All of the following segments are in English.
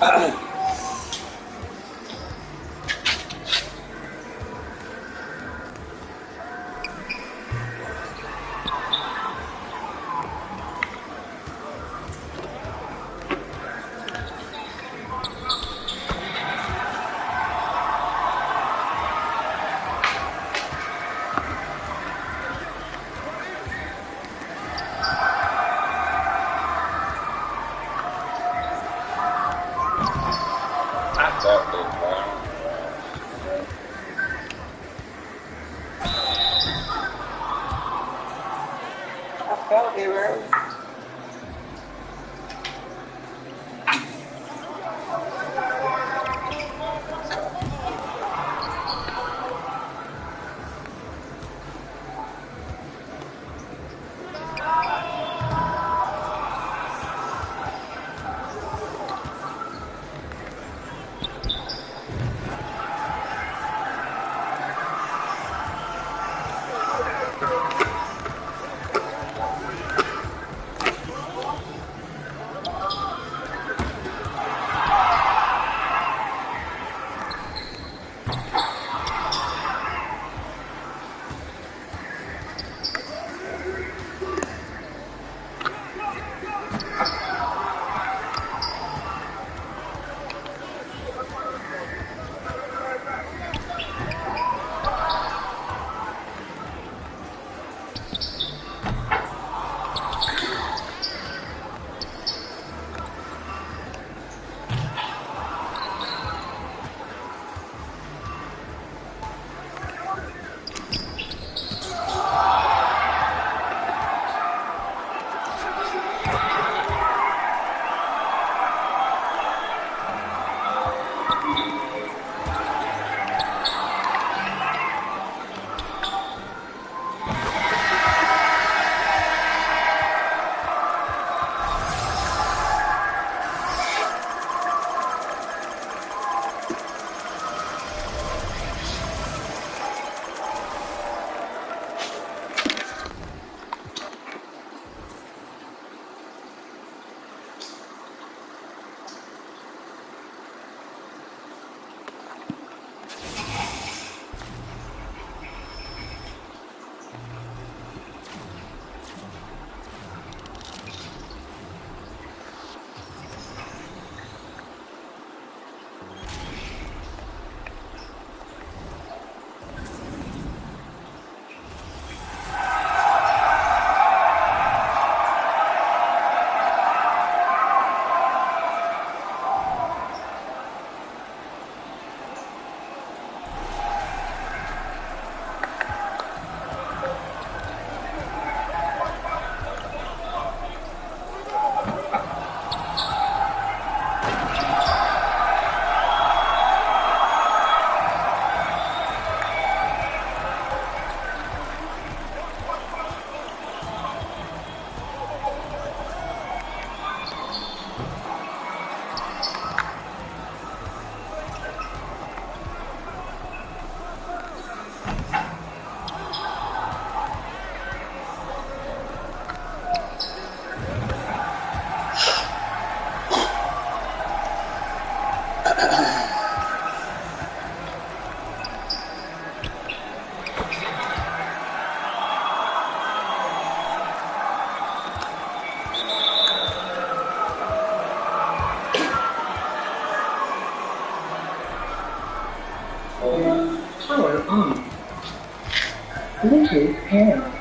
Power on. Bluetooth paired.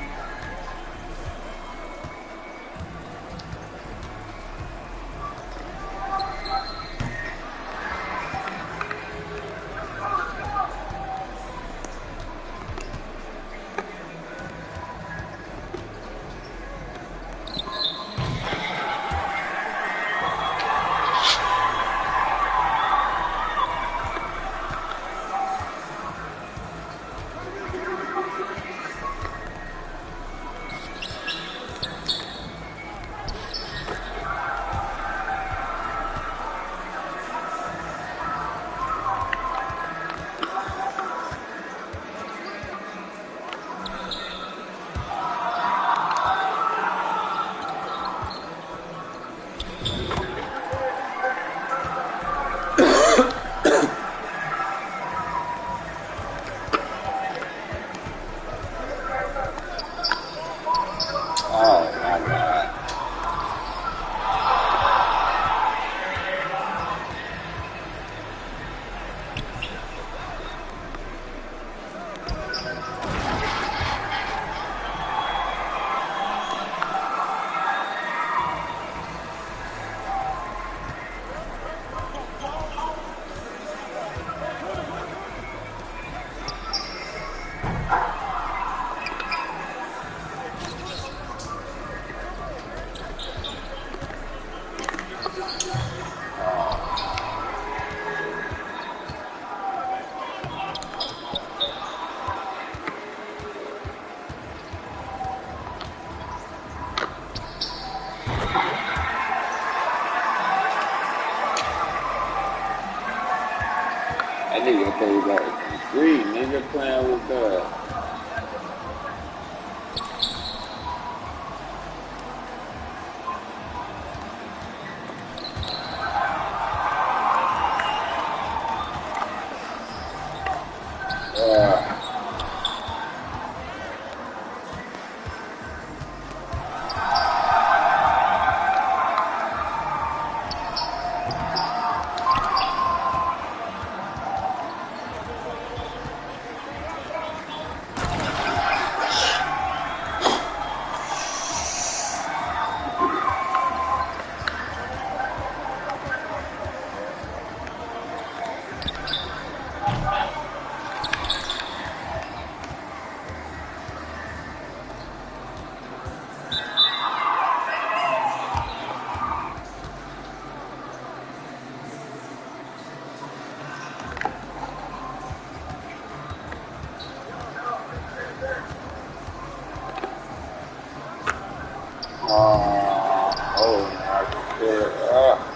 playing with that. Oh my God.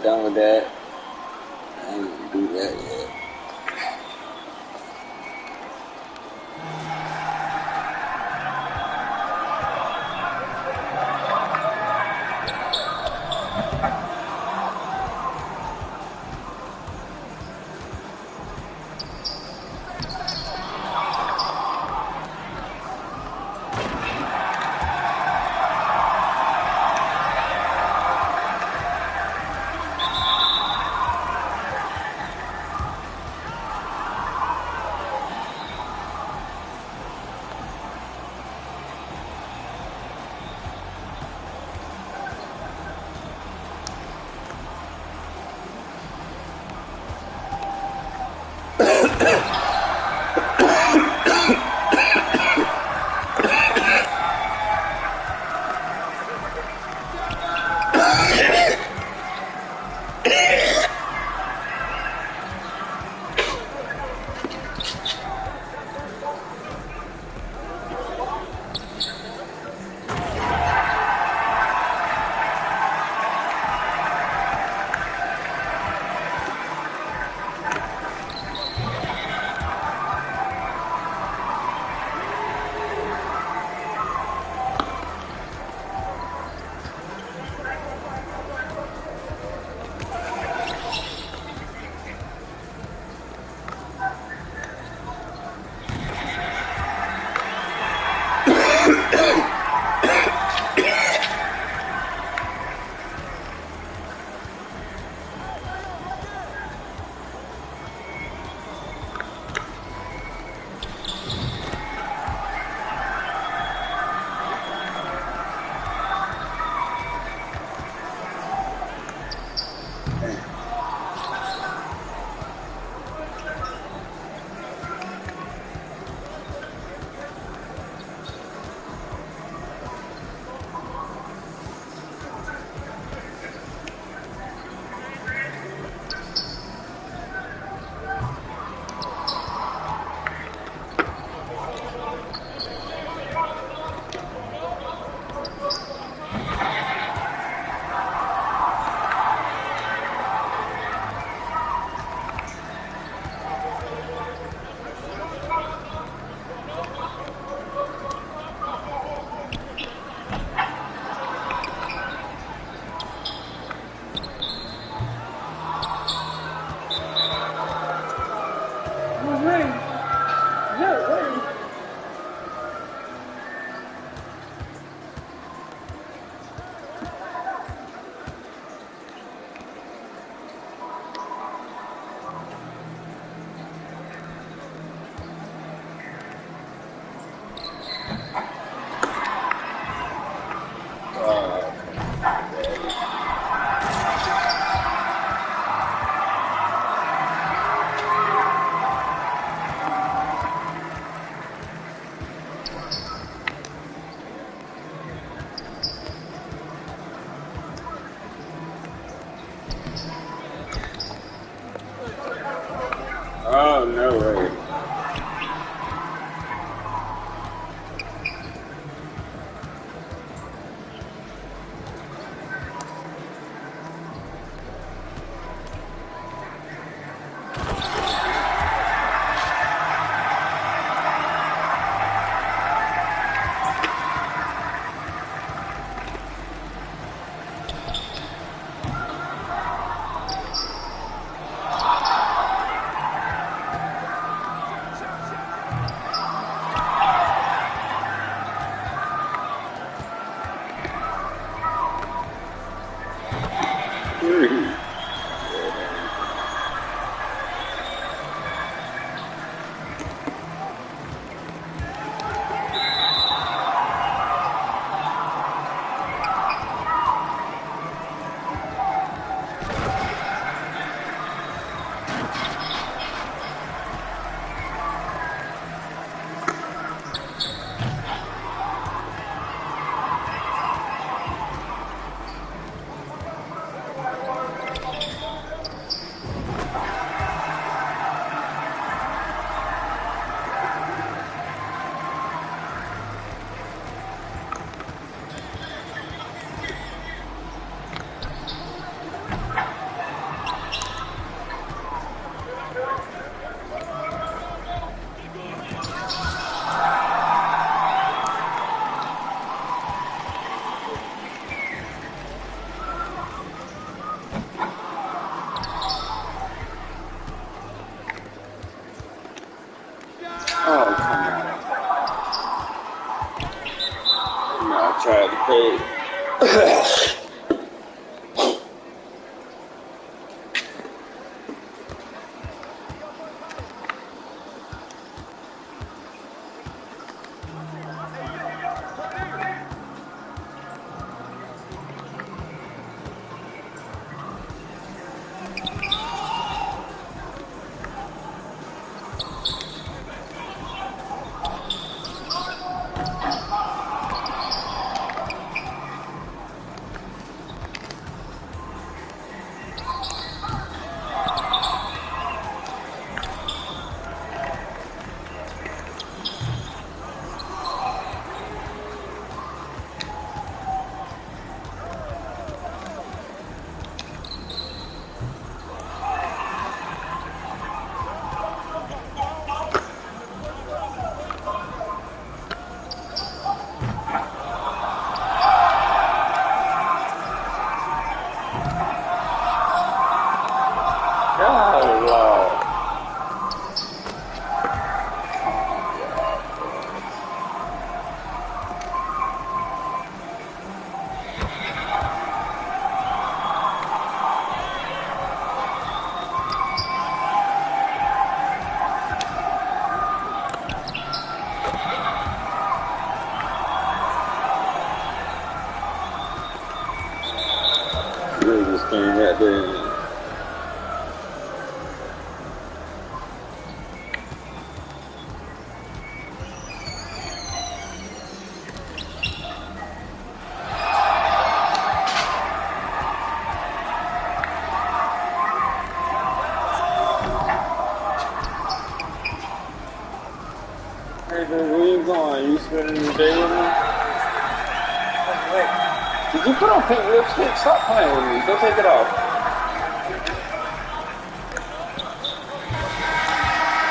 Done with that. I ain't gonna do that yet. I tried to pay. God, Lord. Really just came right there. Hey, dude, where you going? You spending the day with me? Did you put on pink lipstick? Stop playing with me. Go take it off.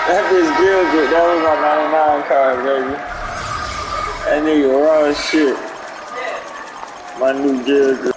That is good. That was my 99 card, baby. That nigga raw as shit. My new Gilgit.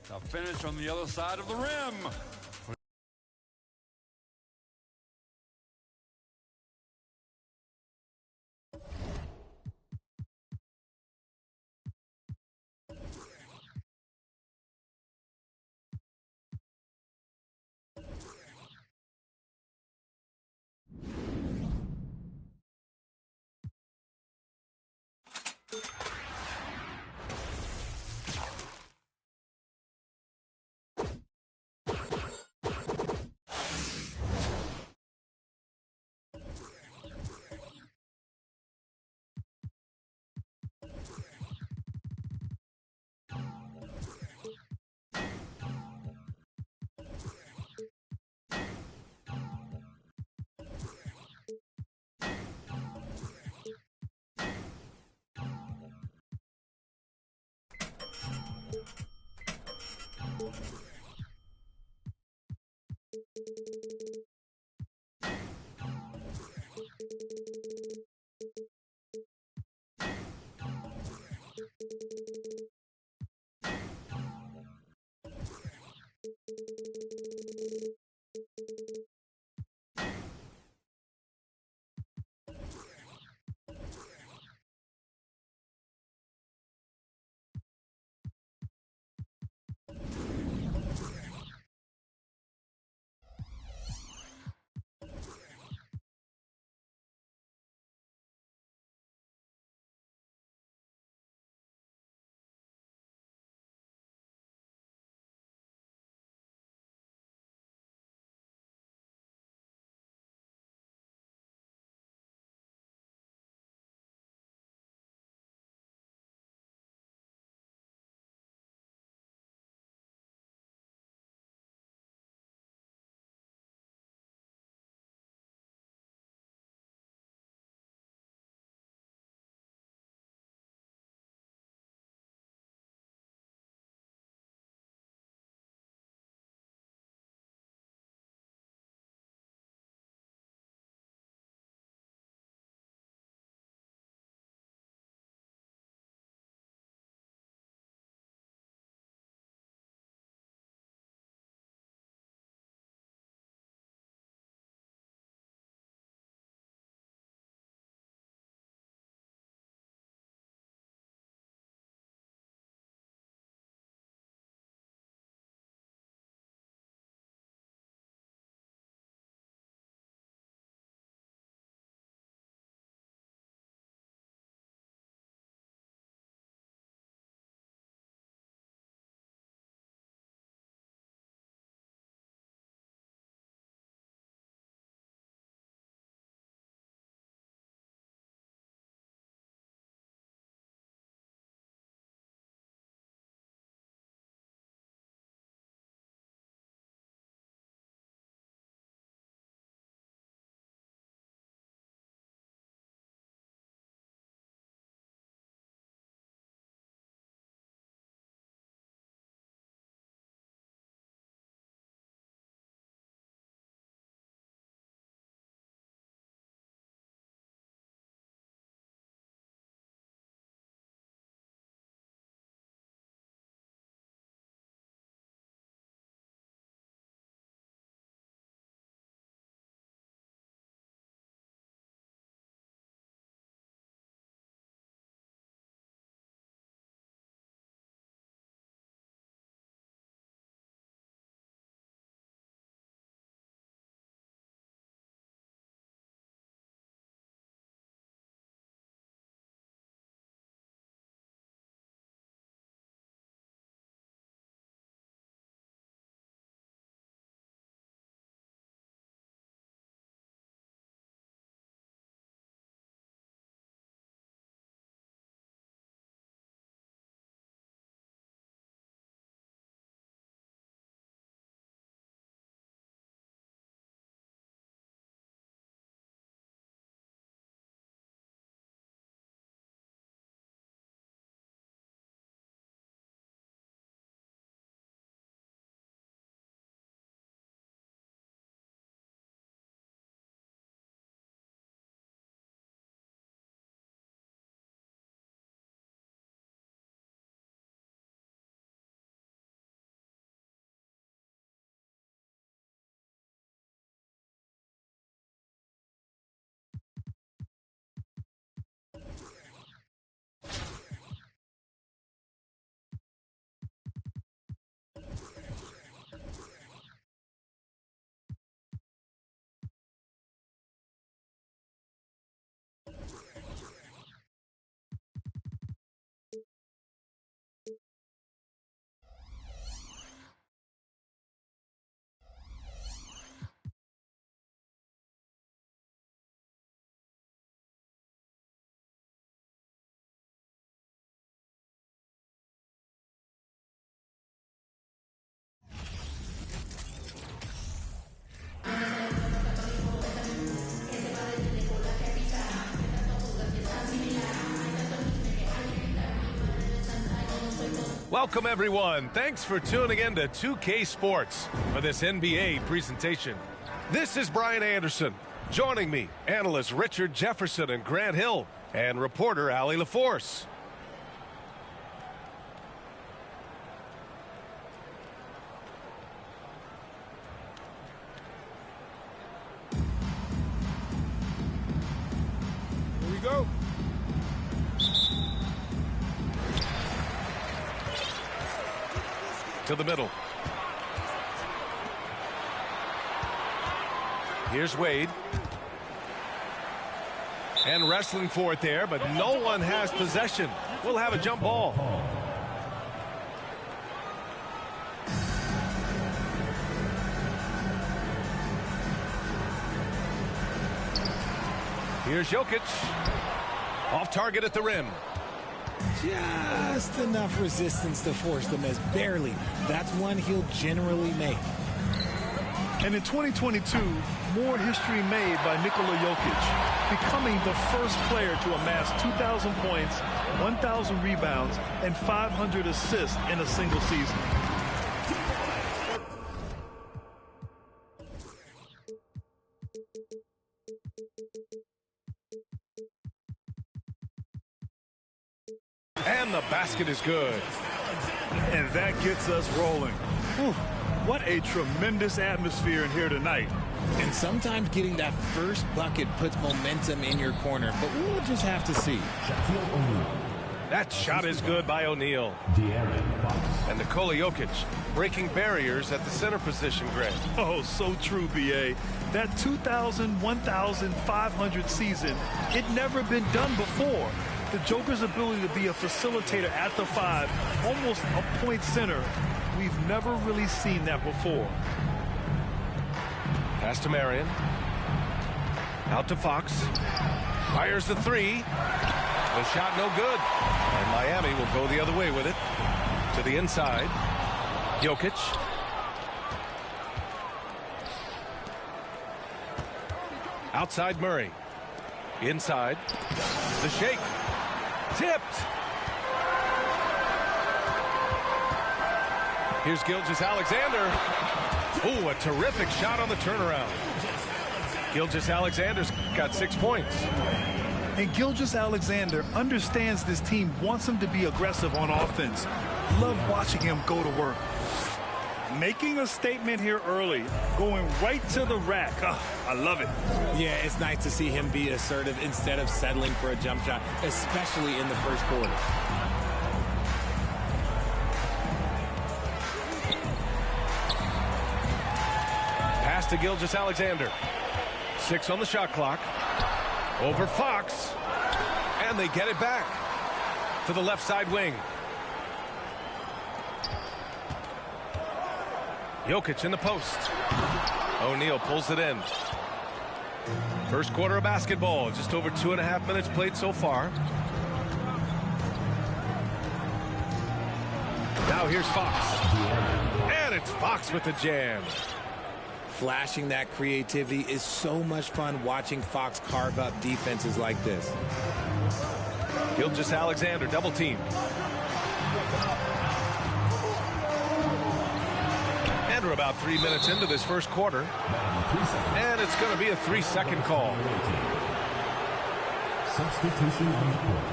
Now finish on the other side of the rim. Welcome, everyone. Thanks for tuning in to 2K Sports for this NBA presentation. This is Brian Anderson. Joining me, analysts Richard Jefferson and Grant Hill, and reporter Allie LaForce. Here we go. To the middle. Here's Wade. And wrestling for it there, but no one has possession. We'll have a jump ball. Here's Jokic. Off target at the rim. Just enough resistance to force the miss. Barely. That's one he'll generally make. And in 2022, more history made by Nikola Jokic, becoming the first player to amass 2,000 points, 1,000 rebounds, and 500 assists in a single season. And the basket is good. And that gets us rolling. Whew, what a tremendous atmosphere in here tonight. And sometimes getting that first bucket puts momentum in your corner, but we'll just have to see. That shot is good by O'Neal. And Nikola Jokic breaking barriers at the center position, Greg. Oh, so true, B.A. That 2,000, 1,500 season, it never been done before. The Joker's ability to be a facilitator at the 5, almost a point center, we've never really seen that before. Pass to Marion. Out to Fox. Fires the 3. The shot no good. And Miami will go the other way with it. To the inside. Jokic. Outside Murray. Inside. The shake. Tipped. Here's Gilgeous-Alexander. Oh, a terrific shot on the turnaround. Gilgeous-Alexander's got 6 points. And Gilgeous-Alexander understands this team wants him to be aggressive on offense. Love watching him go to work. Making a statement here early, going right to the rack. Oh, I love it. Yeah, it's nice to see him be assertive instead of settling for a jump shot, especially in the first quarter. Pass to Gilgeous-Alexander. 6 on the shot clock. Over Fox. And they get it back to the left side wing. Jokic in the post. O'Neal pulls it in. First quarter of basketball. Just over 2.5 minutes played so far. Now here's Fox. And it's Fox with the jam. Flashing that creativity is so much fun watching Fox carve up defenses like this. Gilgeous-Alexander double team. And we're about 3 minutes into this first quarter. And it's going to be a 3-second call. Substitution on the court.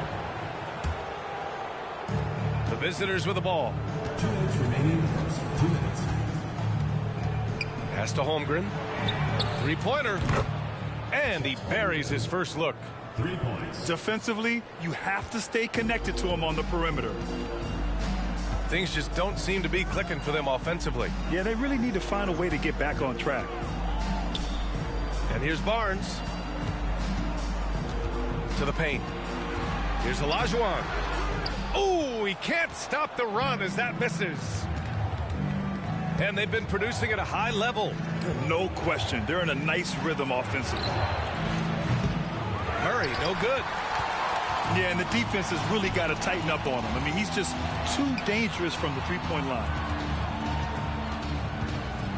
The visitors with the ball. 2 minutes remaining. 2 minutes. Pass to Holmgren. Three-pointer. And he buries his first look. 3 points. Defensively, you have to stay connected to him on the perimeter. Things just don't seem to be clicking for them offensively. Yeah, they really need to find a way to get back on track. And here's Barnes. To the paint. Here's Olajuwon. Oh, he can't stop the run as that misses. And they've been producing at a high level. No question. They're in a nice rhythm offensively. Murray, no good. Yeah, and the defense has really got to tighten up on him. I mean, he's just too dangerous from the three-point line.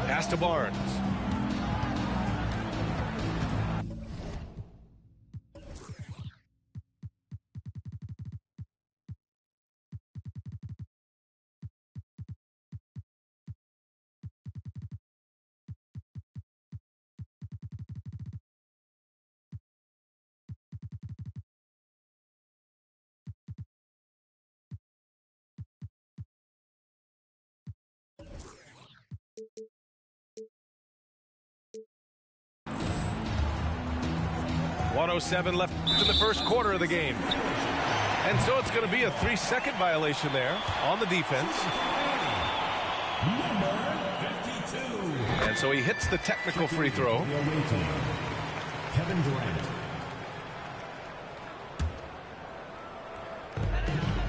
Pass to Barnes. 1:07 left in the first quarter of the game. And so it's going to be a 3-second violation there on the defense. And so he hits the technical free throw. Kevin Durant.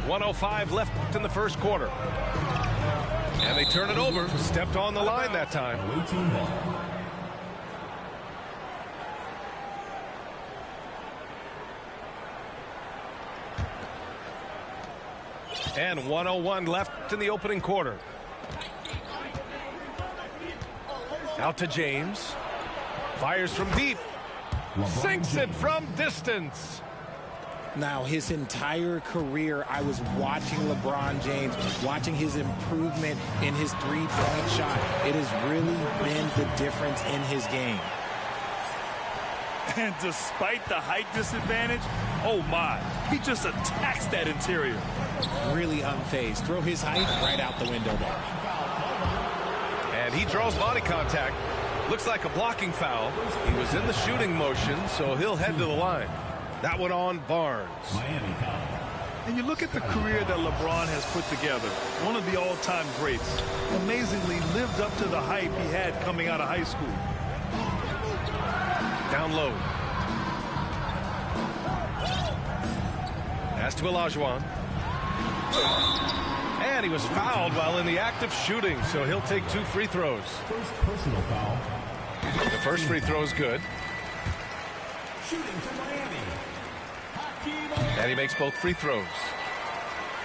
1:05 left in the first quarter. And they turn it over. Stepped on the line that time. Myteam ball. And 1:01 left in the opening quarter. Out to James. Fires from deep. Sinks it from distance. Now, his entire career, I was watching LeBron James, watching his improvement in his three-point shot. It has really been the difference in his game. And despite the height disadvantage, oh my, he just attacks that interior. Really unfazed. Throw his height right out the window there. And he draws body contact. Looks like a blocking foul. He was in the shooting motion, so he'll head to the line. That one on Barnes. Miami foul. And you look at the career that LeBron has put together. One of the all-time greats. Amazingly lived up to the hype he had coming out of high school. Down low. Pass to Olajuwon. And he was fouled while in the act of shooting, so he'll take 2 free throws. First personal foul. The first free throw is good. Shooting for Miami. And he makes both free throws.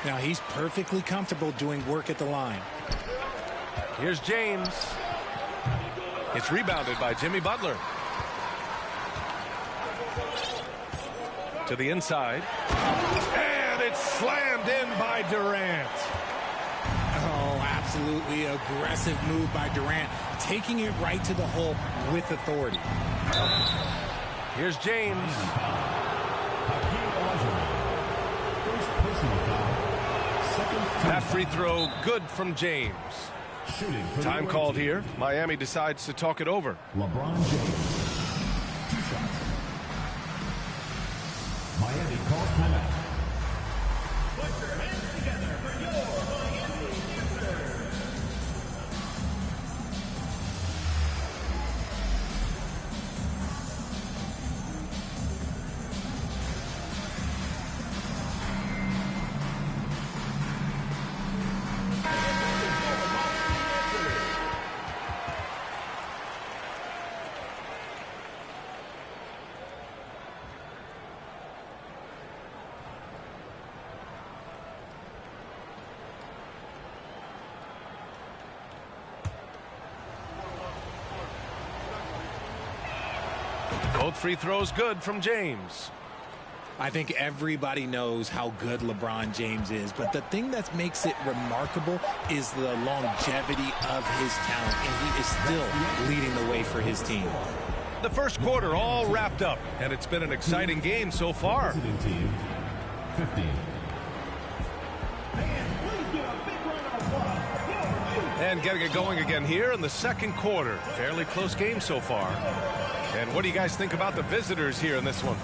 Now, he's perfectly comfortable doing work at the line. Here's James. It's rebounded by Jimmy Butler. To the inside. And it's slammed in by Durant. Oh, absolutely aggressive move by Durant, taking it right to the hole with authority. Here's James. First personal foul. Second That free throw good from James. shooting for Time the called away team. here. Miami decides to talk it over. LeBron James. 2 shots. Miami calls timeout. Put your hands together for your Miami answer. Both free throws good from James. I think everybody knows how good LeBron James is, but the thing that makes it remarkable is the longevity of his talent, and he is still leading the way for his team. The first quarter all wrapped up, and it's been an exciting game so far. Visiting team, 15. And getting it going again here in the second quarter. Fairly close game so far. And what do you guys think about the visitors here in this one?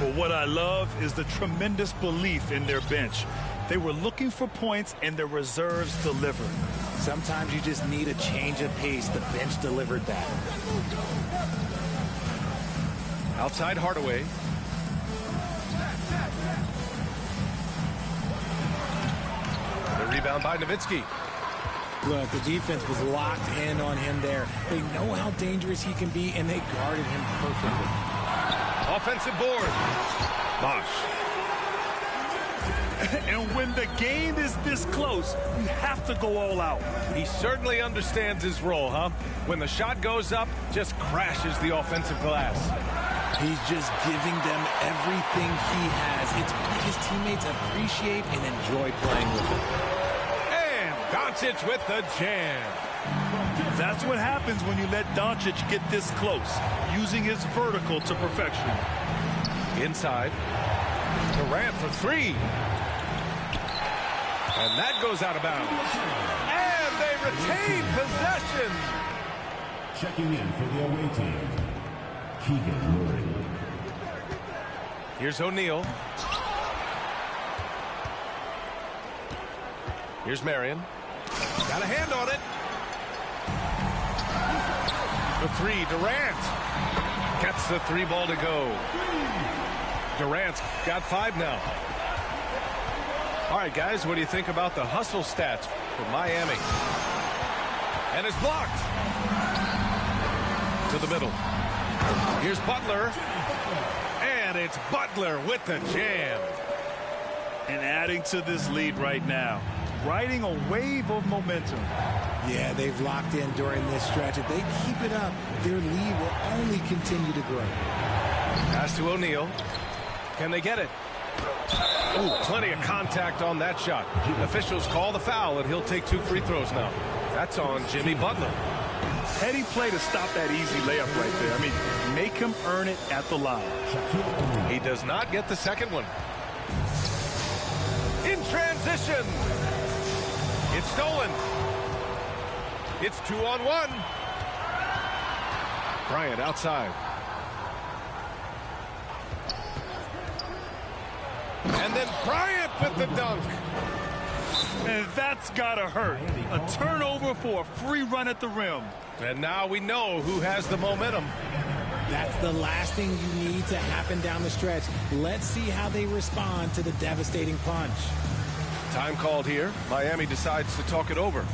Well, what I love is the tremendous belief in their bench. They were looking for points, and their reserves delivered. Sometimes you just need a change of pace. The bench delivered that. Outside Hardaway. The rebound by Nowitzki. Look, the defense was locked in on him there. They know how dangerous he can be, and they guarded him perfectly. Offensive board. Bosh. And when the game is this close, you have to go all out. He certainly understands his role, huh? When the shot goes up, just crashes the offensive glass. He's just giving them everything he has. It's what his teammates appreciate and enjoy playing with him. And Doncic with the jam. That's what happens when you let Doncic get this close, using his vertical to perfection. Inside. Durant for 3. And that goes out of bounds. And they retain possession. Checking in for the away team, Keegan Murray. Here's O'Neal. Here's Marion. Got a hand on it. The three, Durant. Gets the three ball to go. Durant's got 5 now. All right, guys, what do you think about the hustle stats for Miami? And it's blocked. To the middle. Here's Butler. And it's Butler with the jam. And adding to this lead right now. Riding a wave of momentum. Yeah, they've locked in during this stretch. If they keep it up, their lead will only continue to grow. Pass to O'Neal. Can they get it? Ooh, plenty of contact on that shot. Officials call the foul, and he'll take 2 free throws now. That's on Jimmy Butler. Heady play to stop that easy layup right there. I mean, make him earn it at the line. He does not get the second one. In transition. It's stolen. It's 2-on-1. Bryant outside. And then Bryant with the dunk. And that's gotta hurt. A turnover for a free run at the rim. And now we know who has the momentum. That's the last thing you need to happen down the stretch. Let's see how they respond to the devastating punch. Time called here. Miami decides to talk it over.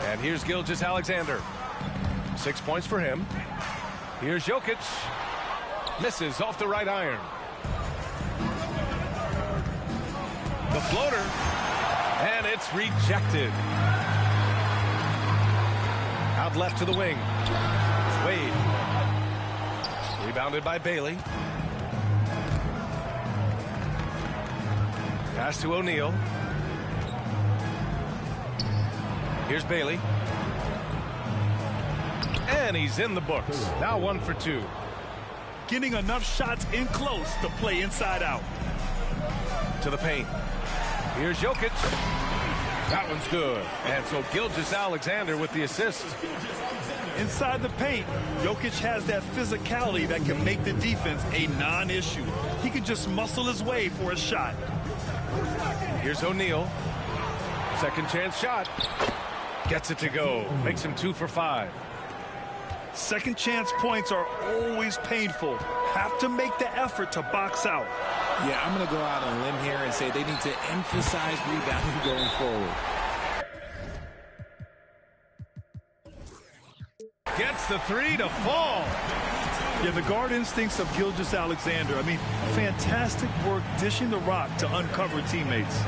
And here's Gilgeous-Alexander. 6 points for him. Here's Jokic. Misses off the right iron. The floater. And it's rejected. Out left to the wing. Wade. Rebounded by Bailey. Pass to O'Neal. Here's Bailey. And he's in the books. Now 1 for 2. Getting enough shots in close to play inside out. To the paint. Here's Jokic. That one's good. And so Gilgeous-Alexander with the assist. Inside the paint, Jokic has that physicality that can make the defense a non-issue. He can just muscle his way for a shot. Here's O'Neal. Second chance shot. Gets it to go. Makes him 2 for 5. Second chance points are always painful. Have to make the effort to box out. Yeah, I'm going to go out on a limb here and say they need to emphasize rebounding going forward. Gets the 3 to fall. Yeah, the guard instincts of Gilgeous-Alexander. I mean, fantastic work dishing the rock to uncover teammates.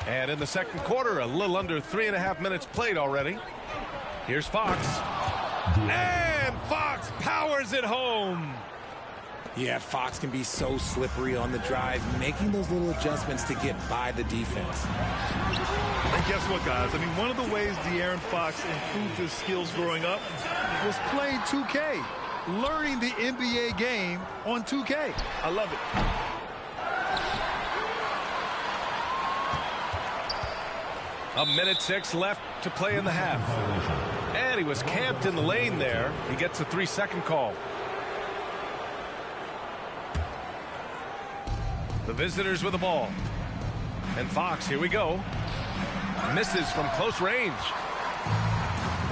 And in the second quarter, a little under 3.5 minutes played already. Here's Fox. And Fox powers it home. Yeah, Fox can be so slippery on the drive, making those little adjustments to get by the defense. And guess what, guys? I mean, one of the ways De'Aaron Fox improved his skills growing up was playing 2K, learning the NBA game on 2K. I love it. A minute 6 left to play in the half. And he was camped in the lane there. He gets a 3-second call. The visitors with the ball. And Fox, here we go. Misses from close range.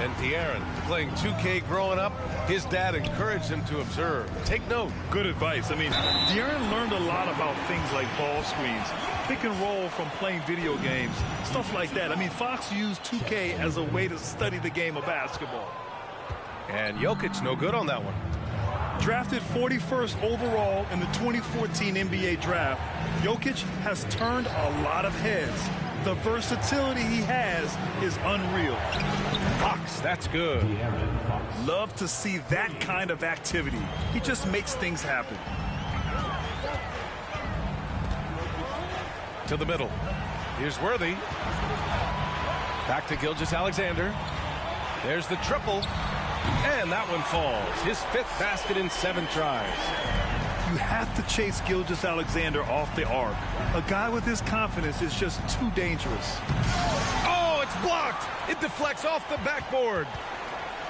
And De'Aaron, playing 2K growing up, his dad encouraged him to observe. Take note. Good advice. I mean, De'Aaron learned a lot about things like ball screens, pick and roll from playing video games, stuff like that. I mean, Fox used 2K as a way to study the game of basketball. And Jokic no good on that one. Drafted 41st overall in the 2014 NBA draft, Jokic has turned a lot of heads. The versatility he has is unreal. Fox, that's good. Love to see that kind of activity. He just makes things happen. To the middle. Here's Worthy. Back to Gilgeous-Alexander. There's the triple. And that one falls. His 5th basket in 7 tries. You have to chase Gilgeous-Alexander off the arc. A guy with his confidence is just too dangerous. Oh, it's blocked. It deflects off the backboard.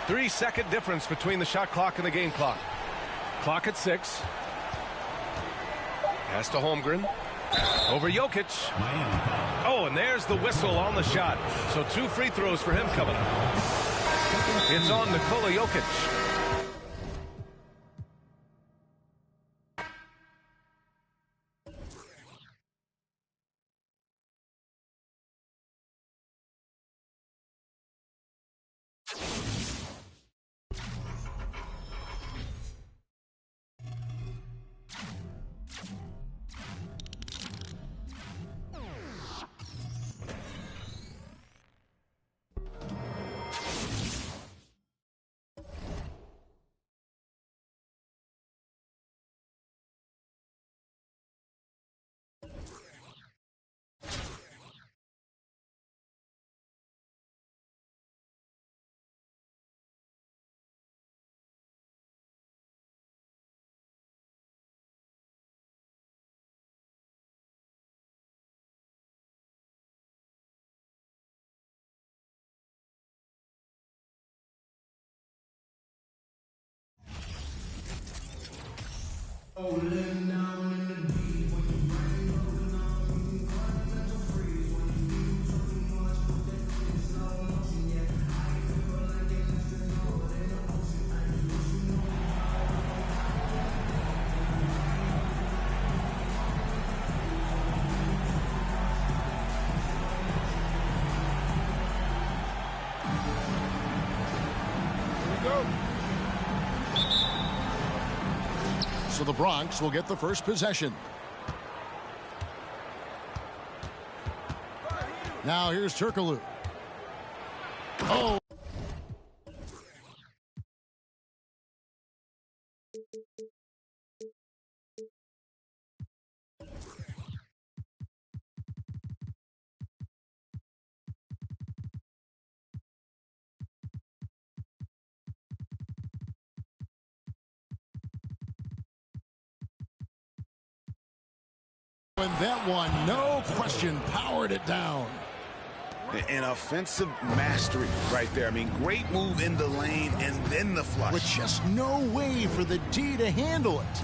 3-second difference between the shot clock and the game clock. Clock at 6. Pass to Holmgren. Over Jokic. Oh, and there's the whistle on the shot. So 2 free throws for him coming up. It's on Nikola Jokic. So the Bronx will get the first possession. Now here's Turkoglu. Oh. And that one, no question, powered it down. An offensive mastery right there. I mean, great move in the lane and then the flush. With just no way for the D to handle it.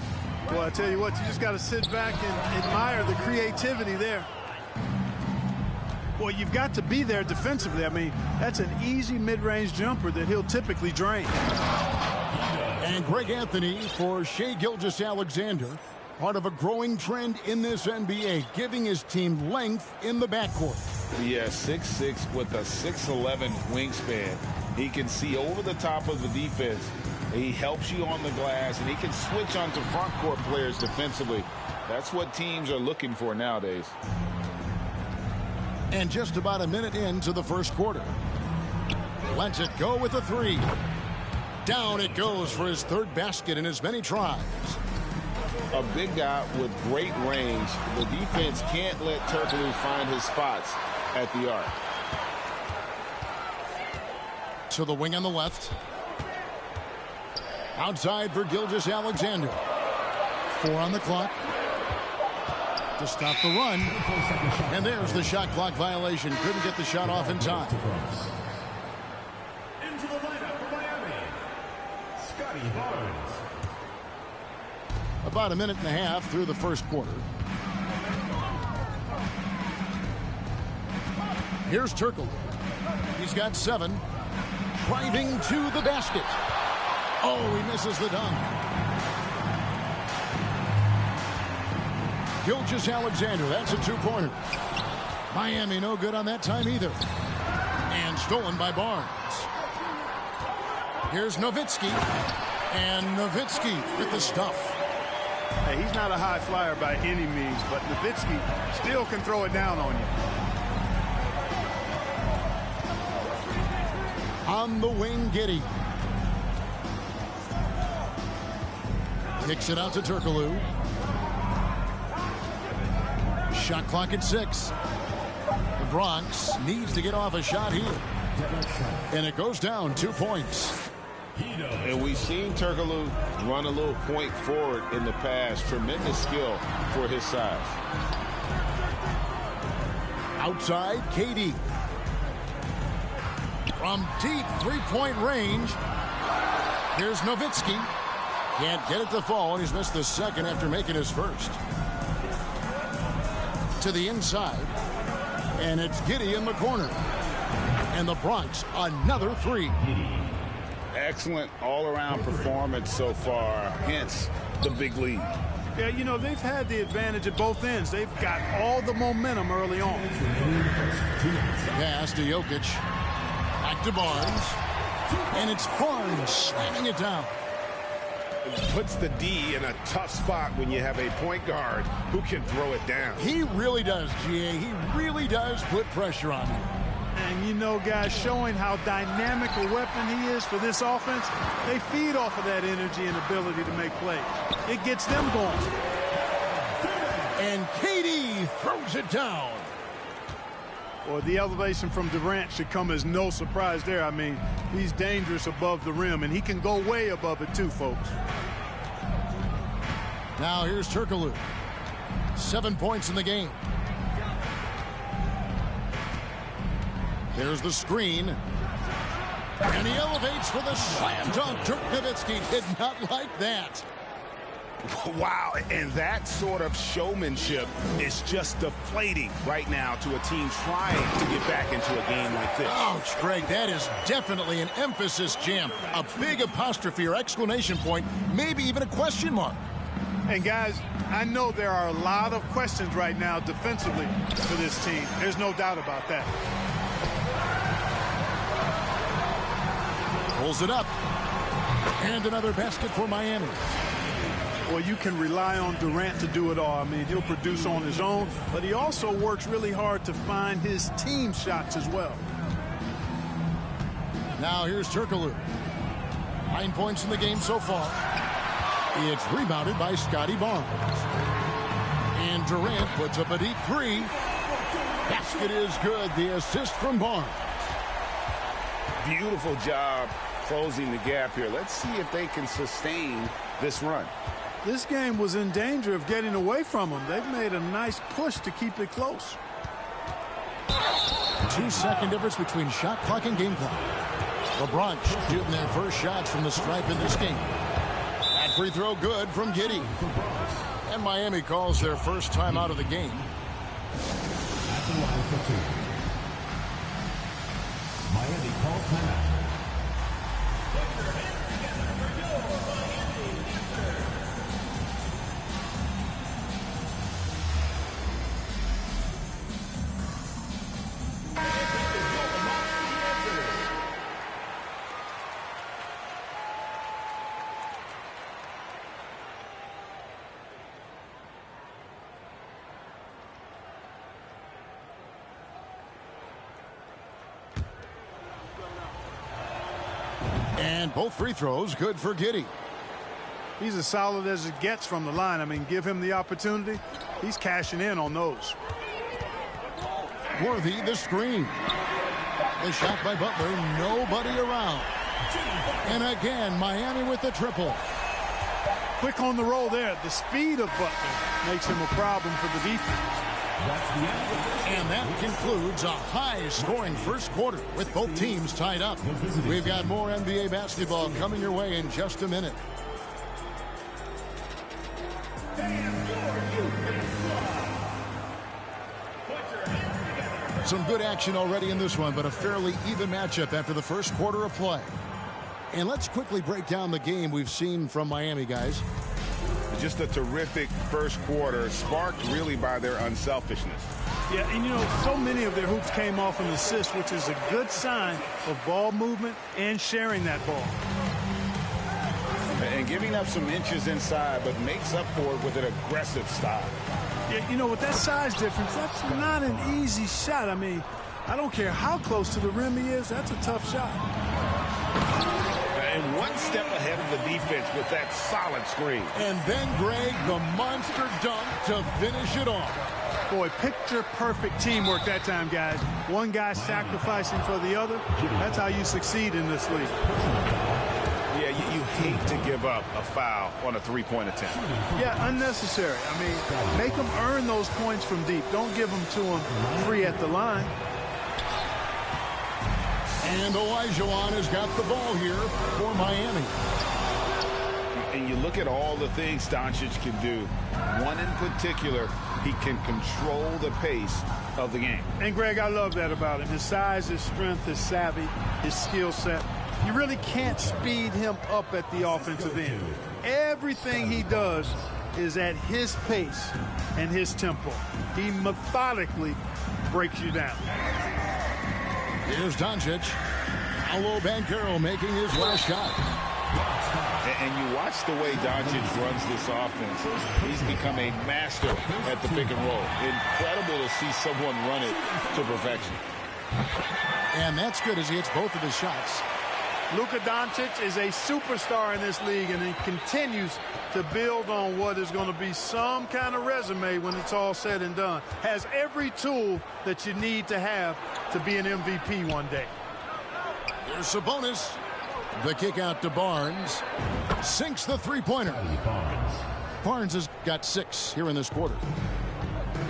Well, I tell you what, you just got to sit back and admire the creativity there. Well, you've got to be there defensively. I mean, that's an easy mid-range jumper that he'll typically drain. And Greg Anthony for Shai Gilgeous-Alexander. Part of a growing trend in this NBA, giving his team length in the backcourt. Yeah, 6'6" with a 6'11" wingspan. He can see over the top of the defense. He helps you on the glass, and he can switch onto front court players defensively. That's what teams are looking for nowadays. And just about a minute into the first quarter. Lets it go with a three. Down it goes for his third basket in as many tries. A big guy with great range. The defense can't let Turkoglu find his spots at the arc. To the wing on the left. Outside for Gilgeous-Alexander. 4 on the clock. To stop the run. And there's the shot clock violation. Couldn't get the shot off in time. Into the lineup for Miami, Scotty Barnes. About a minute and a half through the first quarter. Here's Turkoglu. He's got 7. Driving to the basket. Oh, he misses the dunk. Gilgeous-Alexander, that's a two-pointer. Miami no good on that time either. And stolen by Barnes. Here's Nowitzki. And Nowitzki with the stuff. Hey, he's not a high flyer by any means, but Nowitzki still can throw it down on you. On the wing, Giddey. Kicks it out to Turkoglu. Shot clock at 6. The Bronx needs to get off a shot here. And it goes down 2 points. And we've seen Turkoglu run a little point forward in the past. Tremendous skill for his size. Outside, KD. From deep three-point range. Here's Nowitzki. Can't get it to fall, and he's missed the second after making his first. To the inside. And it's Giddey in the corner. And the Bronx, another 3. Excellent all-around performance so far, hence the big lead. Yeah, you know, they've had the advantage at both ends. They've got all the momentum early on. Pass to Jokic. Back to Barnes. And it's Barnes slamming it down. It puts the D in a tough spot when you have a point guard who can throw it down. He really does, GA. He really does put pressure on him. And, you know, guys, showing how dynamic a weapon he is for this offense, they feed off of that energy and ability to make plays. It gets them going. And KD throws it down. Well, the elevation from Durant should come as no surprise there. I mean, he's dangerous above the rim, and he can go way above it too, folks. Now here's Turkoglu. 7 points in the game. There's the screen. And he elevates for the slam dunk. Dirk Nowitzki did not like that. Wow, and that sort of showmanship is just deflating right now to a team trying to get back into a game like this. Ouch, Greg, that is definitely an emphasis jam. A big apostrophe or exclamation point, maybe even a question mark. And guys, I know there are a lot of questions right now defensively for this team. There's no doubt about that. Pulls it up. And another basket for Miami. Well, you can rely on Durant to do it all. I mean, he'll produce on his own, but he also works really hard to find his team shots as well. Now here's Turkoglu. 9 points in the game so far. It's rebounded by Scotty Barnes. And Durant puts up a deep 3. Basket is good. The assist from Barnes. Beautiful job closing the gap here. Let's see if they can sustain this run. This game was in danger of getting away from them. They've made a nice push to keep it close. 2-second difference between shot clock and game clock. LeBron shooting their first shots from the stripe in this game. That free throw good from Giddey. And Miami calls their first time out of the game. At the line for 2. Miami calls timeout. Put your hands together for your Miami Eastern. And both free throws good for Giddey. He's as solid as it gets from the line. I mean, give him the opportunity. He's cashing in on those. Worthy the screen. The shot by Butler. Nobody around. And again, Miami with the triple. Quick on the roll there. The speed of Butler makes him a problem for the defense. And that concludes a high-scoring first quarter with both teams tied up. We've got more NBA basketball coming your way in just a minute. Some good action already in this one, but a fairly even matchup after the first quarter of play. And let's quickly break down the game we've seen from Miami, guys. Just a terrific first quarter, sparked really by their unselfishness. Yeah, and you know, so many of their hoops came off an assist, which is a good sign of ball movement and sharing that ball. And giving up some inches inside, but makes up for it with an aggressive style. Yeah, you know, with that size difference, that's not an easy shot. I mean, I don't care how close to the rim he is, that's a tough shot. And one step ahead of the defense with that solid screen. And then, Greg, the monster dunk to finish it off. Boy, picture-perfect teamwork that time, guys. One guy sacrificing for the other. That's how you succeed in this league. Yeah, you hate to give up a foul on a three-point attempt. Yeah, unnecessary. I mean, make them earn those points from deep. Don't give them to them free at the line. And Olajuwon has got the ball here for Miami. And you look at all the things Doncic can do. One in particular, he can control the pace of the game. And, Greg, I love that about him. His size, his strength, his savvy, his skill set. You really can't speed him up at the offensive end. Everything he does is at his pace and his tempo. He methodically breaks you down. Here's Doncic. Paolo Banchero making his last shot. And you watch the way Doncic runs this offense. He's become a master at the pick and roll. Incredible to see someone run it to perfection. And that's good as he hits both of his shots. Luka Doncic is a superstar in this league, and he continues to build on what is going to be some kind of resume when it's all said and done. Has every tool that you need to have to be an MVP one day. Here's Sabonis. The kick out to Barnes. Sinks the three-pointer. Barnes has got 6 here in this quarter.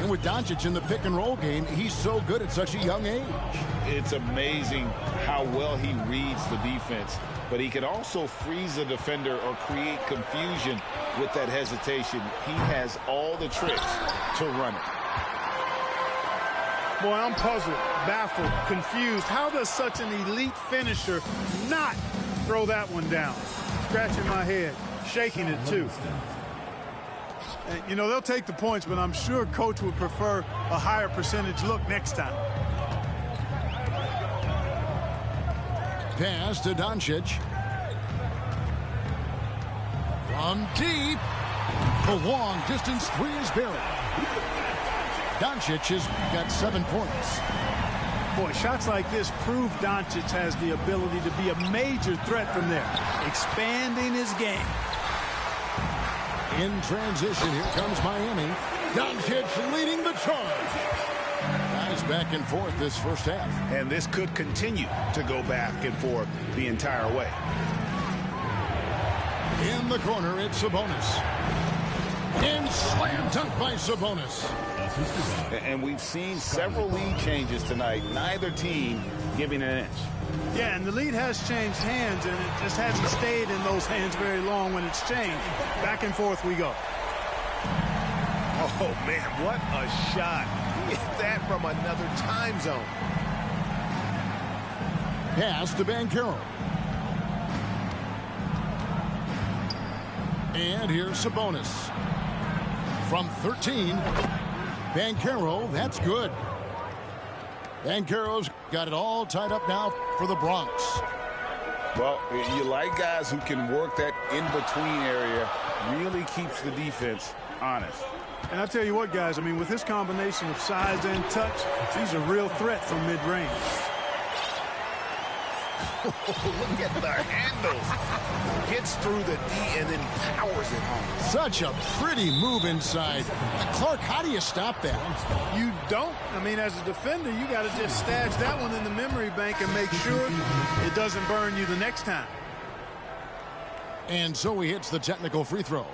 And with Doncic in the pick-and-roll game, he's so good at such a young age. It's amazing how well he reads the defense, but he can also freeze a defender or create confusion with that hesitation. He has all the tricks to run it. Boy, I'm puzzled, baffled, confused. How does such an elite finisher not throw that one down? Scratching my head, shaking it too. And, you know, they'll take the points, but I'm sure Coach would prefer a higher percentage look next time. Pass to Doncic. From deep. The long distance three is buried. Doncic has got 7 points. Boy, shots like this prove Doncic has the ability to be a major threat from there, expanding his game. In transition, here comes Miami. Doncic leading the charge. Guys back and forth this first half. And this could continue to go back and forth the entire way. In the corner, it's Sabonis. And slam dunk by Sabonis. And we've seen several lead changes tonight. Neither team giving an inch. Yeah, and the lead has changed hands, and it just hasn't stayed in those hands very long when it's changed. Back and forth we go. Oh, man, what a shot. He hit that from another time zone. Pass to Banchero. And here's Sabonis. From 13, Banchero, that's good. Banchero's got it all tied up now for the Bronx. Well, you like guys who can work that in-between area, really keeps the defense honest. And I'll tell you what, guys, I mean, with his combination of size and touch, he's a real threat from mid-range. Look at the handles. Gets through the D and then powers it home. Such a pretty move inside. Clark, how do you stop that? You don't. I mean, as a defender, you got to just stash that one in the memory bank and make sure it doesn't burn you the next time. And so he hits the technical free throw.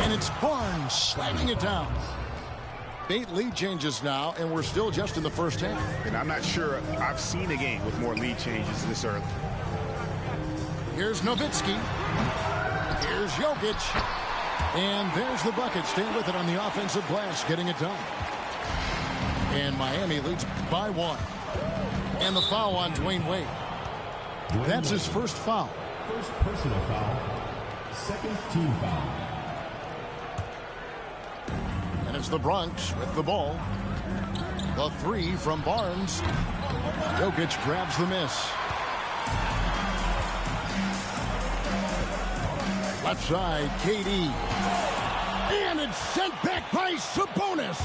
And it's Barnes slamming it down. 8 lead changes now, and we're still just in the first half. And I'm not sure I've seen a game with more lead changes this early. Here's Nowitzki. Here's Jokic. And there's the bucket. Stay with it on the offensive glass, getting it done. And Miami leads by 1. And the foul on Dwayne Wade. That's his first foul. First personal foul. Second team foul. And it's the Bronx with the ball. The 3 from Barnes. Jokic grabs the miss. Left side, KD. And it's sent back by Sabonis.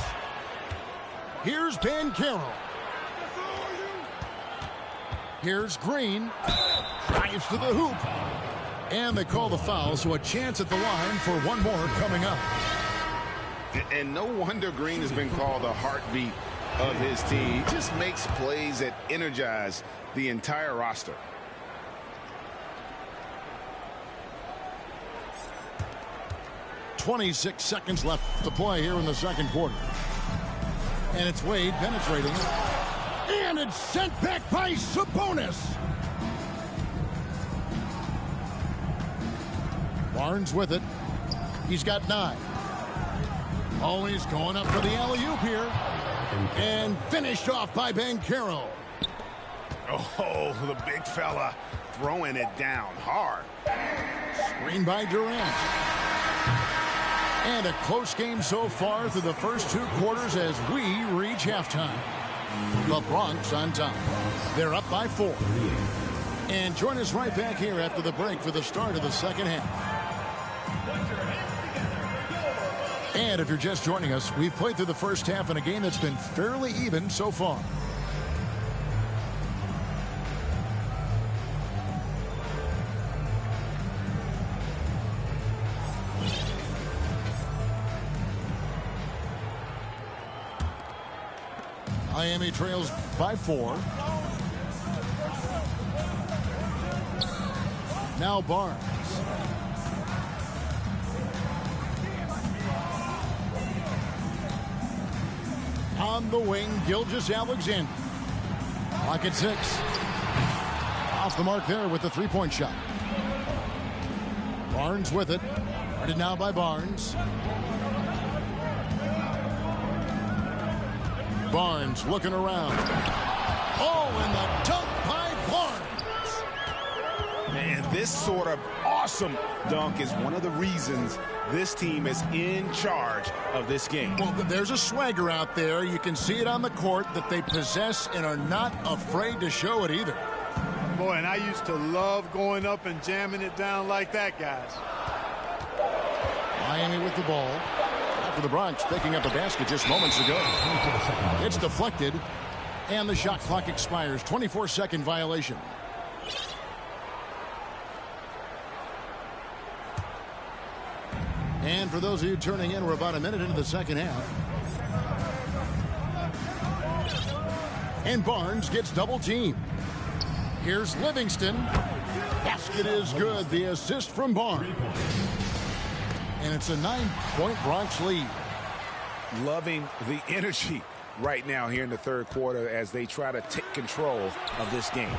Here's Banchero. Here's Green. Drives to the hoop. And they call the foul, so a chance at the line for one more coming up. And no wonder Green has been called the heartbeat of his team. He just makes plays that energize the entire roster. .26 seconds left to play here in the second quarter. And it's Wade penetrating. And it's sent back by Sabonis. Barnes with it. He's got 9. Always going up for the alley-oop here. And finished off by Banchero. Oh, the big fella throwing it down hard. Screen by Durant. And a close game so far through the first 2 quarters as we reach halftime. The Bronx on top. They're up by 4. And join us right back here after the break for the start of the second half. And if you're just joining us, we've played through the first half in a game that's been fairly even so far. Miami trails by 4. Now Barnes. On the wing, Gilgeous-Alexander. Clock at 6. Off the mark there with the 3-point shot. Barnes with it. Guarded now by Barnes. Barnes looking around. Oh, and the dunk by Barnes. Man, this sort of awesome dunk is one of the reasons this team is in charge of this game. Well, there's a swagger out there. You can see it on the court that they possess and are not afraid to show it either. Boy, and I used to love going up and jamming it down like that, guys. Miami with the ball. After the Bronx picking up a basket just moments ago. It's deflected, and the shot clock expires. 24-second violation. And for those of you turning in, we're about a minute into the second half. And Barnes gets double teamed. Here's Livingston. Basket is good. The assist from Barnes. And it's a 9-point Bronx lead. Loving the energy right now here in the third quarter as they try to take control of this game.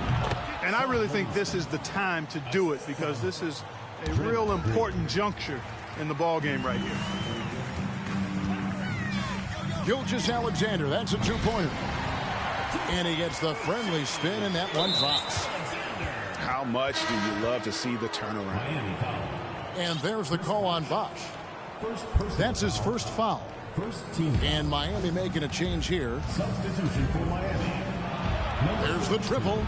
And I really think this is the time to do it because this is a real important juncture in the ball game right here. Gilgeous-Alexander, that's a 2-pointer. And he gets the friendly spin, and that one drops. How much do you love to see the turnaround? And there's the call on Bosch. That's his first foul. And Miami making a change here. Substitution for Miami. There's the triple.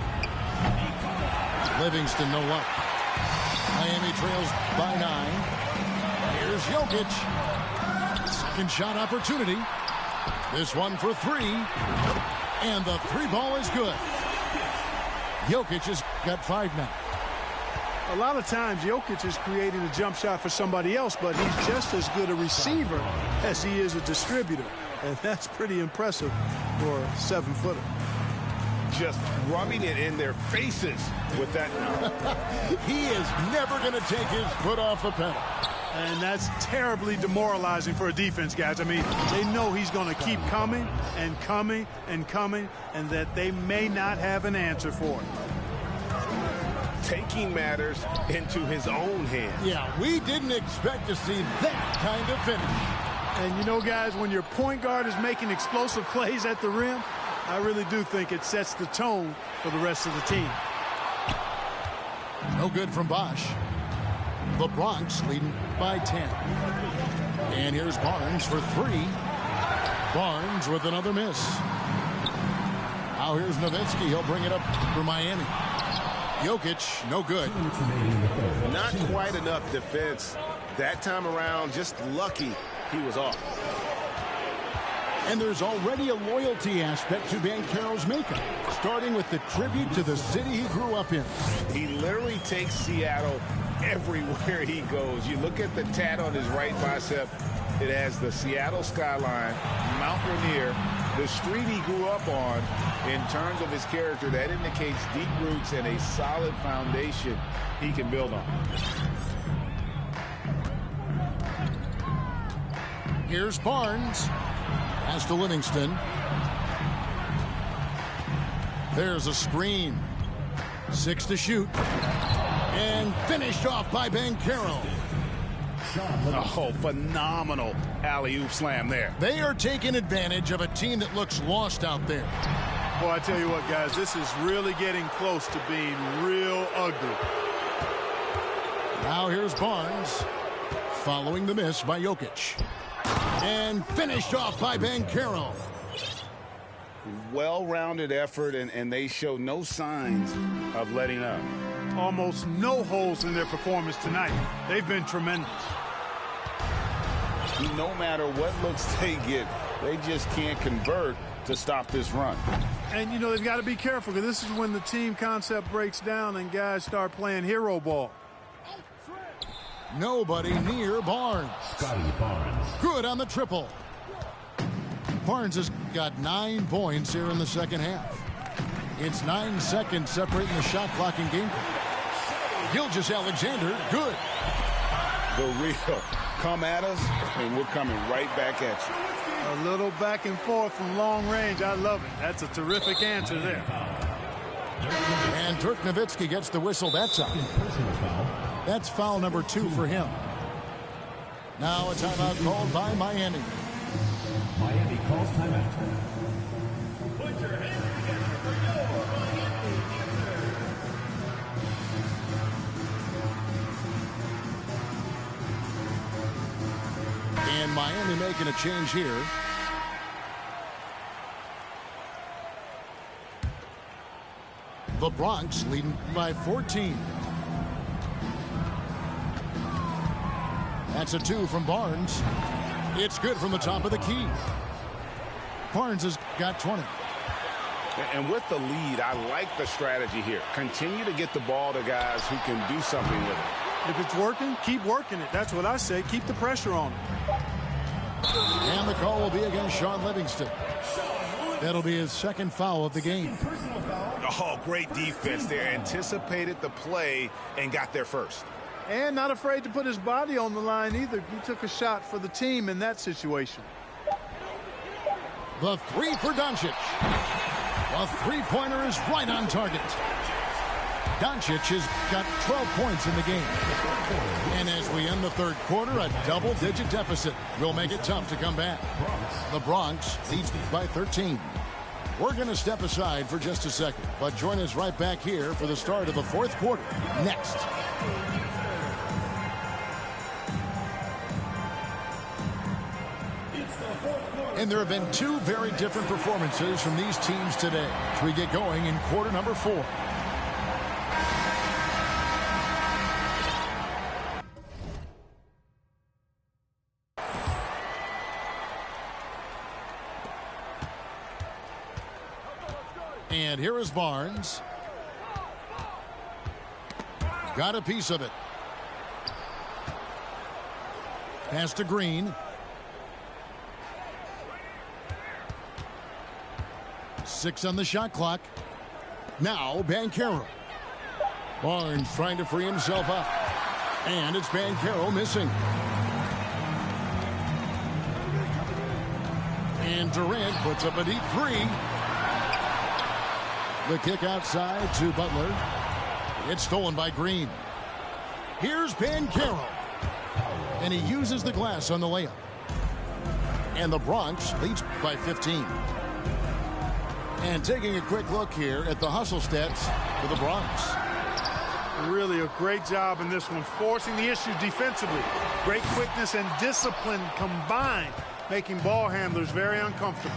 Livingston, no luck. Miami trails by 9. Here's Jokic. Second shot opportunity. This one for three. And the three ball is good. Jokic has got 5 now. A lot of times, Jokic is creating a jump shot for somebody else, but he's just as good a receiver as he is a distributor. And that's pretty impressive for a 7-footer. Just rubbing it in their faces with that. He is never going to take his foot off the pedal. And that's terribly demoralizing for a defense, guys. I mean, they know he's going to keep coming and coming and coming, and that they may not have an answer for it. Taking matters into his own hands. Yeah, we didn't expect to see that kind of finish. And you know, guys, when your point guard is making explosive plays at the rim, I really do think it sets the tone for the rest of the team. No good from Bosch. The Bronx leading by 10. And here's Barnes for 3. Barnes with another miss. Now here's Nowitzki. He'll bring it up for Miami. Jokic, no good. Not quite enough defense that time around. Just lucky he was off. And there's already a loyalty aspect to Banchero's makeup, starting with the tribute to the city he grew up in. He literally takes Seattle everywhere he goes. You look at the tat on his right bicep. It has the Seattle skyline, Mount Rainier, the street he grew up on. In terms of his character, that indicates deep roots and a solid foundation he can build on. Here's Barnes. Pass to Livingston. There's a screen. 6 to shoot. And finished off by Banchero. Oh, phenomenal alley-oop slam there. They are taking advantage of a team that looks lost out there. Boy, I tell you what, guys, this is really getting close to being real ugly. Now here's Barnes. Following the miss by Jokic. And finished off by Banchero. Well-rounded effort, and they show no signs of letting up. Almost no holes in their performance tonight. They've been tremendous. No matter what looks they get, they just can't convert to stop this run. And, you know, they've got to be careful, because this is when the team concept breaks down and guys start playing hero ball. Nobody near Barnes. Good on the triple. Barnes has got 9 points here in the second half. It's 9 seconds separating the shot clock and game clock. Gilgeous-Alexander, good. The real come at us, and we're coming right back at you. A little back and forth from long range. I love it. That's a terrific answer there. And Dirk Nowitzki gets the whistle that time. That's foul number 2 for him. Now a timeout called by Miami. Miami calls timeout. Put your hands together for your Miami answer. And Miami making a change here. The Bronx leading by 14. That's a 2 from Barnes. It's good from the top of the key. Barnes has got 20. And with the lead, I like the strategy here. Continue to get the ball to guys who can do something with it. If it's working, keep working it. That's what I say. Keep the pressure on it. And the call will be against Sean Livingston. That'll be his second foul of the game. Oh, great defense there. Anticipated the play and got there first. And not afraid to put his body on the line either. He took a shot for the team in that situation. The 3 for Doncic. The three-pointer is right on target. Doncic has got 12 points in the game. And as we end the third quarter, a double-digit deficit will make it tough to come back. The Bronx leads by 13. We're going to step aside for just a second, but join us right back here for the start of the fourth quarter next. And there have been 2 very different performances from these teams today as we get going in quarter number 4. And here is Barnes. Got a piece of it. Pass to Green. 6 on the shot clock. Now Banchero. Barnes trying to free himself up. And it's Banchero missing. And Durant puts up a deep three. The kick outside to Butler. It's stolen by Green. Here's Banchero. And he uses the glass on the layup. And the Bronx leads by 15. And taking a quick look here at the hustle stats for the Bronx. Really a great job in this one, forcing the issue defensively. Great quickness and discipline combined, making ball handlers very uncomfortable.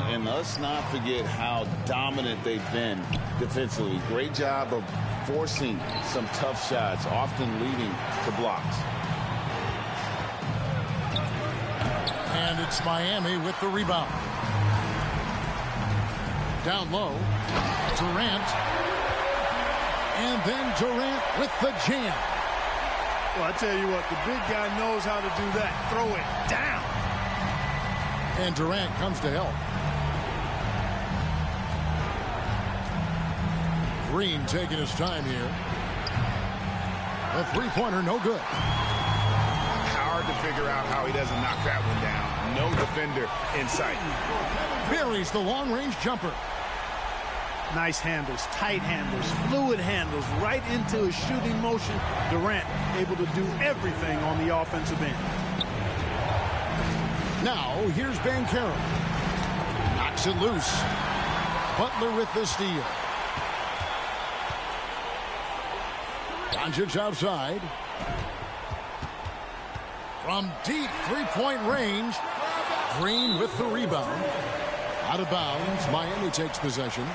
And let's not forget how dominant they've been defensively. Great job of forcing some tough shots, often leading to blocks. And it's Miami with the rebound. Down low, Durant. And then Durant with the jam. Well, I tell you what, the big guy knows how to do that. Throw it down. And Durant comes to help. Green taking his time here. A three-pointer, no good. Hard to figure out how he doesn't knock that one down. No defender in sight. Buries the long-range jumper. Nice handles, tight handles, fluid handles, right into his shooting motion. Durant able to do everything on the offensive end. Now, here's Banchero. Knocks it loose. Butler with the steal. Doncic outside. From deep three-point range, Green with the rebound. Out of bounds, Miami takes possession.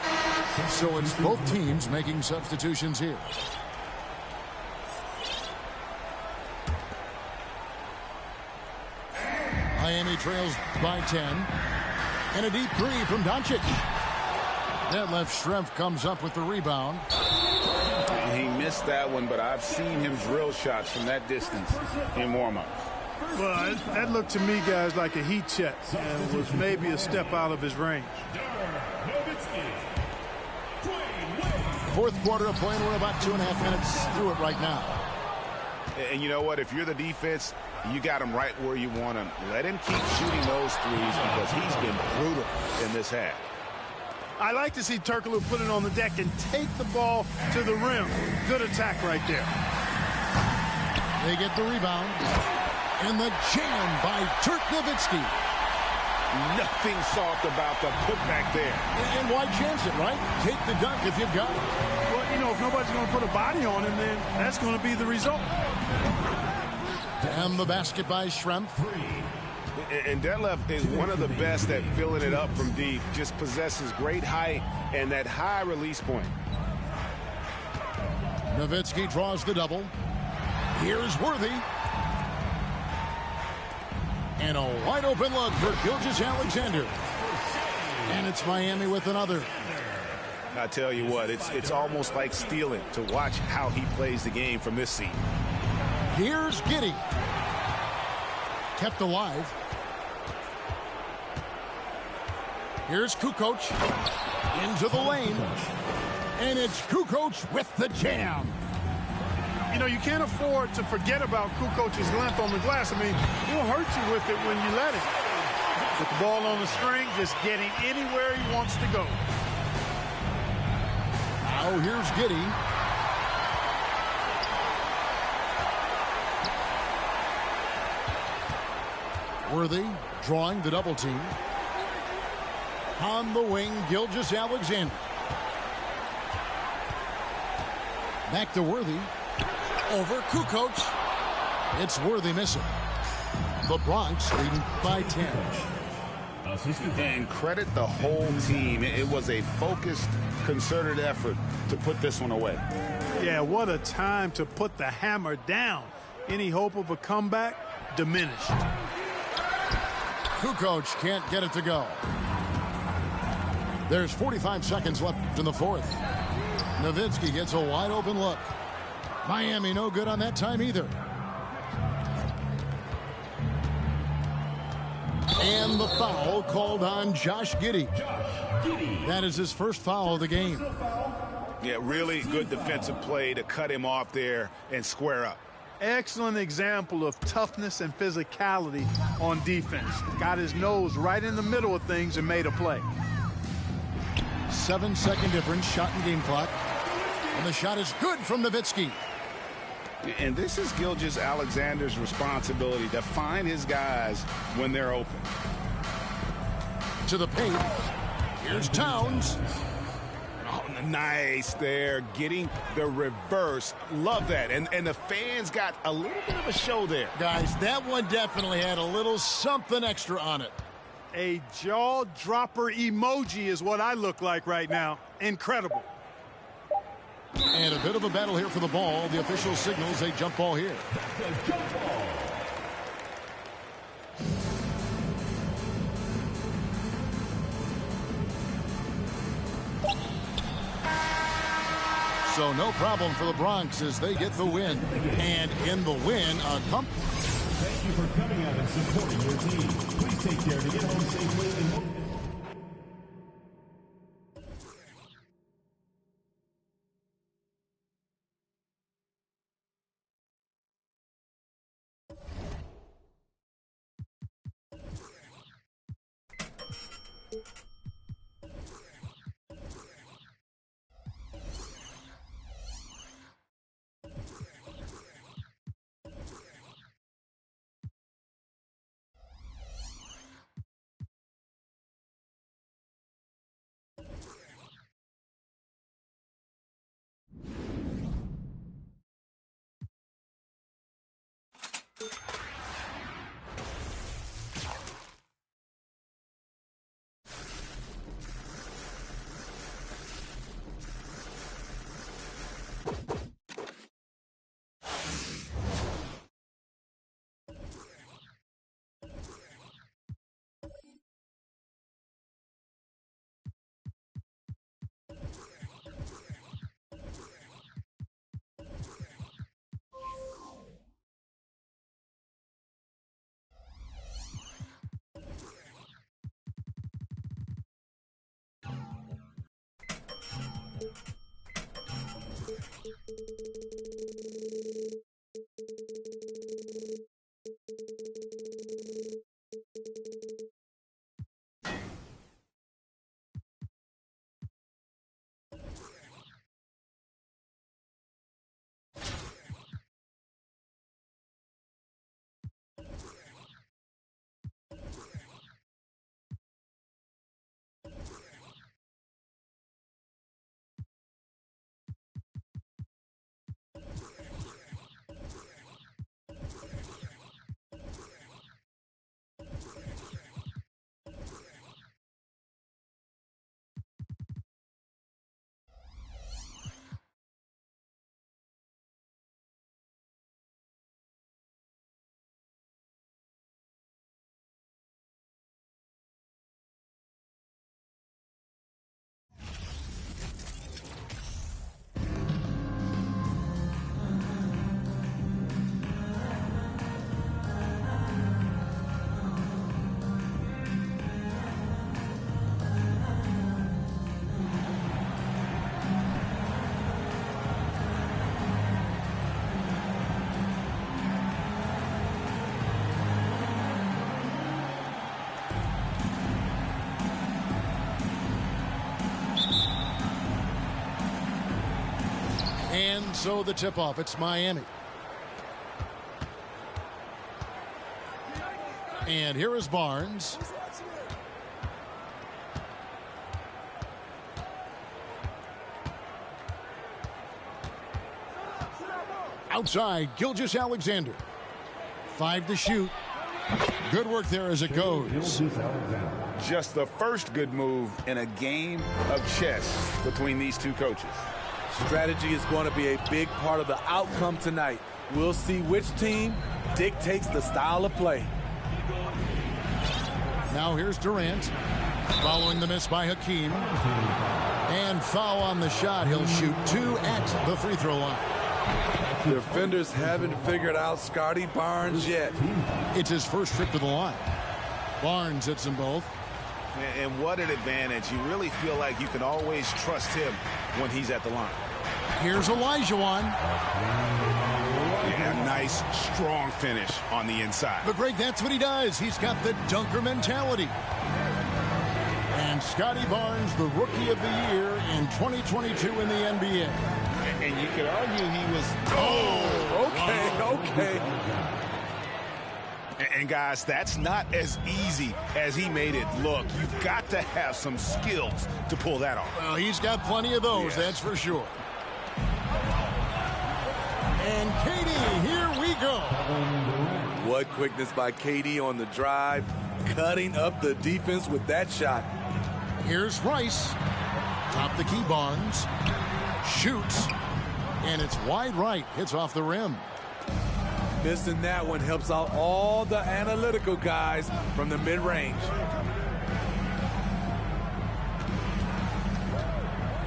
So it's both teams making substitutions here. Miami trails by 10. And a deep three from Doncic. That left Schrempf comes up with the rebound. He missed that one, but I've seen him drill shots from that distance in warm-ups. Well, that looked to me, guys, like a heat check and was maybe a step out of his range. Fourth quarter of play, and we're about 2.5 minutes through it right now. And you know what? If you're the defense, you got him right where you want him. Let him keep shooting those threes because he's been brutal in this half. I like to see Turkoglu put it on the deck and take the ball to the rim. Good attack right there. They get the rebound. And the jam by Dirk Nowitzki. Nothing soft about the putback there. And why chance it, right? Take the dunk if you've got it. Well, you know, if nobody's going to put a body on him, then that's going to be the result. And the basket by Schrempf. And Detlef is one of the best at filling it up from deep. Just possesses great height and that high release point. Nowitzki draws the double. Here's Worthy. And a wide open look for Gilgeous-Alexander. And it's Miami with another. I tell you what, it's almost like stealing to watch how he plays the game from this seat. Here's Giddey. Kept alive. Here's Kukoc. Into the lane. And it's Kukoc with the jam. You know, you can't afford to forget about Kukoc's length on the glass. I mean, he'll hurt you with it when you let him. With the ball on the string, just getting anywhere he wants to go. Now here's Giddey. Worthy drawing the double team. On the wing, Gilgeous-Alexander. Back to Worthy. Over Kukoc. It's Worthy missing. The Bronx leading by 10. And credit the whole team. It was a focused, concerted effort to put this one away. Yeah, what a time to put the hammer down. Any hope of a comeback diminished. Kukoc can't get it to go. There's 45 seconds left in the fourth. Nowitzki gets a wide open look. Miami no good on that time either. And the foul called on Josh Giddey. That is his first foul of the game. Yeah, really good defensive play to cut him off there and square up. Excellent example of toughness and physicality on defense. Got his nose right in the middle of things and made a play. 7-second difference, shot and game clock. And the shot is good from Nowitzki. And this is Gilgeous-Alexander's responsibility to find his guys when they're open. To the paint. Here's Towns. Oh, nice there, getting the reverse. Love that. And the fans got a little bit of a show there. Guys, that one definitely had a little something extra on it. A jaw-dropper emoji is what I look like right now. Incredible. And a bit of a battle here for the ball. The official signals a jump ball here. So no problem for the Bronx as they get the win. And in the win, a Thank you for coming out and supporting your team. Please take care to get home safely. And so the tip-off, it's Miami. And here is Barnes. Outside, Gilgeous-Alexander. 5 to shoot. Good work there as it goes. Just the first good move in a game of chess between these two coaches. Strategy is going to be a big part of the outcome tonight. We'll see which team dictates the style of play. Now here's Durant. Following the miss by Hakeem. And foul on the shot. He'll shoot 2 at the free throw line. Defenders haven't figured out Scotty Barnes yet. It's his first trip to the line. Barnes hits them both. And what an advantage. You really feel like you can always trust him when he's at the line. Here's Olajuwon. Yeah, nice, strong finish on the inside. But Greg, that's what he does. He's got the dunker mentality. And Scotty Barnes, the Rookie of the Year in 2022 in the NBA. And you could argue he was... Okay. And guys, that's not as easy as he made it look. You've got to have some skills to pull that off. Well, he's got plenty of those, that's for sure. And KD, here we go. What quickness by KD on the drive, cutting up the defense with that shot. Here's Rice. Top the key, Barnes. Shoots. And it's wide right. Hits off the rim. Missing that one helps out all the analytical guys from the mid-range.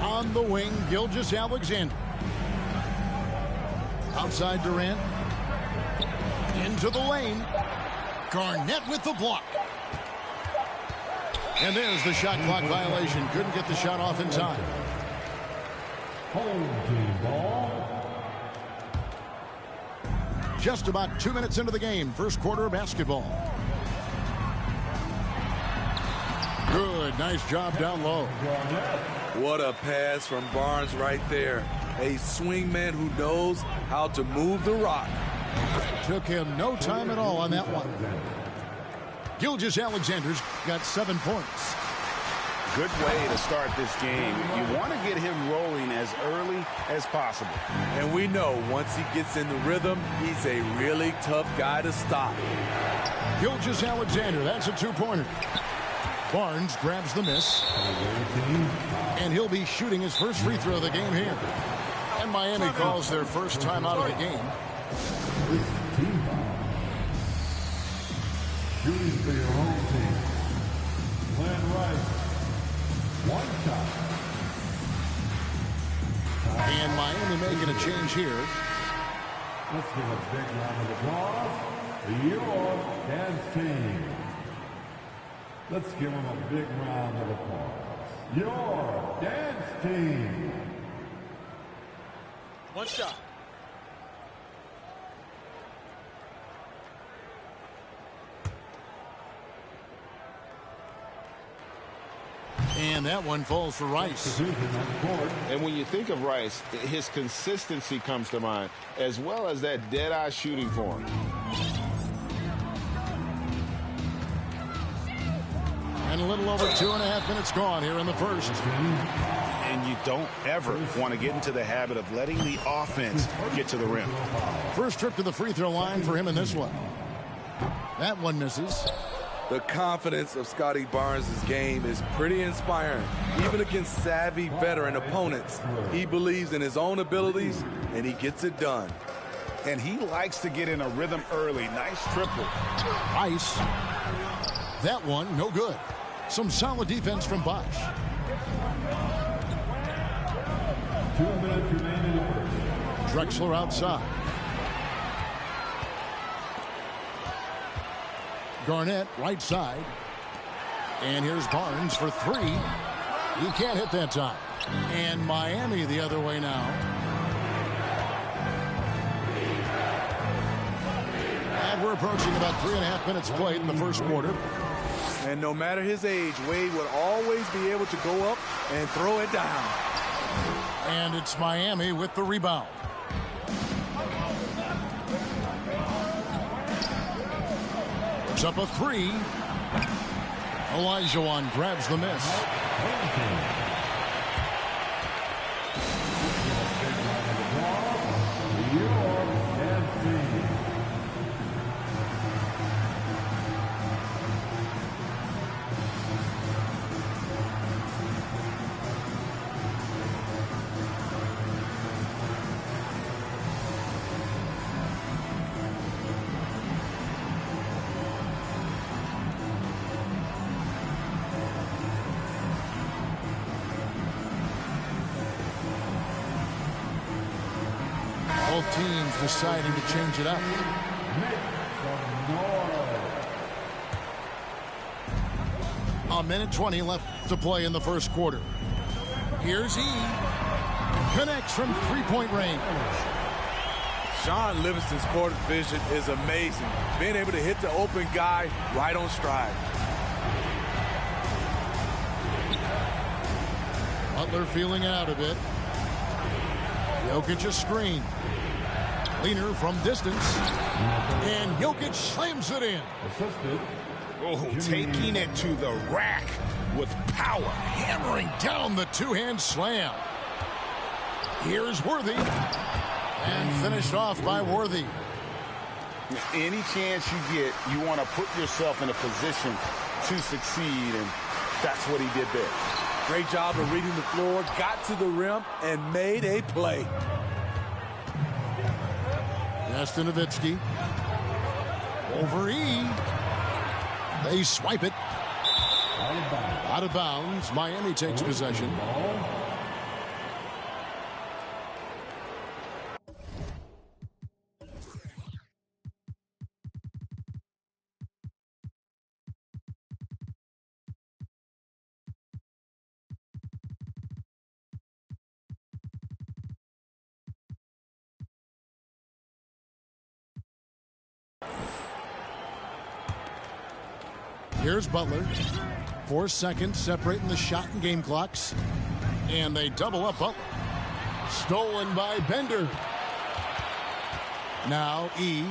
On the wing, Gilgeous-Alexander. Outside Durant. Into the lane. Garnett with the block. And there's the shot clock violation. Couldn't get the shot off in time. Home team ball. Just about 2 minutes into the game. First quarter of basketball. Good. Nice job down low. What a pass from Barnes right there. A swingman who knows how to move the rock. Took him no time at all on that one. Gilgeous-Alexander's got 7 points. Good way to start this game. You want to get him rolling as early as possible. And we know once he gets in the rhythm, he's a really tough guy to stop. Gilgeous-Alexander, that's a 2-pointer. Barnes grabs the miss. And he'll be shooting his first free throw of the game here. And Miami calls their first time out of the game. Shooting for your home team. Glenn Rice. 1 shot. And Miami making a change here. Let's give a big round of applause for your dance team. Let's give them a big round of applause. Your dance team. 1 shot. And that one falls for Rice. And when you think of Rice, his consistency comes to mind, as well as that dead-eye shooting form. And a little over 2.5 minutes gone here in the first. And you don't ever want to get into the habit of letting the offense get to the rim. First trip to the free throw line for him in this one. That one misses. The confidence of Scotty Barnes' game is pretty inspiring. Even against savvy veteran opponents, he believes in his own abilities, and he gets it done. And he likes to get in a rhythm early. Nice triple. Ice. That one, no good. Some solid defense from Bosch. 2 minutes remain in the first. Drexler outside. Garnett, right side. And here's Barnes for 3. He can't hit that time. And Miami the other way now. And we're approaching about 3.5 minutes played in the first quarter. And no matter his age, Wade would always be able to go up and throw it down. And it's Miami with the rebound. Puts up a 3. Olajuwon grabs the miss. Both teams deciding to change it up. A minute 20 left to play in the first quarter. Here's E. Connects from three-point range. Sean Livingston's court vision is amazing. Being able to hit the open guy right on stride. Butler feeling out a bit. Jokic a screen. Leaner from distance. And Jokic slams it in. Oh, taking it to the rack with power. Hammering down the two-hand slam. Here's Worthy. And finished off by Worthy. Any chance you get, you want to put yourself in a position to succeed, and that's what he did there. Great job of reading the floor, got to the rim, and made a play. Justin Nowitzki. Over E. They swipe it. Out of bounds. Miami takes possession. Here's Butler. 4 seconds separating the shot and game clocks. And they double up Butler. Stolen by Bender. Now E.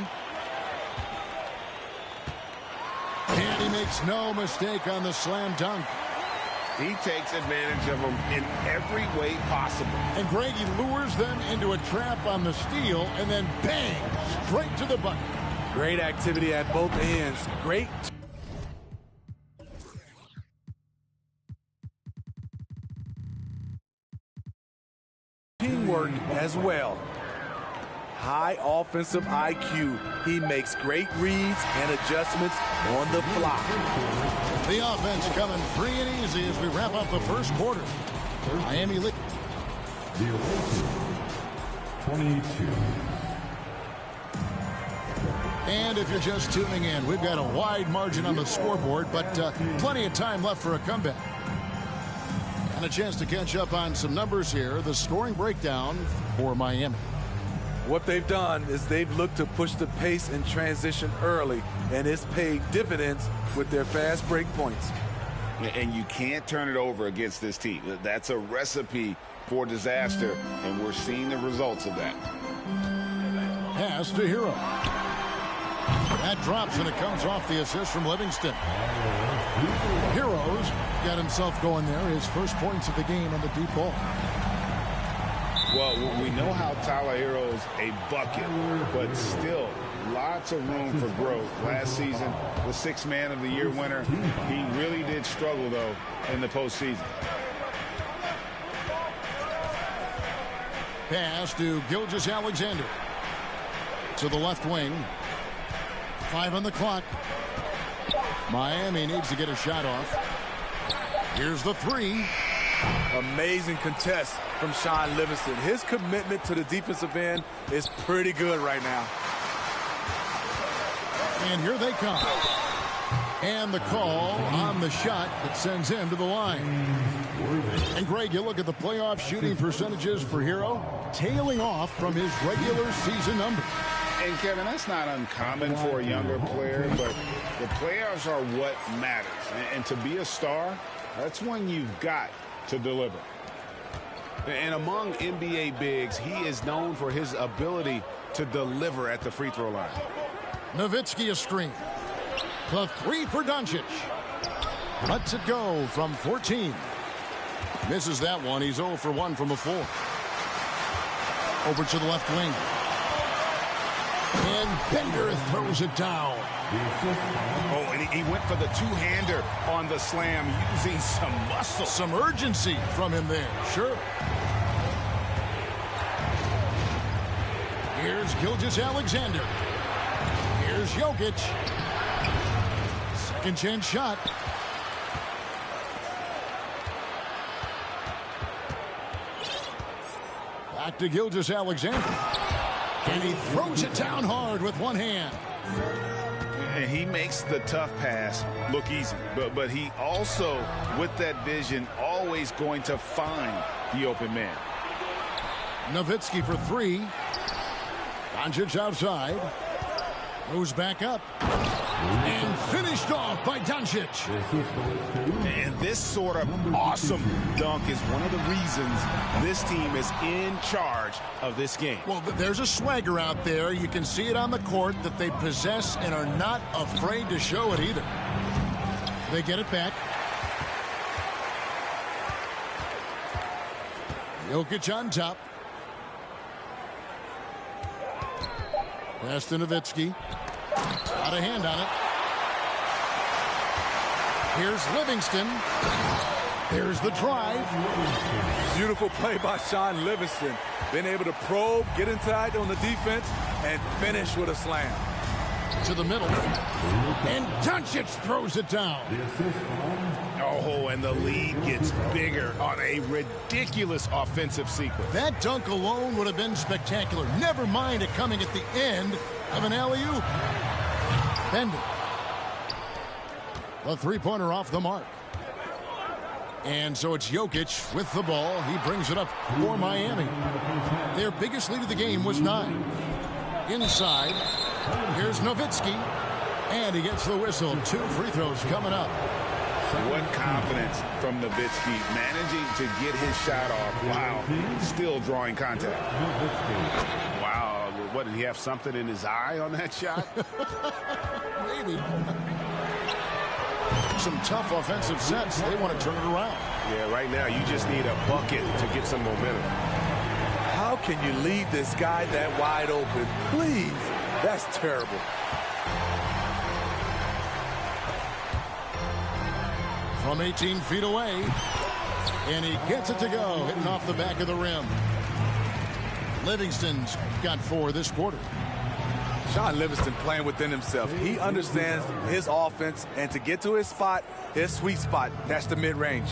And he makes no mistake on the slam dunk. He takes advantage of them in every way possible. And Greg, he lures them into a trap on the steal and then bang, straight to the bucket. Great activity at both ends. Great. Teamwork as well. High offensive IQ. He makes great reads and adjustments on the fly. The offense coming free and easy as we wrap up the first quarter. Miami lead. 22. And if you're just tuning in, we've got a wide margin on the scoreboard, but plenty of time left for a comeback. And a chance to catch up on some numbers here. The scoring breakdown for Miami. What they've done is they've looked to push the pace in transition early, and it's paid dividends with their fast break points. And you can't turn it over against this team. That's a recipe for disaster, and we're seeing the results of that. Pass to Hero. That drops, and it comes off the assist from Livingston. Heroes got himself going there. His first points of the game on the deep ball. Well, we know how Tyler Hero's a bucket, but still lots of room for growth. Last season, the sixth man of the year winner. He really did struggle, though, in the postseason. Pass to Gilgeous-Alexander. To the left wing. 5 on the clock. Miami needs to get a shot off. Here's the three. Amazing contest from Sean Livingston. His commitment to the defensive end is pretty good right now. And here they come. And the call on the shot that sends him to the line. And Greg, you look at the playoff shooting percentages for Hero, tailing off from his regular season number. And Kevin, that's not uncommon for a younger player, but the playoffs are what matters. And to be a star, that's when you've got to deliver. And among NBA bigs, he is known for his ability to deliver at the free throw line. Nowitzki a screen. The three for Doncic. Lets it go from 14. Misses that one. He's 0 for 1 from the floor. Over to the left wing. And Bender throws it down. Oh, and he went for the two-hander on the slam, using some muscle. Some urgency from him there, sure. Here's Gilgeous-Alexander. Here's Jokic. Second chance shot. Back to Gilgeous-Alexander. And he throws it down hard with one hand. And he makes the tough pass look easy. But he also, with that vision, always going to find the open man. Nowitzki for three. Doncic outside. Goes back up. And finished off by Doncic. And this sort of awesome dunk is one of the reasons this team is in charge of this game. Well, there's a swagger out there. You can see it on the court that they possess and are not afraid to show it either. They get it back. Jokic on top. Pass to Nowitzki. Got a hand on it. Here's Livingston. There's the drive. Beautiful play by Sean Livingston. Been able to probe, get inside on the defense, and finish with a slam. To the middle. And Doncic throws it down. Oh, and the lead gets bigger on a ridiculous offensive sequence. That dunk alone would have been spectacular. Never mind it coming at the end of an alley-oop. Bender. The three-pointer off the mark. And so it's Jokic with the ball. He brings it up for Miami. Their biggest lead of the game was 9. Inside. Here's Nowitzki. And he gets the whistle. 2 free throws coming up. What confidence from Nowitzki, managing to get his shot off while still drawing contact. Wow, what, did he have something in his eye on that shot? Maybe. Some tough offensive sets. They want to turn it around. Yeah, right now you just need a bucket to get some momentum. How can you leave this guy that wide open? Please, that's terrible. From 18 feet away. And he gets it to go. Hitting off the back of the rim. Livingston's got 4 this quarter. Sean Livingston playing within himself. He understands his offense, and to get to his spot, his sweet spot, that's the mid-range.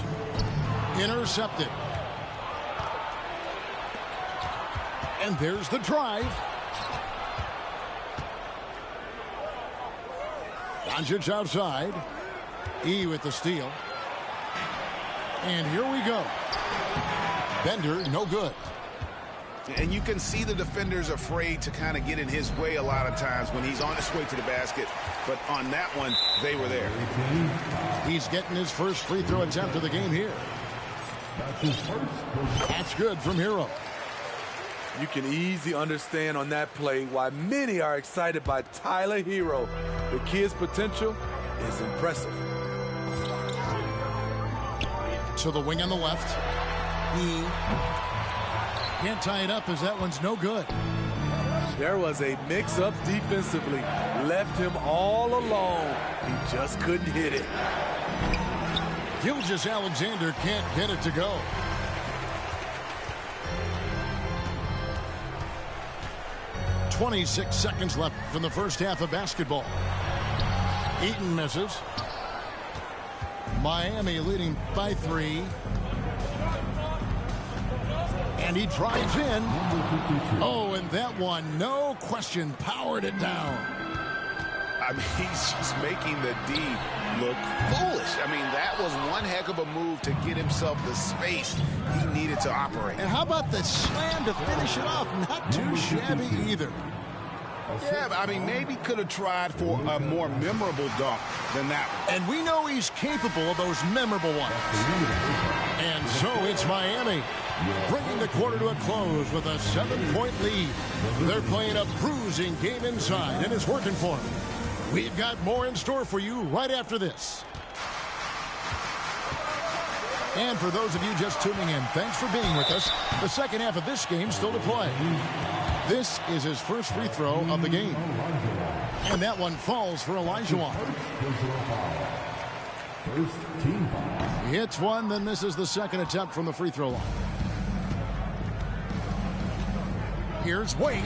Intercepted. And there's the drive. Doncic outside. E with the steal. And here we go. Bender, no good. And you can see the defenders afraid to kind of get in his way a lot of times when he's on his way to the basket. But on that one, they were there. He's getting his first free throw attempt of the game here. That's good from Hero. You can easily understand on that play why many are excited by Tyler Hero. The kid's potential is impressive. To the wing on the left. He can't tie it up as that one's no good. There was a mix-up defensively. Left him all alone. He just couldn't hit it. Gilgeous-Alexander can't get it to go. .26 seconds left from the first half of basketball. Eaton misses. Miami leading by 3. And he drives in. Oh, and that one, no question, powered it down. I mean, he's just making the D look foolish. I mean, that was one heck of a move to get himself the space he needed to operate. And how about the slam to finish it off? Not too shabby either. Yeah, but I mean, maybe could have tried for a more memorable dunk than that one. And we know he's capable of those memorable ones. And so it's Miami bringing the quarter to a close with a 7-point lead. They're playing a bruising game inside, and it's working for them. We've got more in store for you right after this. And for those of you just tuning in, thanks for being with us. The second half of this game still to play. This is his first free throw of the game. And that one falls for Olajuwon. He hits one, then misses the second attempt from the free throw line. Here's Wade.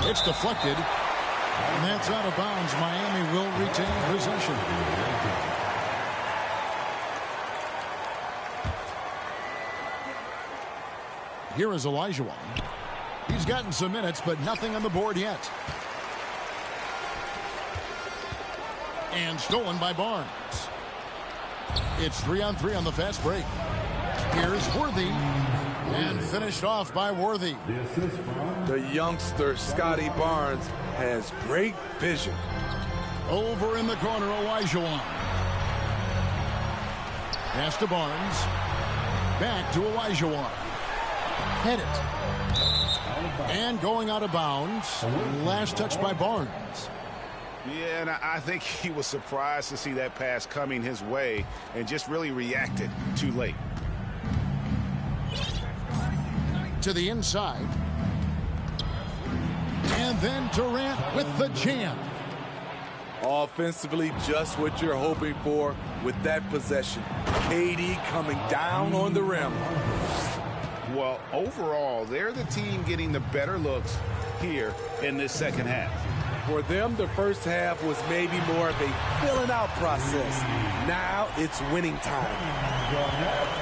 It's deflected. And that's out of bounds. Miami will retain possession. Here is Olajuwon. He's gotten some minutes, but nothing on the board yet. And stolen by Barnes. It's 3-on-3 on the fast break. Here's Worthy. And finished off by Worthy. The youngster, Scotty Barnes, has great vision. Over in the corner, Olajuwon. Pass to Barnes. Back to Olajuwon. Hit it. And going out of bounds. Last touch by Barnes. Yeah, and I think he was surprised to see that pass coming his way and just really reacted too late. To the inside. And then Durant with the jam. Offensively, just what you're hoping for with that possession. KD coming down on the rim. Well, overall, they're the team getting the better looks here in this second half. For them, the first half was maybe more of a filling out process. Now it's winning time.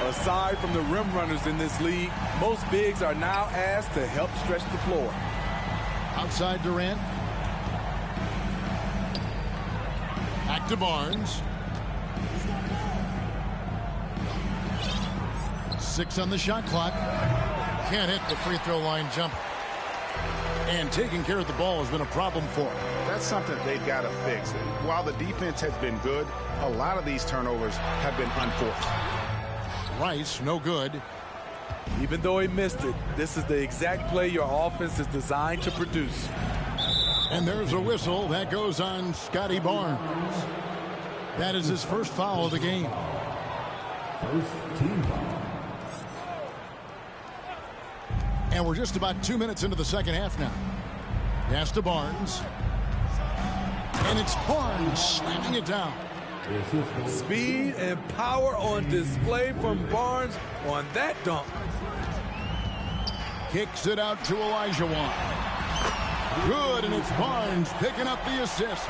Aside from the rim runners in this league, most bigs are now asked to help stretch the floor. Outside Durant. Back to Barnes. 6 on the shot clock. Can't hit the free throw line jumper. And taking care of the ball has been a problem for him. That's something they've got to fix. While the defense has been good, a lot of these turnovers have been unforced. Rice, no good. Even though he missed it, this is the exact play your offense is designed to produce. And there's a whistle that goes on Scotty Barnes. That is his first foul of the game. First team foul. And we're just about 2 minutes into the second half now. Pass to Barnes. And it's Barnes slamming it down. Speed and power on display from Barnes on that dunk. Kicks it out to Olajuwon. Good, and it's Barnes picking up the assist.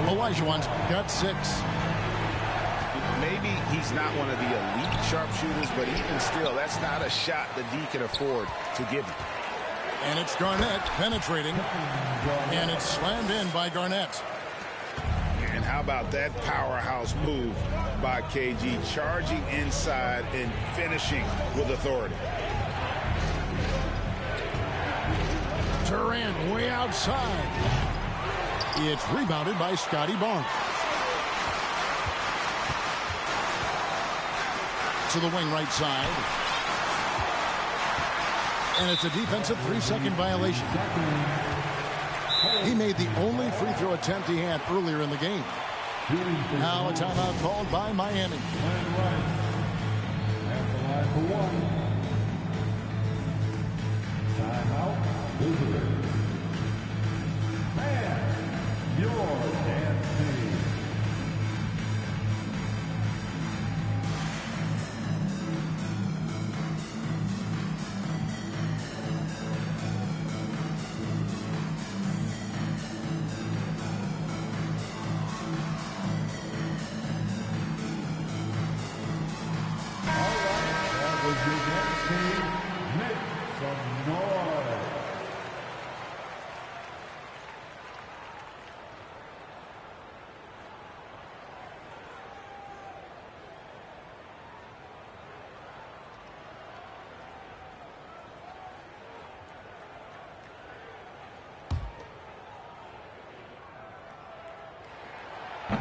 Olajuwon's got 6. Maybe he's not one of the elite sharpshooters, but even still, that's not a shot that D can afford to give him. And it's Garnett penetrating. And it's slammed in by Garnett. And how about that powerhouse move by KG, charging inside and finishing with authority. Durant way outside. It's rebounded by Scotty Barnes. To the wing right side. And it's a defensive 3-second violation. He made the only free throw attempt he had earlier in the game. Now a timeout called by Miami. Timeout, visitors. Man, your dance team.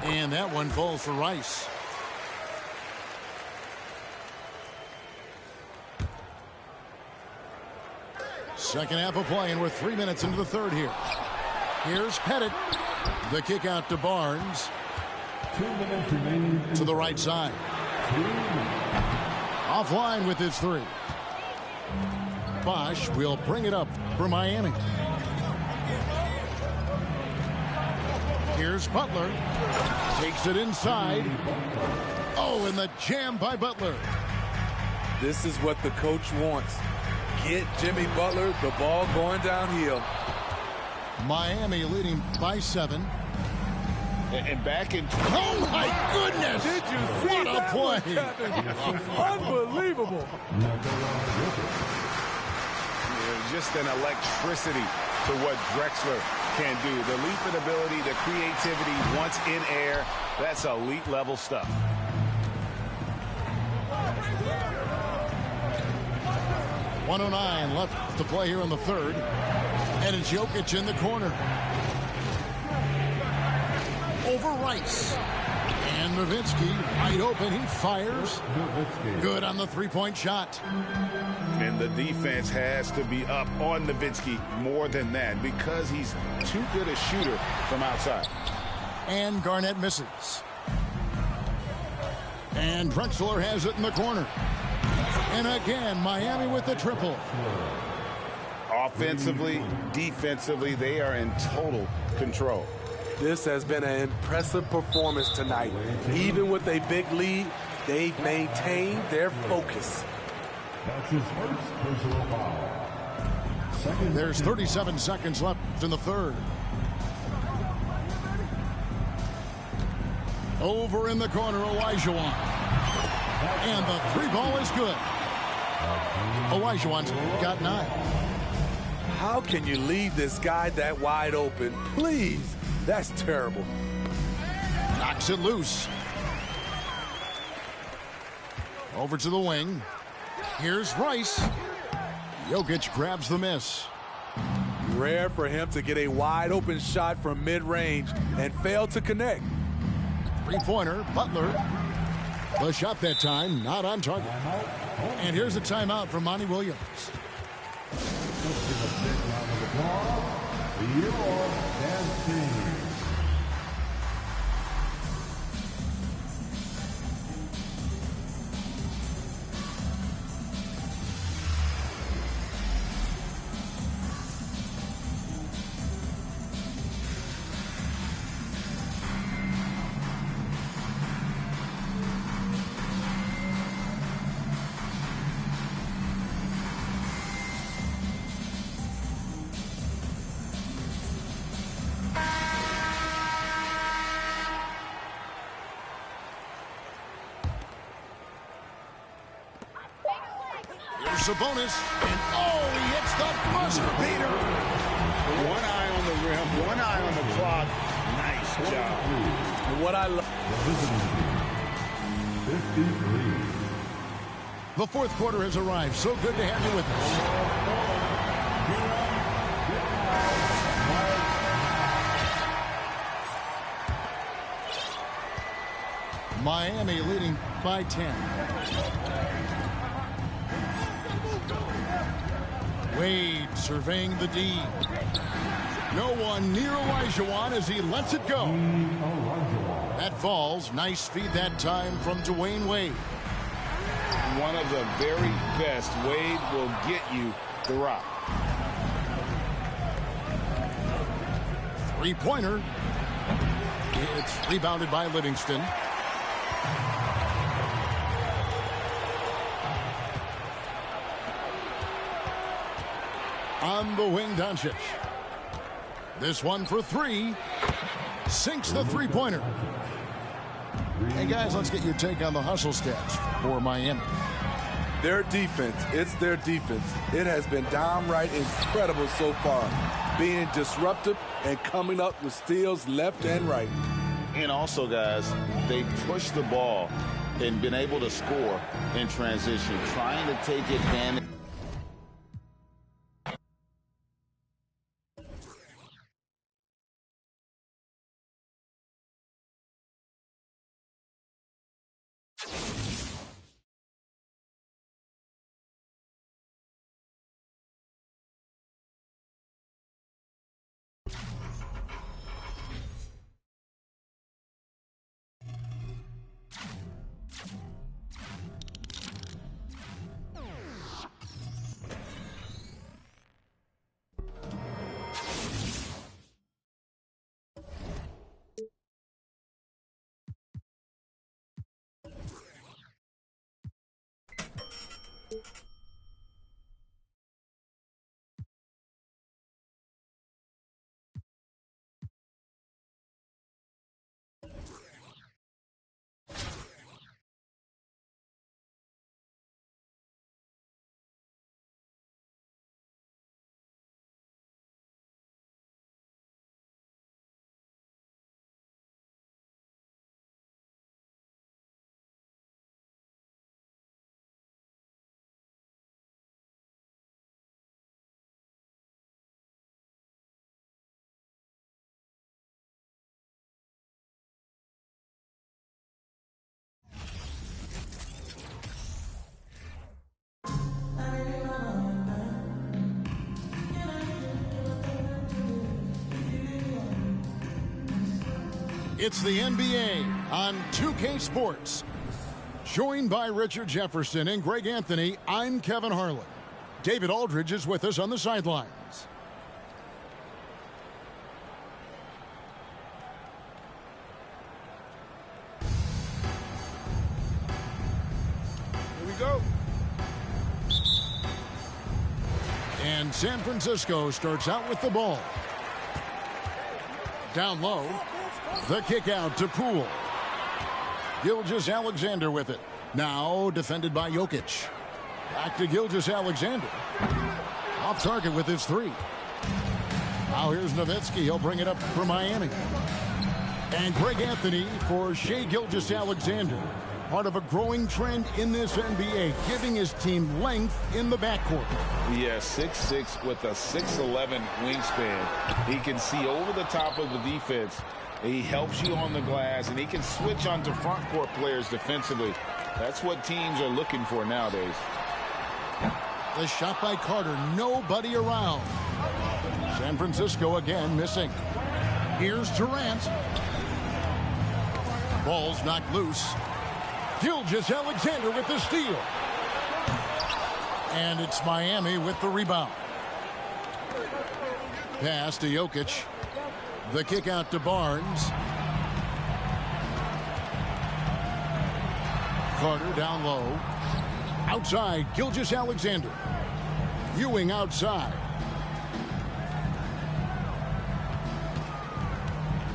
And that one falls for Rice. Second half of play, and we're 3 minutes into the third here. Here's Pettit. The kick out to Barnes. 2 minutes remaining. To the right side. Offline with his 3. Bosch will bring it up for Miami. Here's Butler. Takes it inside. Oh, and the jam by Butler. This is what the coach wants. Get Jimmy Butler the ball going downhill. Miami leading by 7. And back in... Oh, my goodness! Did you see what that a play? Unbelievable. just an electricity to what Drexler can do. The leaping ability, the creativity once in air, that's elite level stuff. .109 left to play here in the third. And it's Jokic in the corner. Over Rice. And Nowitzki wide open. He fires. Good on the three-point shot. And the defense has to be up on Nowitzki more than that because he's too good a shooter from outside. And Garnett misses. And Drexler has it in the corner. And again, Miami with the triple. Offensively, defensively, they are in total control. This has been an impressive performance tonight. Even with a big lead, they've maintained their focus. That's his first personal foul. There's 37 seconds left in the third. Over in the corner, Olajuwon. And the three ball is good. Olajuwon's got 9. How can you leave this guy that wide open? Please, that's terrible. Knocks it loose. Over to the wing. Here's Rice. Jokic grabs the miss. Rare for him to get a wide open shot from mid-range and fail to connect. Three-pointer, Butler. The shot that time, not on target. And here's a timeout from Monty Williams. Let's give a big round of applause. Your dance team. Sabonis, and oh, he hits the buzzer beater. One eye on the rim, one eye on the clock. Nice job. And what I love. 53. The fourth quarter has arrived. So good to have you with us. Miami leading by 10. Wade surveying the D. No one near Olajuwon as he lets it go. That falls. Nice feed that time from Dwayne Wade. One of the very best. Wade will get you the rock. Three-pointer. It's rebounded by Livingston. On the wing, Doncic. This one for three. Sinks the three-pointer. Hey, guys, let's get your take on the hustle stats for Miami. Their defense, it's their defense. It has been downright incredible so far, being disruptive and coming up with steals left and right. And also, guys, they push the ball and been able to score in transition, trying to take advantage. It's the NBA on 2K Sports. Joined by Richard Jefferson and Greg Anthony, I'm Kevin Harlan. David Aldridge is with us on the sidelines. Here we go. And San Francisco starts out with the ball. Down low, the kick out to Poole. Gilgeous-Alexander with it. Now defended by Jokic. Back to Gilgeous-Alexander. Off target with his three. Now here's Nowitzki. He'll bring it up for Miami. And Greg Anthony for Shai Gilgeous-Alexander. Part of a growing trend in this NBA, giving his team length in the backcourt. Yeah, 6'6" with a 6'11" wingspan. He can see over the top of the defense. He helps you on the glass, and he can switch onto front court players defensively. That's what teams are looking for nowadays. The shot by Carter, nobody around. San Francisco again missing. Here's Durant. Ball's knocked loose. Gilgeous-Alexander with the steal. And it's Miami with the rebound. Pass to Jokic. The kick out to Barnes. Carter down low. Outside, Gilgeous-Alexander. Ewing outside.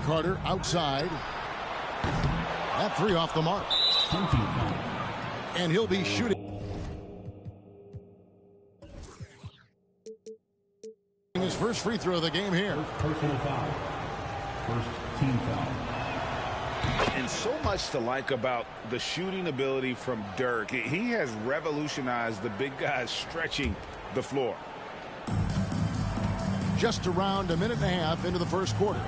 Carter outside. That three off the mark. And he'll be shooting. His first free throw of the game here. Personal foul. First team foul. And so much to like about the shooting ability from Dirk. He has revolutionized the big guys stretching the floor. Just around a minute and a half into the first quarter.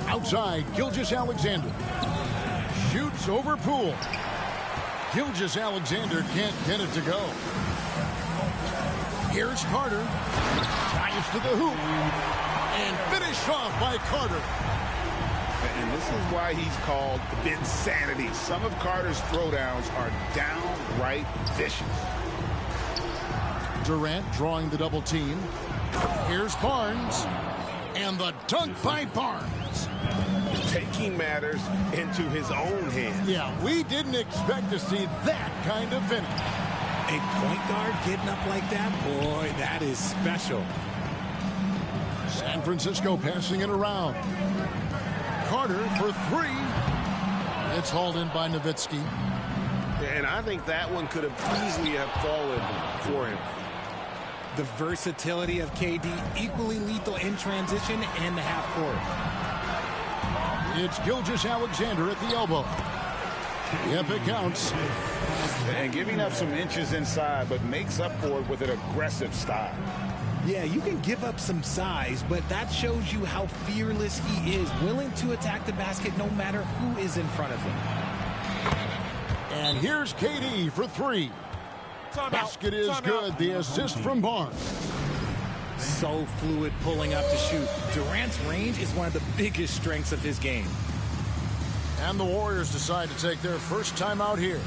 Outside, Gilgeous-Alexander. Shoots over Poole. Gilgeous-Alexander can't get it to go. Here's Carter. Drives to the hoop. And finished off by Carter. And this is why he's called Vinsanity. Some of Carter's throwdowns are downright vicious. Durant drawing the double team. Here's Barnes. And the dunk by Barnes. Taking matters into his own hands. Yeah, we didn't expect to see that kind of finish. A point guard getting up like that, boy, that is special. San Francisco passing it around. Carter for three. It's hauled in by Nowitzki. And I think that one could have easily have fallen for him. The versatility of KD, equally lethal in transition and the half court. It's Gilgeous-Alexander at the elbow. Yep, it counts. And giving up some inches inside, but makes up for it with an aggressive style. Yeah, you can give up some size, but that shows you how fearless he is, willing to attack the basket no matter who is in front of him. And here's KD for three. Basket is good. The assist from Barnes. So fluid pulling up to shoot. Durant's range is one of the biggest strengths of his game. And the Warriors decide to take their first time out here.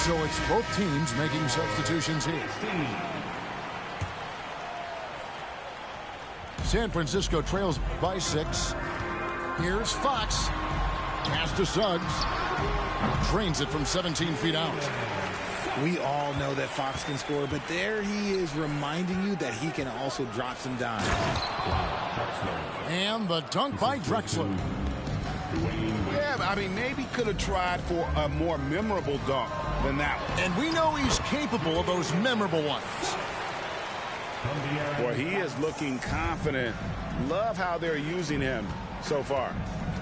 So it's both teams making substitutions here. San Francisco trails by 6. Here's Fox. Pass to Suggs. Drains it from 17 feet out. We all know that Fox can score, but there he is reminding you that he can also drop some dimes. And the dunk by Drexler. Yeah, I mean, maybe could have tried for a more memorable dunk than that one. And we know he's capable of those memorable ones. Boy, he is looking confident. Love how they're using him so far.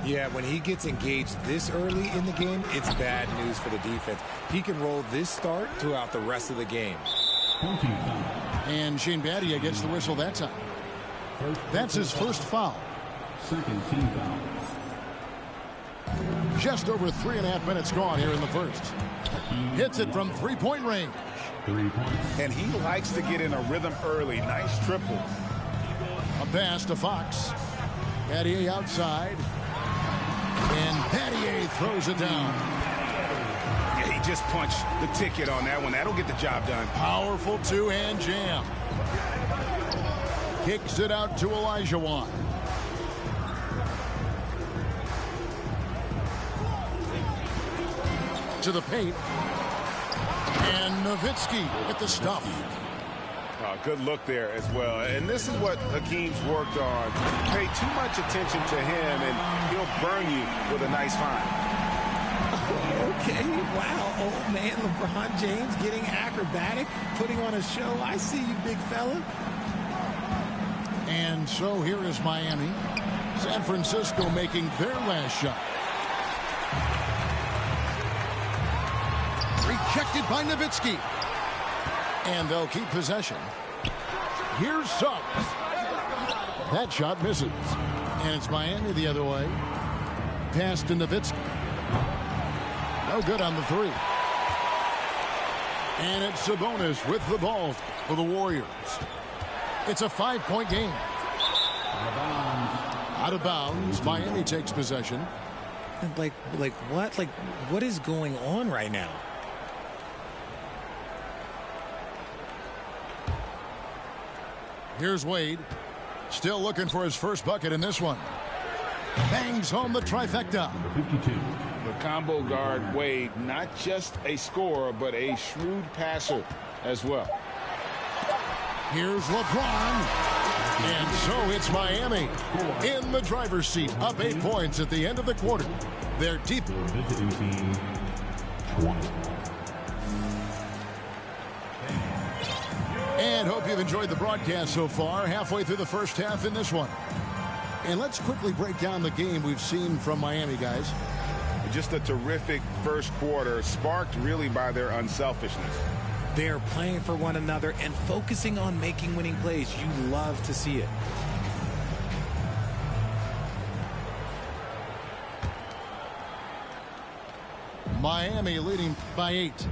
Yeah, when he gets engaged this early in the game, it's bad news for the defense. He can roll this start throughout the rest of the game. And Shane Battier gets the whistle that time. That's his first foul. Second team foul. Just over 3.5 minutes gone here in the first. Hits it from three-point range. 3 points. And he likes to get in a rhythm early. Nice triple. A pass to Fox. Pattier outside. And Pattier throws it down. Yeah, he just punched the ticket on that one. That'll get the job done. Powerful two-hand jam. Kicks it out to Olajuwon. To the paint. And Nowitzki with the stuff. Good look there as well. And this is what Hakeem's worked on. Pay too much attention to him, and he'll burn you with a nice find. Okay, wow. Old man LeBron James getting acrobatic, putting on a show. I see you, big fella. And so here is Miami. San Francisco making their last shot. Rejected by Nowitzki. And they'll keep possession. Here's Suggs. That shot misses. And it's Miami the other way. Pass to Nowitzki. No good on the three. And it's Sabonis with the ball for the Warriors. It's a 5-point game. Out of bounds. Miami takes possession. Like what? Like, what is going on right now? Here's Wade. Still looking for his first bucket in this one. Bangs home the trifecta. 52. The combo guard, Wade, not just a scorer, but a shrewd passer as well. Here's LeBron. And so it's Miami in the driver's seat, up 8 points at the end of the quarter. They're deep. Visiting team 20. And hope you've enjoyed the broadcast so far. Halfway through the first half in this one. And let's quickly break down the game we've seen from Miami, guys. Just a terrific first quarter, sparked really by their unselfishness. They're playing for one another and focusing on making winning plays. You love to see it. Miami leading by 8.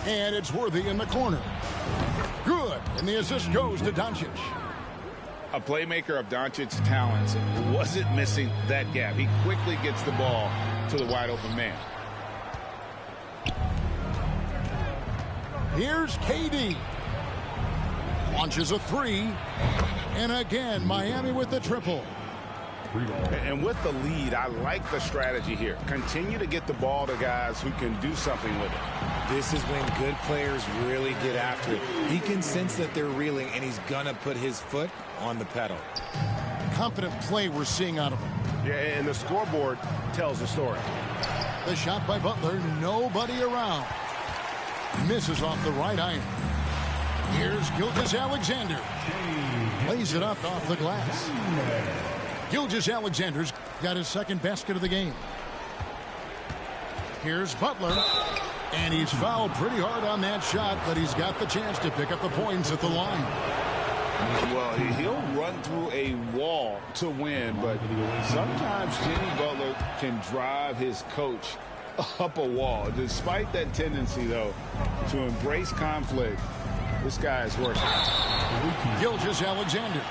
And it's Worthy in the corner. Good. And the assist goes to Doncic. A playmaker of Doncic's talents wasn't missing that gap. He quickly gets the ball to the wide open man. Here's KD. Launches a three. And again, Miami with the triple. And with the lead, I like the strategy here. Continue to get the ball to guys who can do something with it. This is when good players really get after it. He can sense that they're reeling, and he's going to put his foot on the pedal. Confident play we're seeing out of him. Yeah, and the scoreboard tells the story. The shot by Butler, nobody around. Misses off the right iron. Here's Gilgeous-Alexander. Lays it up off the glass. Gilgeous-Alexander's got his second basket of the game. Here's Butler. And he's fouled pretty hard on that shot, but he's got the chance to pick up the points at the line. Well, he'll run through a wall to win, but sometimes Jimmy Butler can drive his coach up a wall. Despite that tendency, though, to embrace conflict, this guy is working. Gilgeous-Alexander.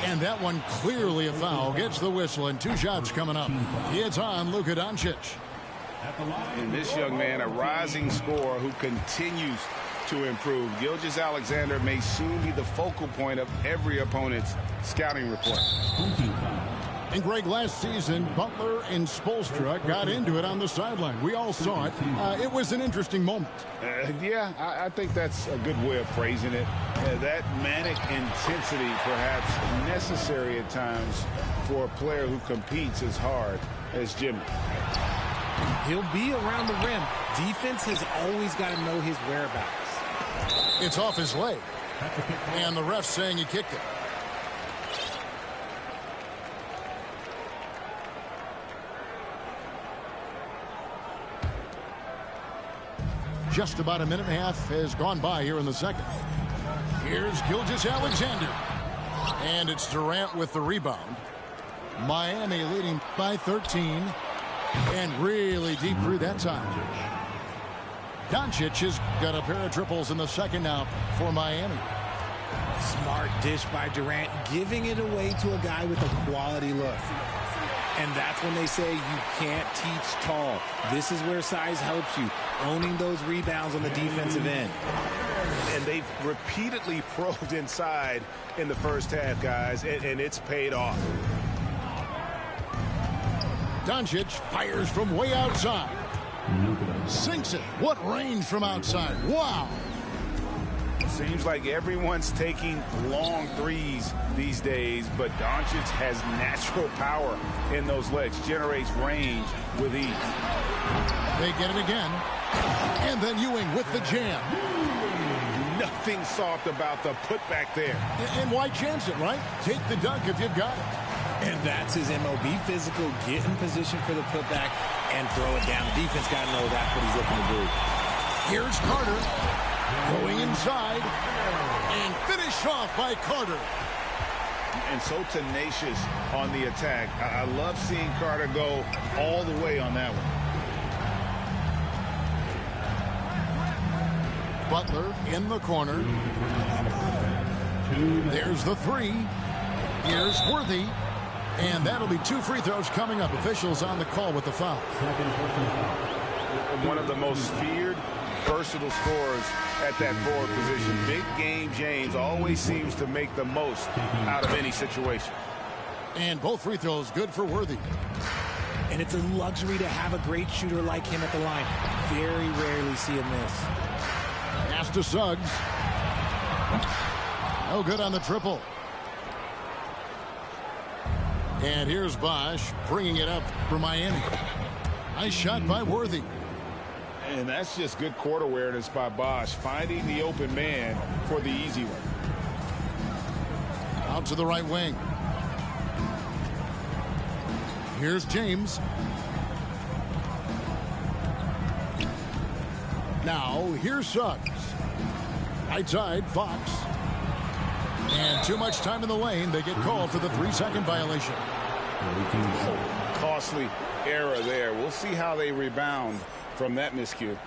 And that one clearly a foul. Gets the whistle, and 2 shots coming up. It's on Luka Doncic. And this young man, a rising scorer who continues to improve. Gilgeous-Alexander may soon be the focal point of every opponent's scouting report. And Greg, last season, Butler and Spoelstra got into it on the sideline. We all saw it. It was an interesting moment. Yeah, I think that's a good way of phrasing it. That manic intensity, perhaps necessary at times for a player who competes as hard as Jimmy. He'll be around the rim. Defense has always got to know his whereabouts. It's off his leg. And the ref saying he kicked it. Just about a minute and a half has gone by here in the second. Here's Gilgeous-Alexander. And it's Durant with the rebound. Miami leading by 13. And really deep through that time. Doncic has got a pair of triples in the second now for Miami. Smart dish by Durant, giving it away to a guy with a quality look. And that's when they say you can't teach tall. This is where size helps you, owning those rebounds on the defensive end. And they've repeatedly probed inside in the first half, guys, and it's paid off. Doncic fires from way outside. Sinks it. What range from outside. Wow. Seems like everyone's taking long threes these days, but Doncic has natural power in those legs, generates range with ease. They get it again. And then Ewing with the jam. Nothing soft about the putback there. And why chance it, right? Take the dunk if you've got it. And that's his MO. Be physical, get in position for the putback, and throw it down. The defense got to know that's what he's looking to do. Here's Carter going inside and finish off by Carter. And so tenacious on the attack. I love seeing Carter go all the way on that one. Butler in the corner. There's the three. Here's Worthy. And that'll be 2 free throws coming up. Officials on the call with the foul. One of the most feared, versatile scorers at that forward position. Big game James always seems to make the most out of any situation. And both free throws good for Worthy. And it's a luxury to have a great shooter like him at the line. Very rarely see him miss. Pass to Suggs. No good on the triple. And here's Bosch bringing it up for Miami. Nice shot by Worthy. And that's just good court awareness by Bosch, finding the open man for the easy one. Out to the right wing. Here's James. Now, here's Suggs. Right side, Fox. And too much time in the lane. They get called for the 3-second violation. Costly error there. We'll see how they rebound from that miscue.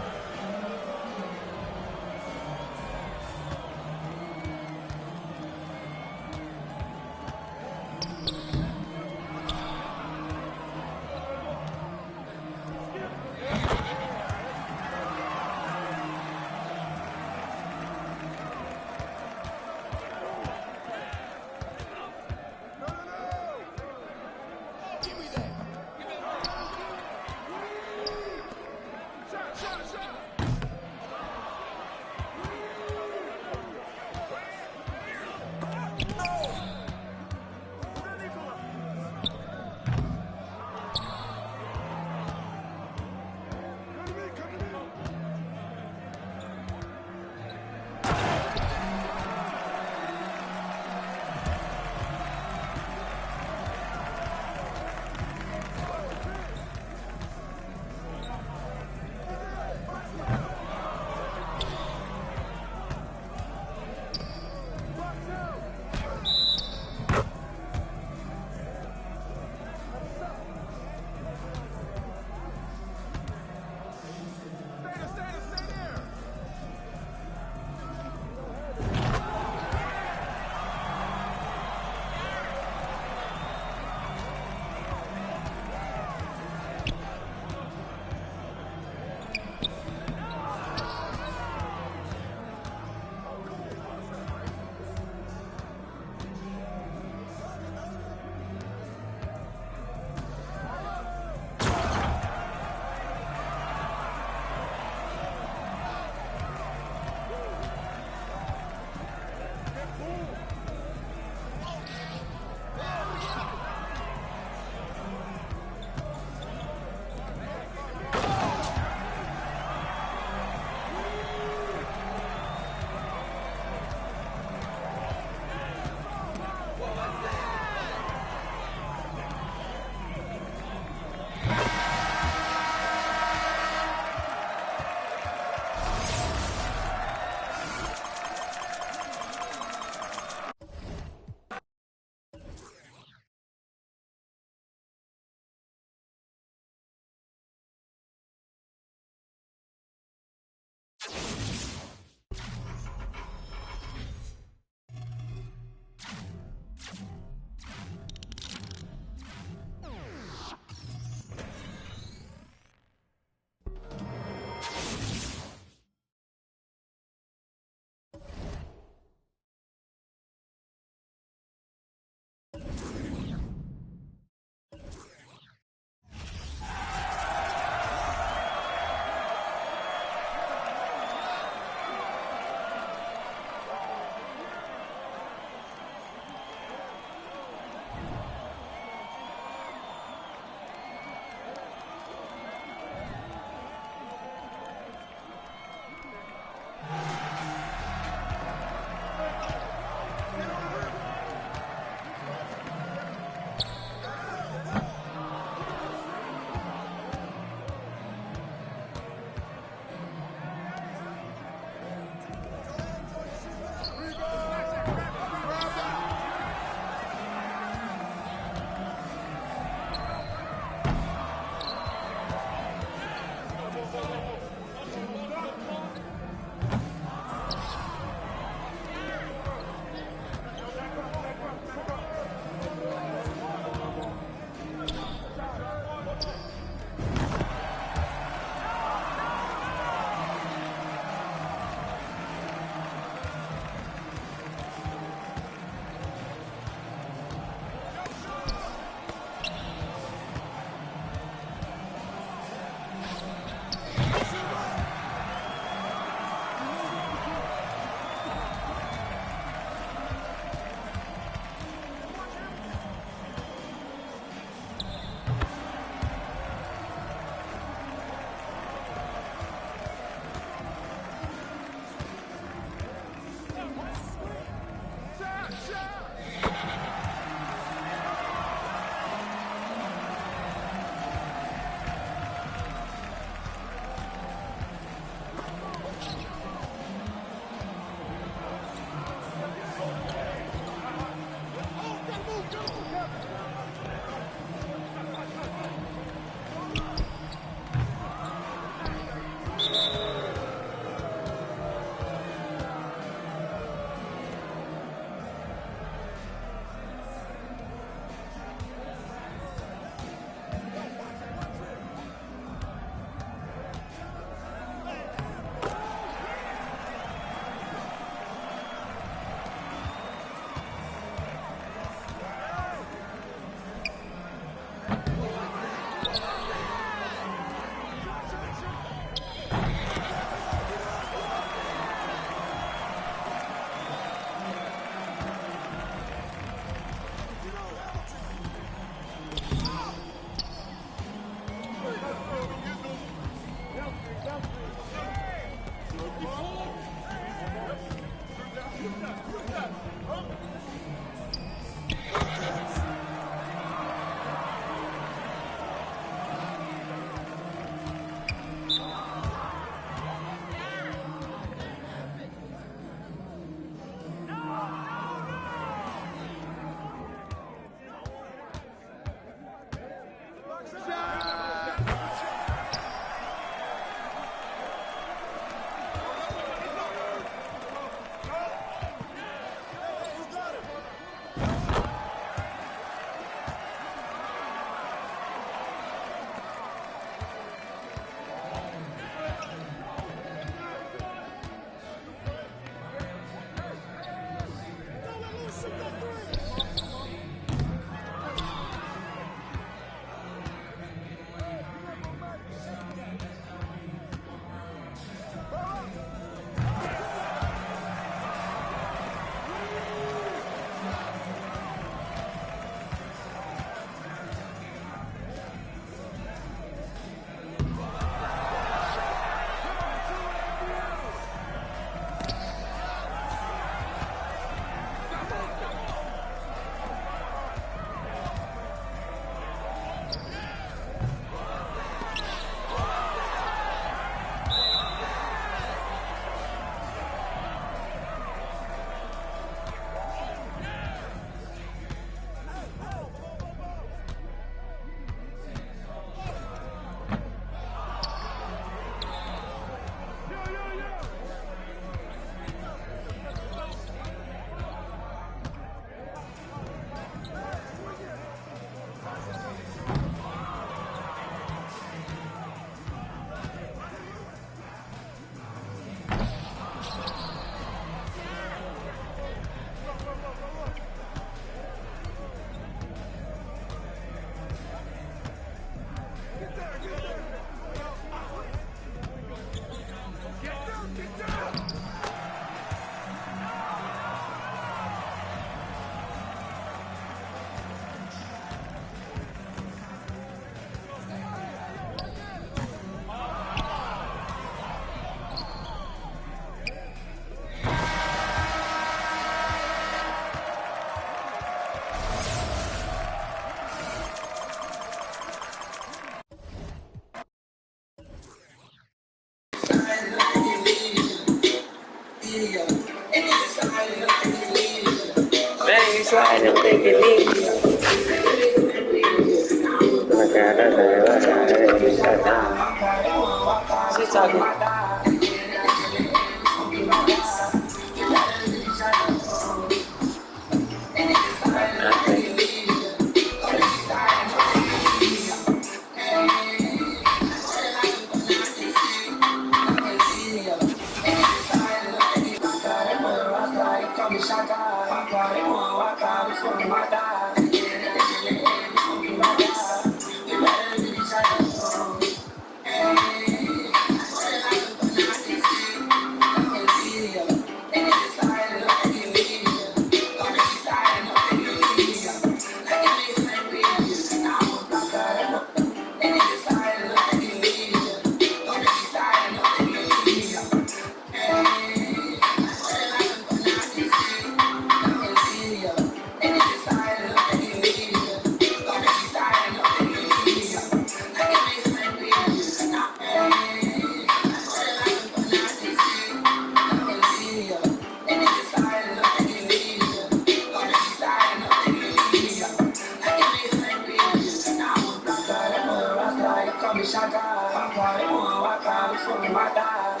call me Shaka. I'm calling on my car, it's fucking my dog.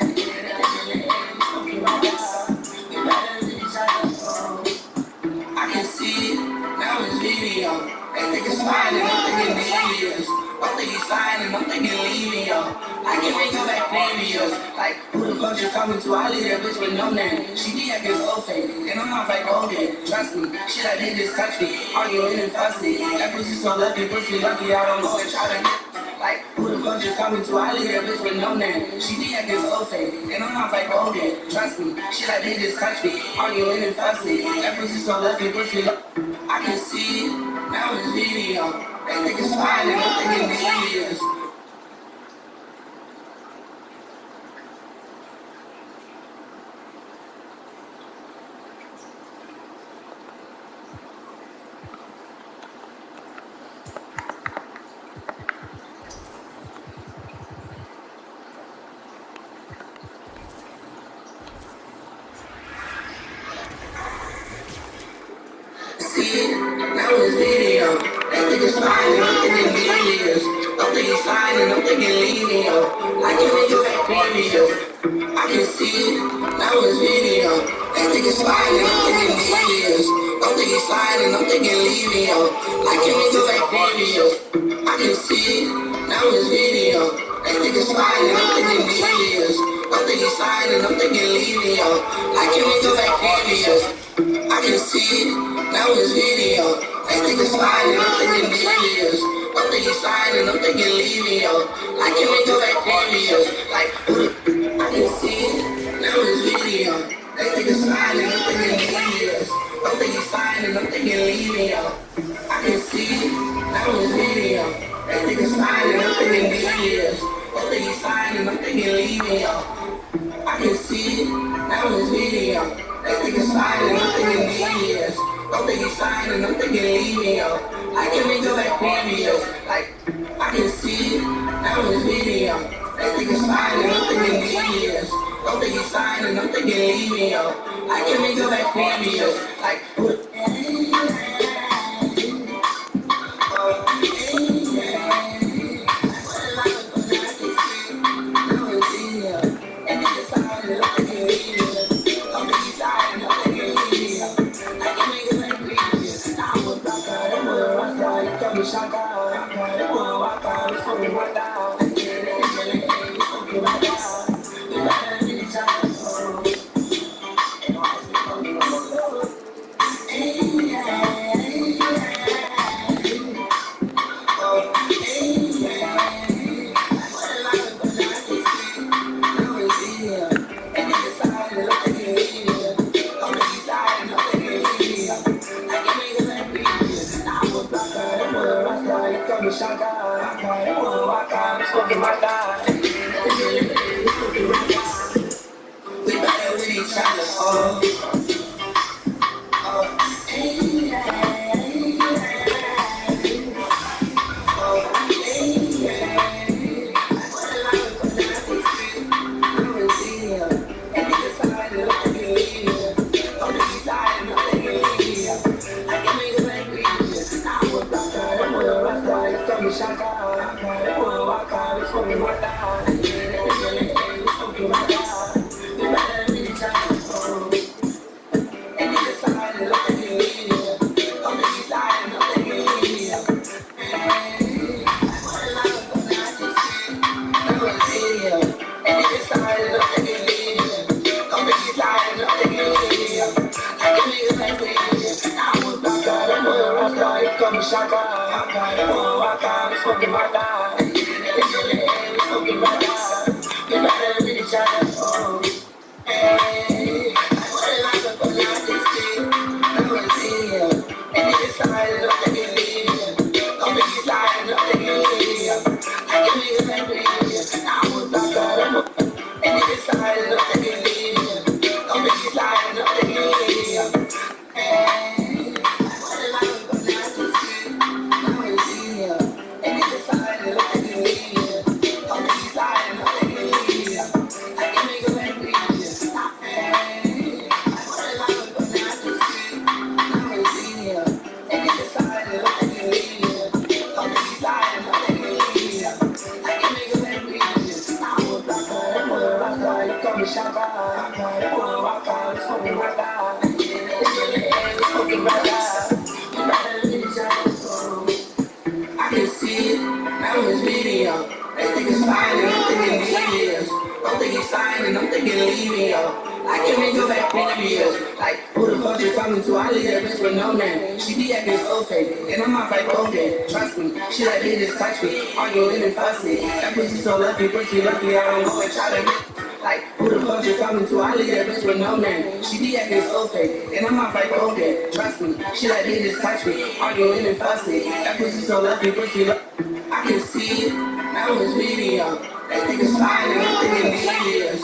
Smoking my dog. You better be Shaka. I can see it, now it's video. They think it's fine and I'm thinking devious. Don't think he's fine and I'm thinking leave me up. I can make her back previous. Like, who the fuck you coming to? I leave that bitch with no name. She be acting so fake, and I'm off like Hogan. Trust me, shit like they just touch me. Arguing and fussy. That pussy so lucky, pussy lucky. I don't go and try to get. Like, who the fuck you coming to? I leave that bitch with no name. She be acting so fake, and I'm off like Hogan. Trust me, shit like they just touch me. Arguing and fussy. That pussy so lucky, pussy lucky. I can see it, now it's video. They think it's fine and I'm thinking devious. See it, now it's video. They think it's fine and I'm thinking devious. Don't think it's fine and I'm thinking lenient. I can make it back previous. I can see it, now it's video. They think it's fine and I'm thinking devious. Don't think it's fine and I'm thinking lenient. I can make it back previous. I can see it, now it's video. They think it's fine and I'm thinking devious. Don't think it's fine and I'm thinking lenient. I can make it back previous. I can see it, now it's video. They think it's fine and I'm thinking devious. Don't think it's fine and I'm thinking leave me up. I can make it back previous. Like, I can see it, now it's video. They think it's fine and I'm thinking devious. Don't think it's fine and I'm thinking leave me up. I can see it, now it's video. They think it's fine and I'm thinking devious. Don't think it's fine and I'm thinking leave me up. I can see it, now it's video. They think it's fine and I'm thinking devious. Don't think it's fine and I'm thinking leave me up. I can make it back previous. Like, I can see it, now it's video. They think it's fine and I'm thinking devious. Don't think it's fine and I'm thinking leave me up. I can make it back previous. Like, Shaka, I'm smoking my dog. Smoking my dog. You better be Shaka. Shaka, I'm smoking my dog. We better with each other. Shaka, I'm smoking my dog. Smoking my dog. We better with each other. And niggas somebody look at you. Don't think he's lying, don't think he's leaving. What a lot of fun I just see. That was video. And niggas somebody look at you. Don't think he's lying, don't think he's leaving. I can make it like this. I was back out, I'm a rockstar. Here comes Shaka. I'm smoking my dog. Smoking my dog. We better with each other. Hey, what a lot of fun I just see. That was video. And niggas somebody look at you. Don't think he's lying, don't think he's leaving. I can make it like this. I was back out, and niggas somebody look at you. Don't think he's lying, don't think he's leaving. Hey, what a lot of fun I just see. That was video. And niggas somebody look see it. Now in this video. They think it's fine and I'm thinking devious. Don't think he's fine and I'm thinking leaving, yo. I can't even go back previous. Like, who the fuck you talking to? I leave that bitch with no name. She be acting so fake. And I'm off like, okay, trust me. She like, they just touch me. Arguing and fussy. That pussy so lucky, I don't go and try to get. Like, who the fuck you talking to? I leave that bitch with no name. She be acting so fake. And I'm off like, okay, trust me. She like, they just touch me. Arguing and fussy. That pussy so lucky, I can see it. Now in this video. They think it's fine and I'm thinking devious.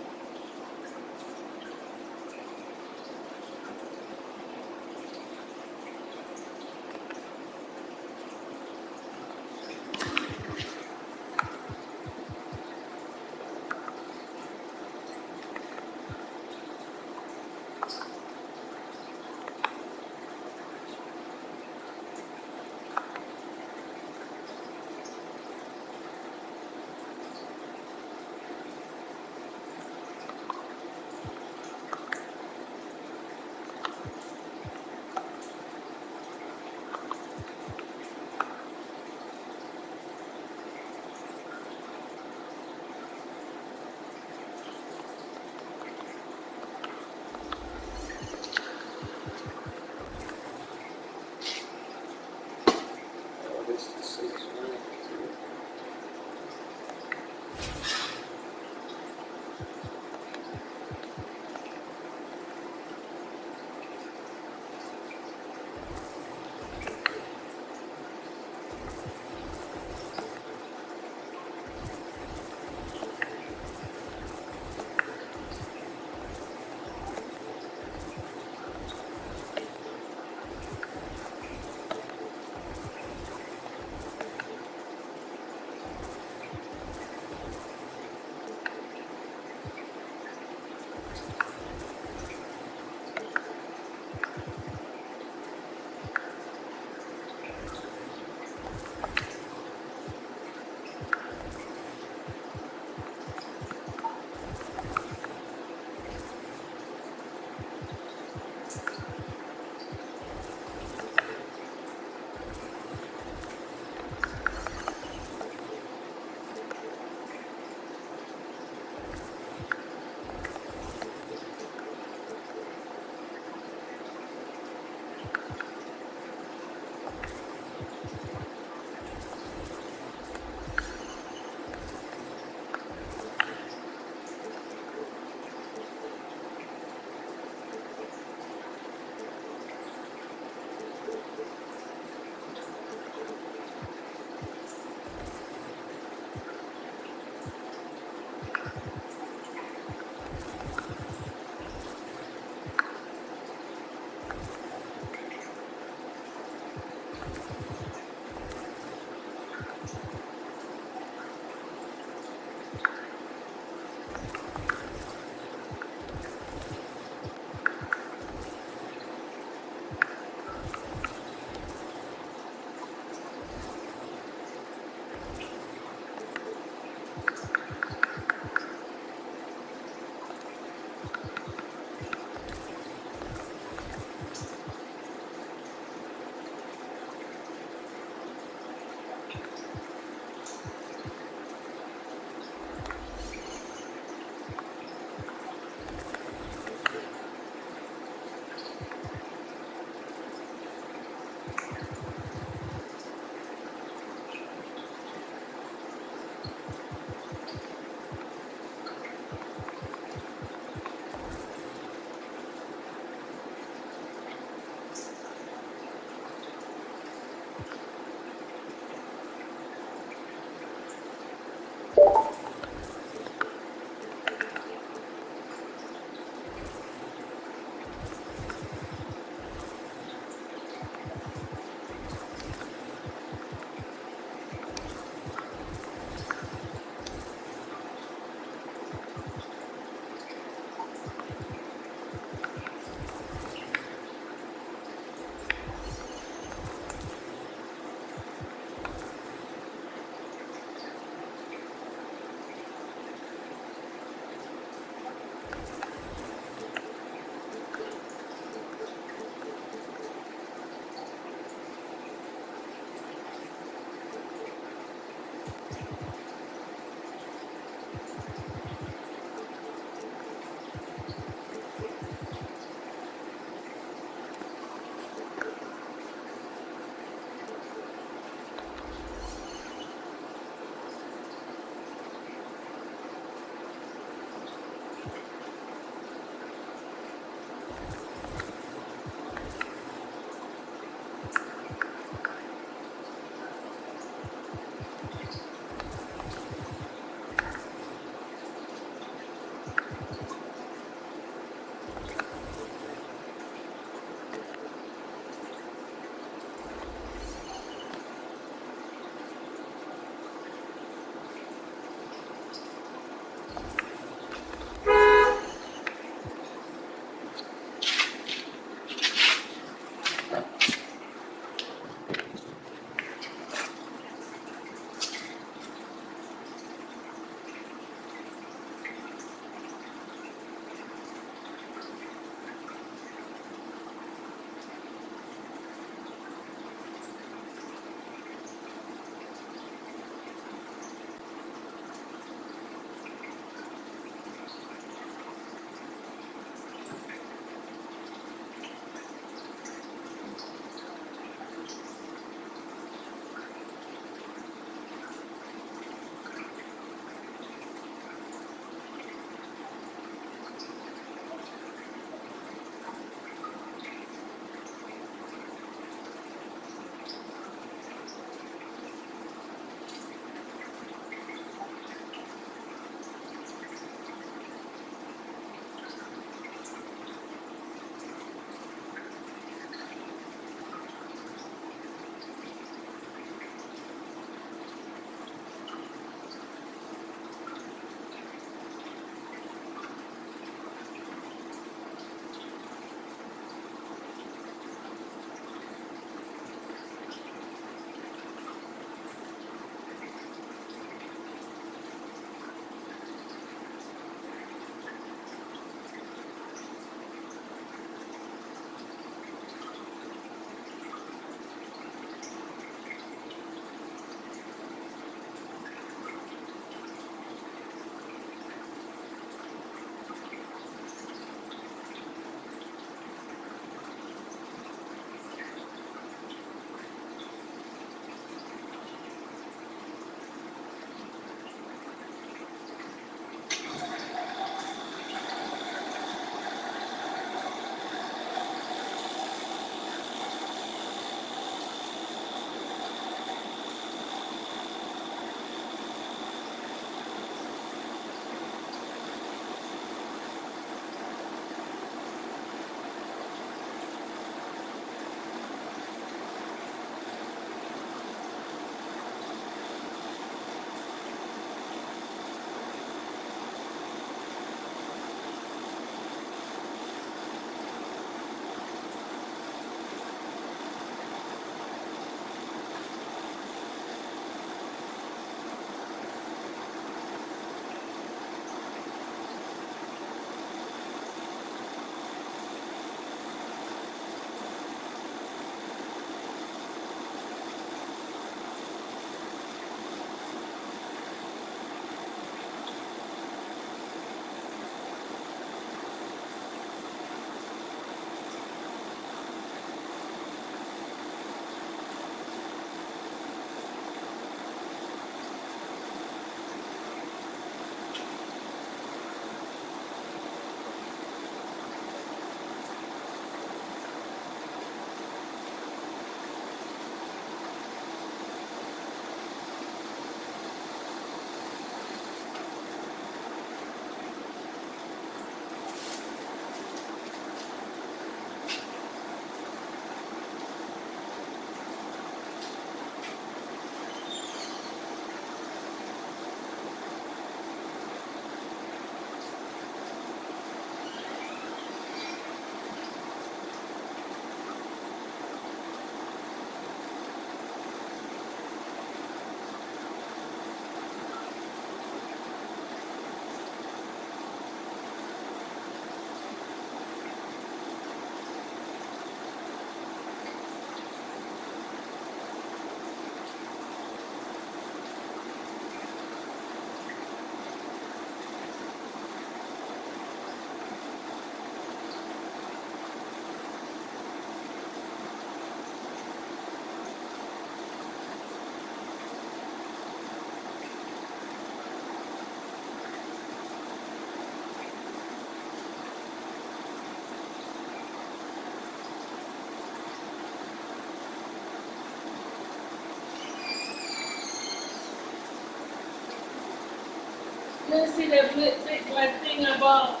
You see that big black thing I bought?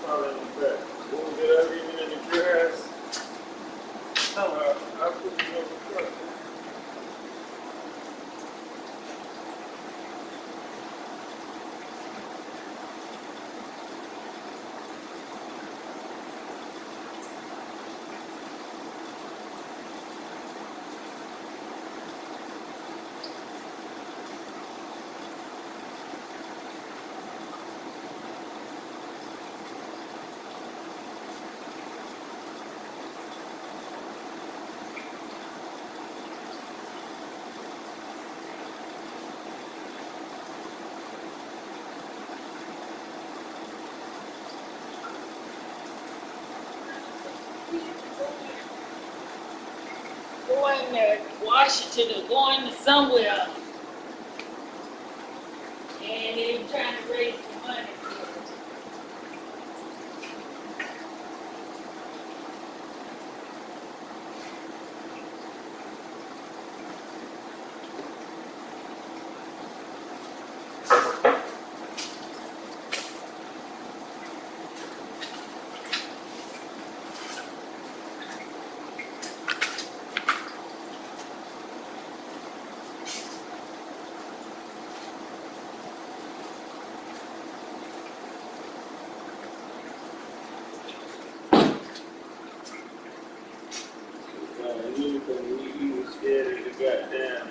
Probably in the back. We'll get everything in the grass. No, I'll put it over the truck. Going to Washington or going to somewhere. And they're trying to raise the money. He was scared of the goddamn.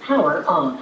Power off.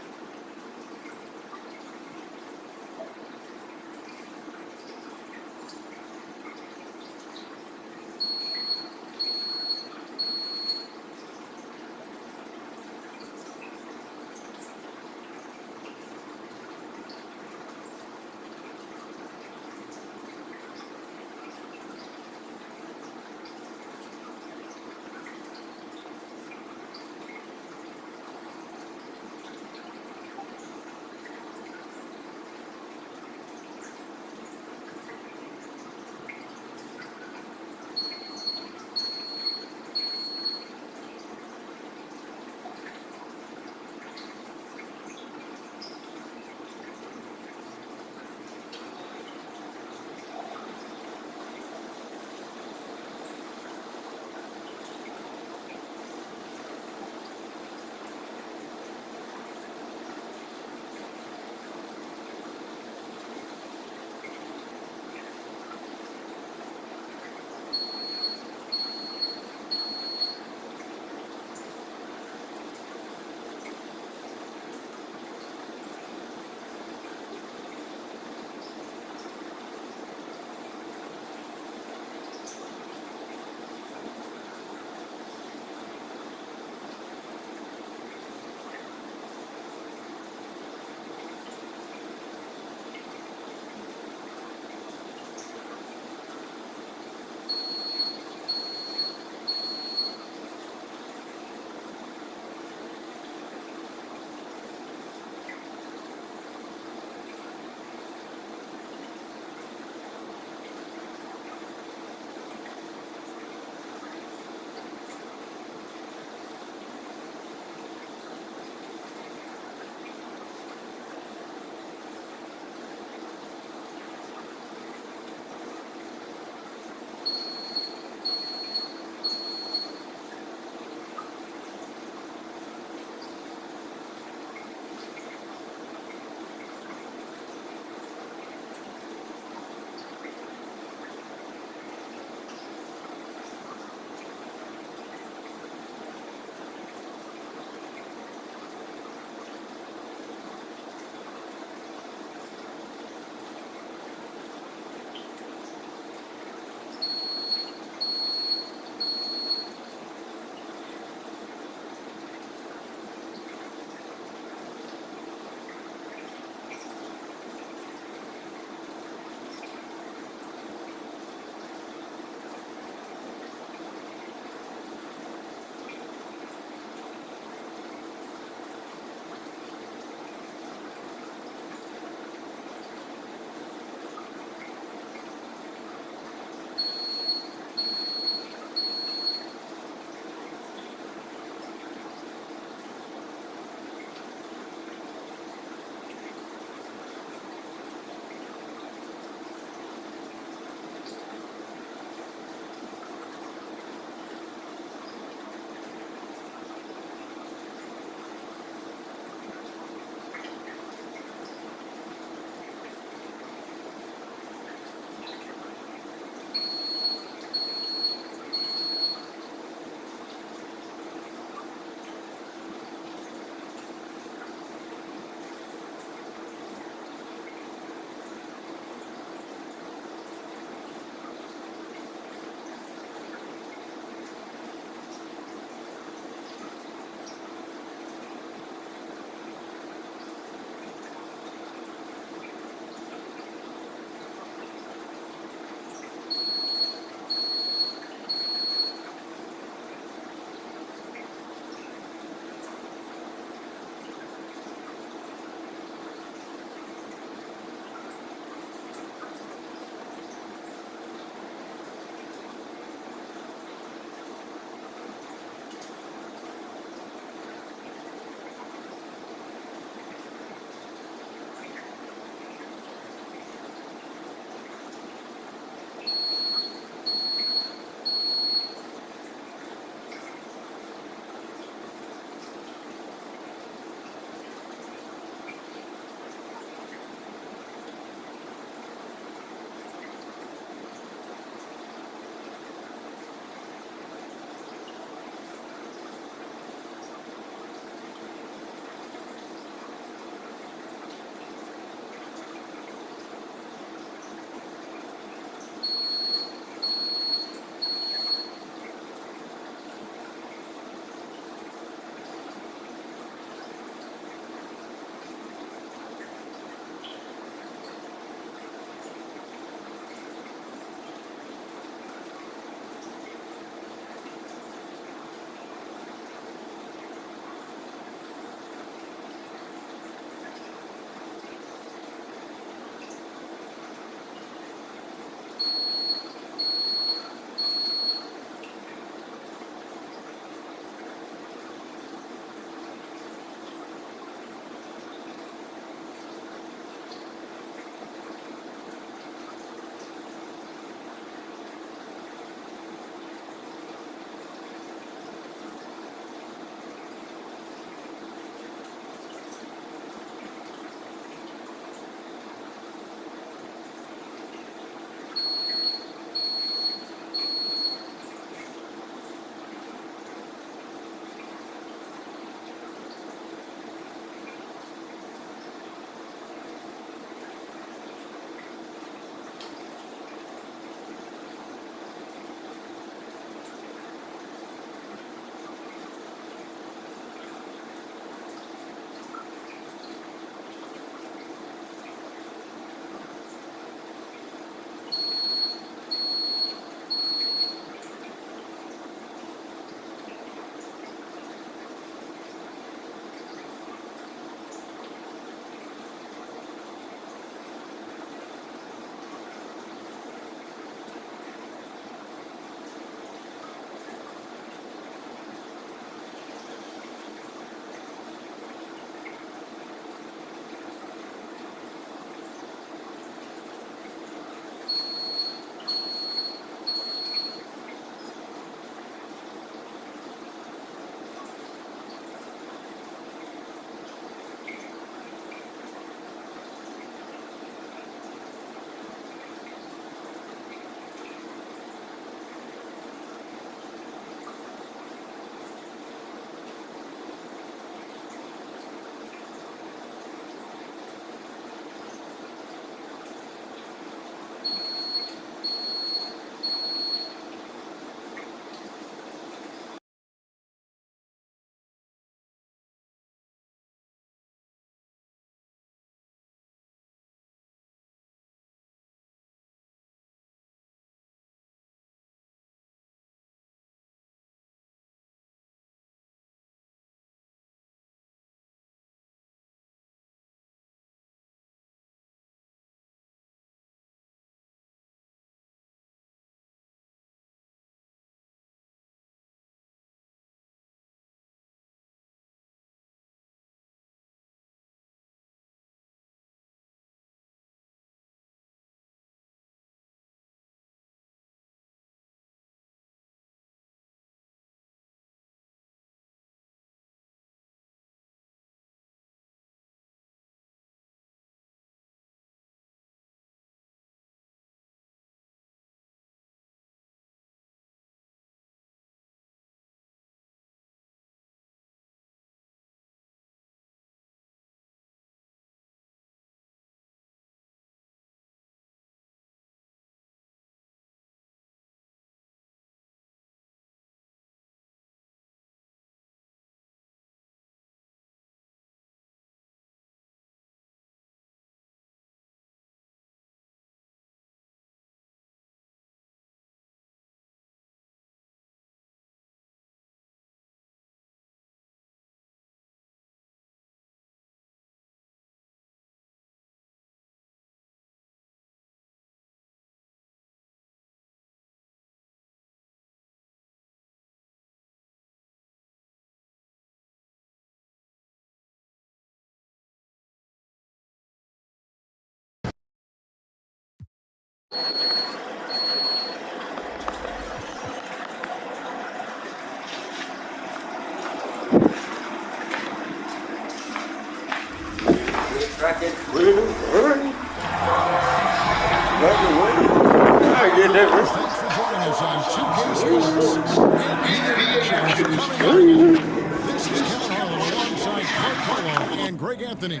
Thanks for joining us on 2K Sports. NBA action is coming up. This is Kevin Harlan alongside Clark Harlow and Greg Anthony.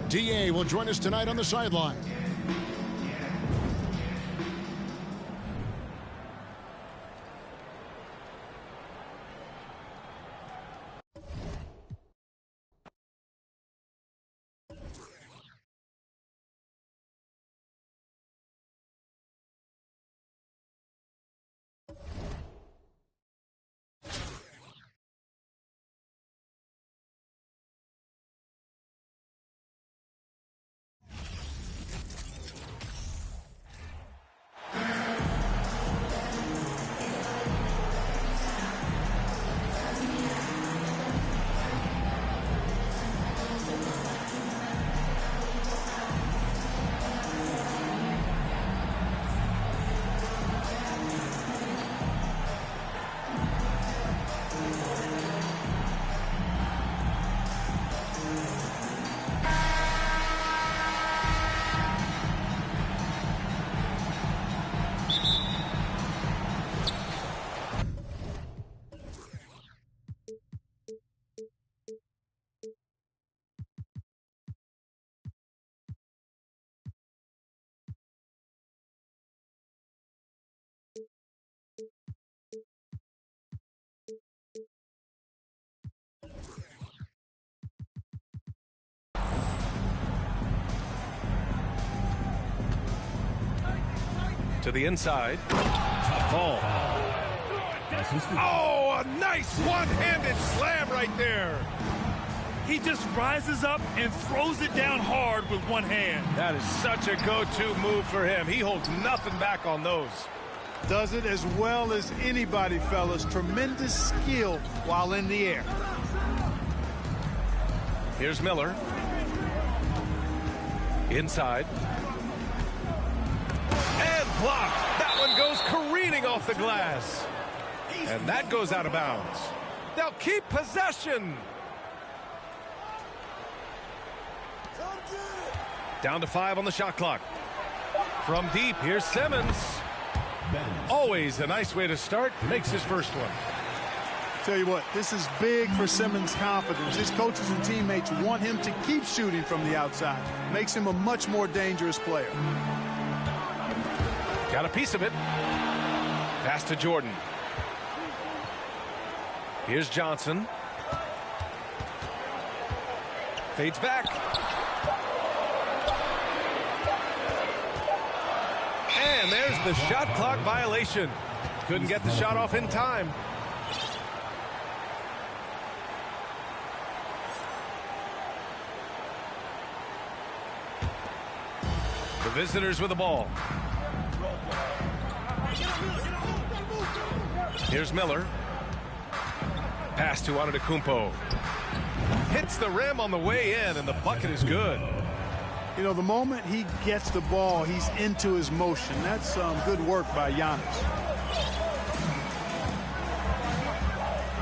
DA will join us tonight on the sideline. To the inside. Ball. Oh, a nice one-handed slam right there. He just rises up and throws it down hard with one hand. That is such a go-to move for him. He holds nothing back on those. Does it as well as anybody, fellas. Tremendous skill while in the air. Here's Miller. Inside. And blocked. That one goes careening off the glass. And that goes out of bounds. They'll keep possession. Down to 5 on the shot clock. From deep, here's Simmons. Always a nice way to start. Makes his first one. Tell you what, this is big for Simmons' confidence. His coaches and teammates want him to keep shooting from the outside. Makes him a much more dangerous player. Got a piece of it. Pass to Jordan. Here's Johnson. Fades back. And there's the shot clock violation. Couldn't get the shot off in time. The visitors with the ball. Here's Miller. Pass to Antetokounmpo. Hits the rim on the way in, and the bucket is good. You know, the moment he gets the ball, he's into his motion. That's good work by Giannis.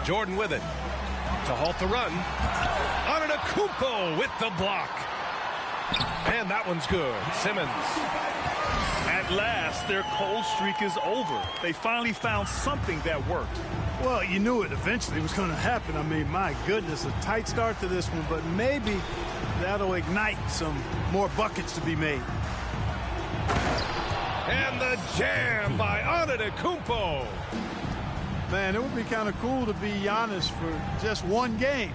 Jordan with it. To halt the run. Antetokounmpo with the block. And that one's good. Simmons. At last, their cold streak is over. They finally found something that worked. Well, you knew it eventually was going to happen. I mean, my goodness, a tight start to this one, but maybe that'll ignite some more buckets to be made. And the jam by Antetokounmpo. Man, it would be kind of cool to be Giannis for just one game.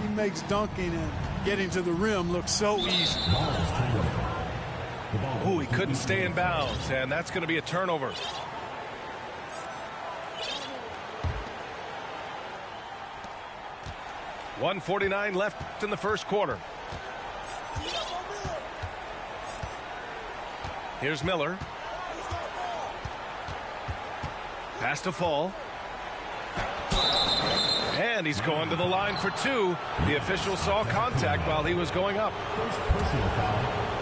He makes dunking and getting to the rim look so easy. Oh, he couldn't stay in bounds, and that's going to be a turnover. .149 left in the first quarter. Here's Miller. Pass to Fall. And he's going to the line for 2. The official saw contact while he was going up.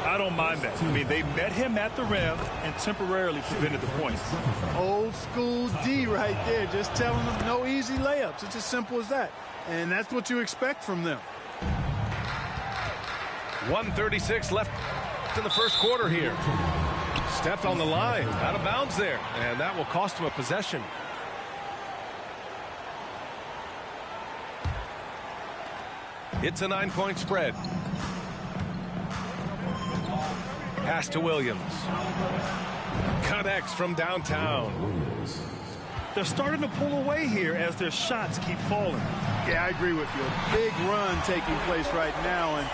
I don't mind that. I mean, they met him at the rim and temporarily prevented the points. Old school D right there, just telling them no easy layups. It's as simple as that. And that's what you expect from them. 1:36 left in the first quarter here. Stepped on the line, out of bounds there, and that will cost him a possession. It's a 9-point spread. Pass to Williams. Connects from downtown. They're starting to pull away here as their shots keep falling. Yeah, I agree with you. A big run taking place right now, and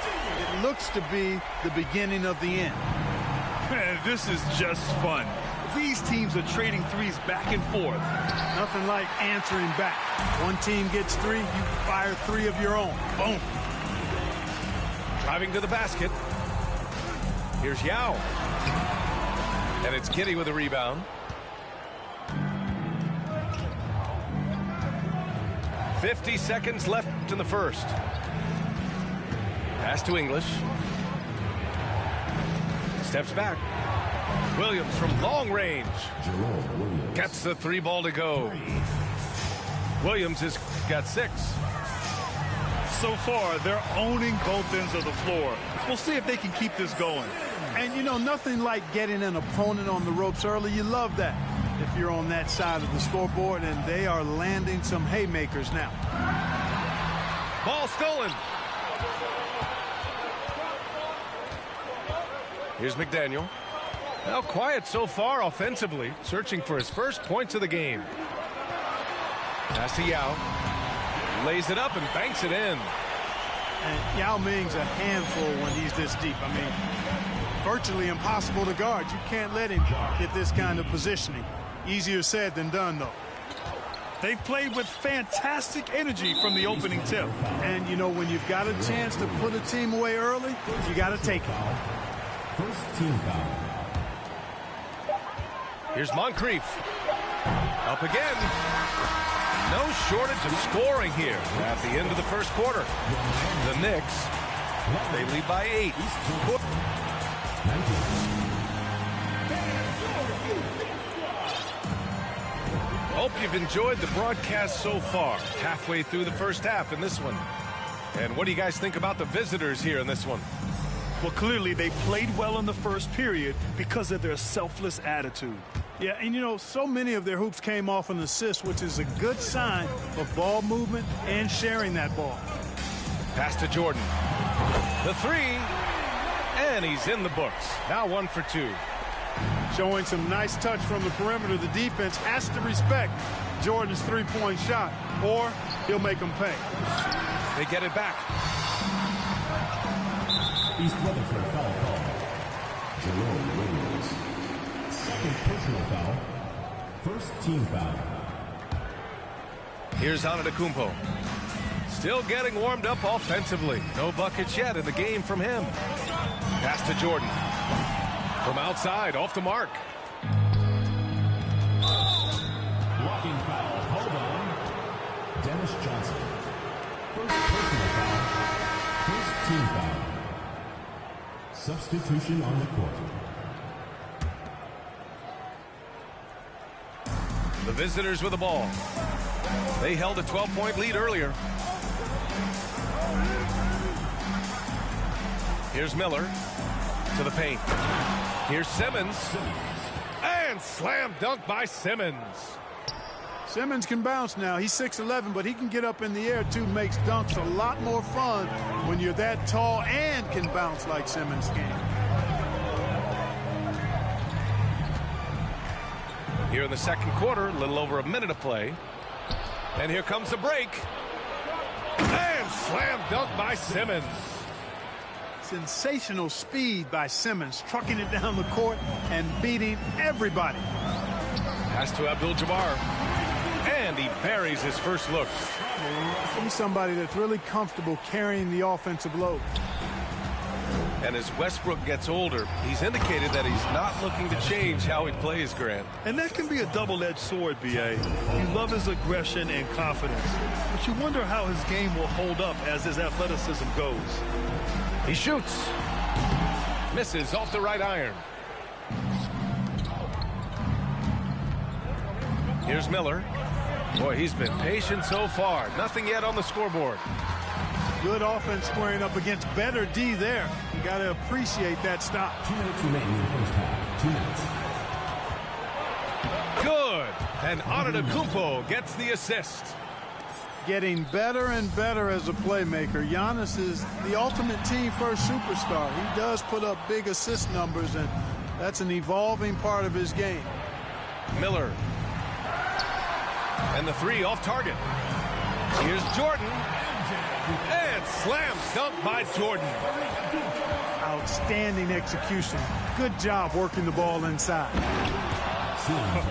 it looks to be the beginning of the end. Man, this is just fun. These teams are trading threes back and forth. Nothing like answering back. One team gets 3, you fire 3 of your own. Boom. Driving to the basket. Here's Yao. And it's Giddey with a rebound. 50 seconds left in the first. Pass to English. Steps back. Williams from long range. Gets the 3 ball to go. Williams has got 6. So far, they're owning both ends of the floor. We'll see if they can keep this going. And, you know, nothing like getting an opponent on the ropes early. You love that if you're on that side of the scoreboard, and they are landing some haymakers now. Ball stolen. Here's McDaniel. Now quiet so far offensively, searching for his first points of the game. Pass to Yao. Lays it up and banks it in. And Yao Ming's a handful when he's this deep. I mean, virtually impossible to guard. You can't let him get this kind of positioning. Easier said than done, though. They've played with fantastic energy from the opening tip. And, you know, when you've got a chance to put a team away early, you got to take it. First team foul. Here's Moncrief. Up again. No shortage of scoring here at the end of the first quarter. The Knicks, they lead by 8. Hope you've enjoyed the broadcast so far. Halfway through the first half in this one. And what do you guys think about the visitors here in this one? Well, clearly they played well in the first period because of their selfless attitude. Yeah, and you know, so many of their hoops came off an assist, which is a good sign of ball movement and sharing that ball. Pass to Jordan. The 3, and he's in the books. Now 1 for 2. Showing some nice touch from the perimeter. The defense has to respect Jordan's 3-point shot, or he'll make them pay. They get it back. East Rutherford foul call. Jerome Williams. Second personal foul. First team foul. Here's Antetokounmpo. Still getting warmed up offensively. No buckets yet in the game from him. Pass to Jordan. From outside, off the mark. Blocking foul. Hold on. Dennis Johnson. First personal foul. First team foul. Substitution on the court. The visitors with the ball. They held a 12-point lead earlier. Here's Miller to the paint. Here's Simmons. And slam dunk by Simmons. Simmons can bounce now. He's 6'11", but he can get up in the air, too. Makes dunks a lot more fun when you're that tall and can bounce like Simmons can. Here in the second quarter, a little over a minute of play. And here comes the break. And slam dunk by Simmons. Sensational speed by Simmons, trucking it down the court and beating everybody. Pass to Abdul-Jabbar. And he buries his first look. He's somebody that's really comfortable carrying the offensive load. And as Westbrook gets older, he's indicated that he's not looking to change how he plays, Grant. And that can be a double-edged sword, B.A. You love his aggression and confidence, but you wonder how his game will hold up as his athleticism goes. He shoots. Misses off the right iron. Here's Miller. Boy, he's been patient so far. Nothing yet on the scoreboard. Good offense squaring up against better D there. You got to appreciate that stop. 2 minutes remaining in the first half. 2 minutes. Good. And Antetokounmpo gets the assist. Getting better and better as a playmaker. Giannis is the ultimate team-first superstar. He does put up big assist numbers, and that's an evolving part of his game. Miller. And the three off target. Here's Jordan. And slam dunk by Jordan. Outstanding execution. Good job working the ball inside.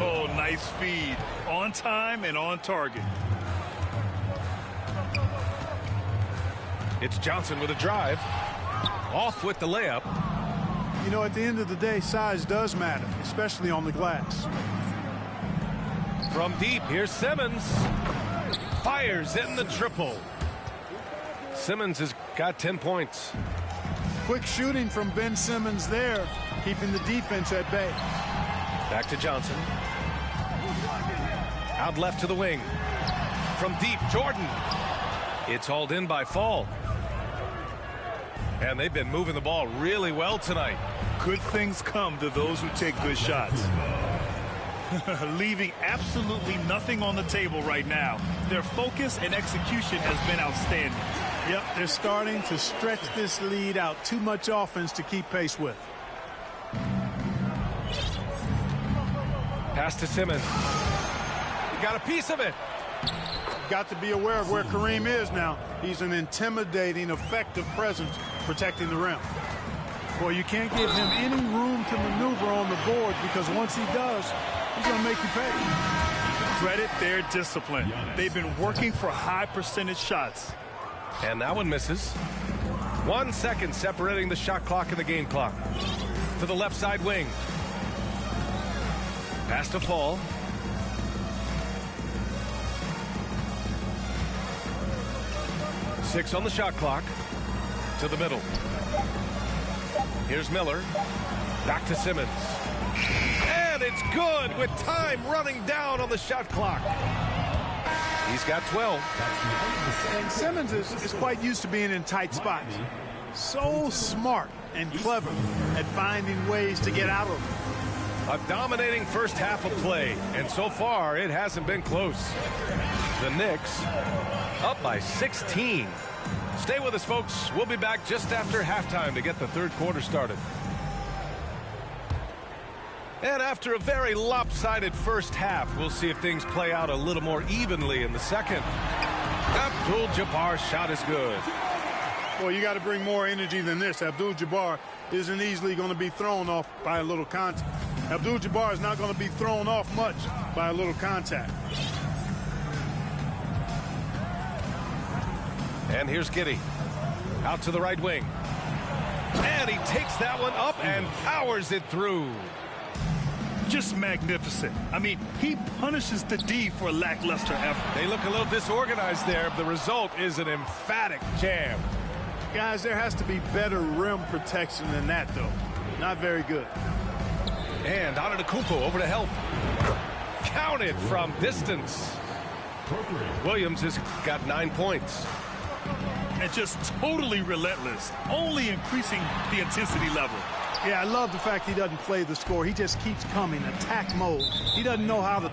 Oh, nice feed. On time and on target. It's Johnson with a drive. Off with the layup. You know, at the end of the day, size does matter, especially on the glass. From deep, here's Simmons. Fires in the triple. Simmons has got 10 points. Quick shooting from Ben Simmons there, keeping the defense at bay. Back to Johnson. Out left to the wing. From deep, Jordan. It's hauled in by Fall. And they've been moving the ball really well tonight. Good things come to those who take good shots. Leaving absolutely nothing on the table right now. Their focus and execution has been outstanding. Yep, they're starting to stretch this lead out. Too much offense to keep pace with. Pass to Simmons. He got a piece of it. Got to be aware of where Kareem is now. He's an intimidating, effective presence protecting the rim. Boy, you can't give him any room to maneuver on the board, because once he does, he's going to make you pay. Credit their discipline. They've been working for high percentage shots. And that one misses. 1 second separating the shot clock and the game clock. To the left side wing. Pass to Fall. Six on the shot clock. To the middle. Here's Miller. Back to Simmons. And it's good with time running down on the shot clock. He's got 12. And Simmons is quite used to being in tight spots. So smart and clever at finding ways to get out of them. A dominating first half of play, and so far it hasn't been close. The Knicks up by 16. Stay with us, folks. We'll be back just after halftime to get the third quarter started. And after a very lopsided first half, we'll see if things play out a little more evenly in the second. Abdul-Jabbar's shot is good. Well, you got to bring more energy than this. Abdul-Jabbar isn't easily going to be thrown off by a little contact. Abdul-Jabbar is not going to be thrown off much by a little contact. And here's Giddey. Out to the right wing. And he takes that one up and powers it through. Just magnificent. I mean, he punishes the D for lackluster effort. They look a little disorganized there. The result is an emphatic jam. Guys, there has to be better rim protection than that, though. Not very good. And Antetokounmpo over to help. Counted from distance. Williams has got 9 points. And just totally relentless, only increasing the intensity level. Yeah, I love the fact he doesn't play the score. He just keeps coming, attack mode. He doesn't know how to...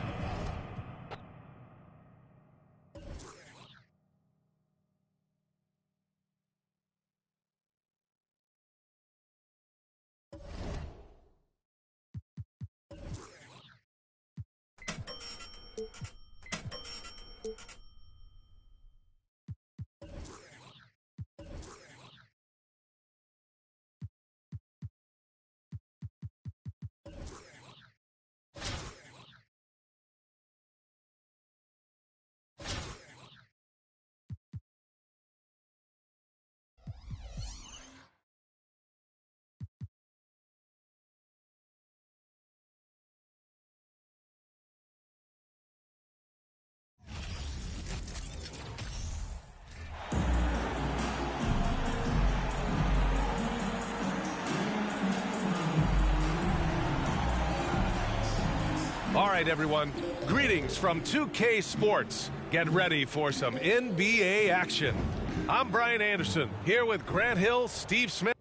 All right, everyone. Greetings from 2K Sports. Get ready for some NBA action. I'm Brian Anderson, here with Grant Hill, Steve Smith.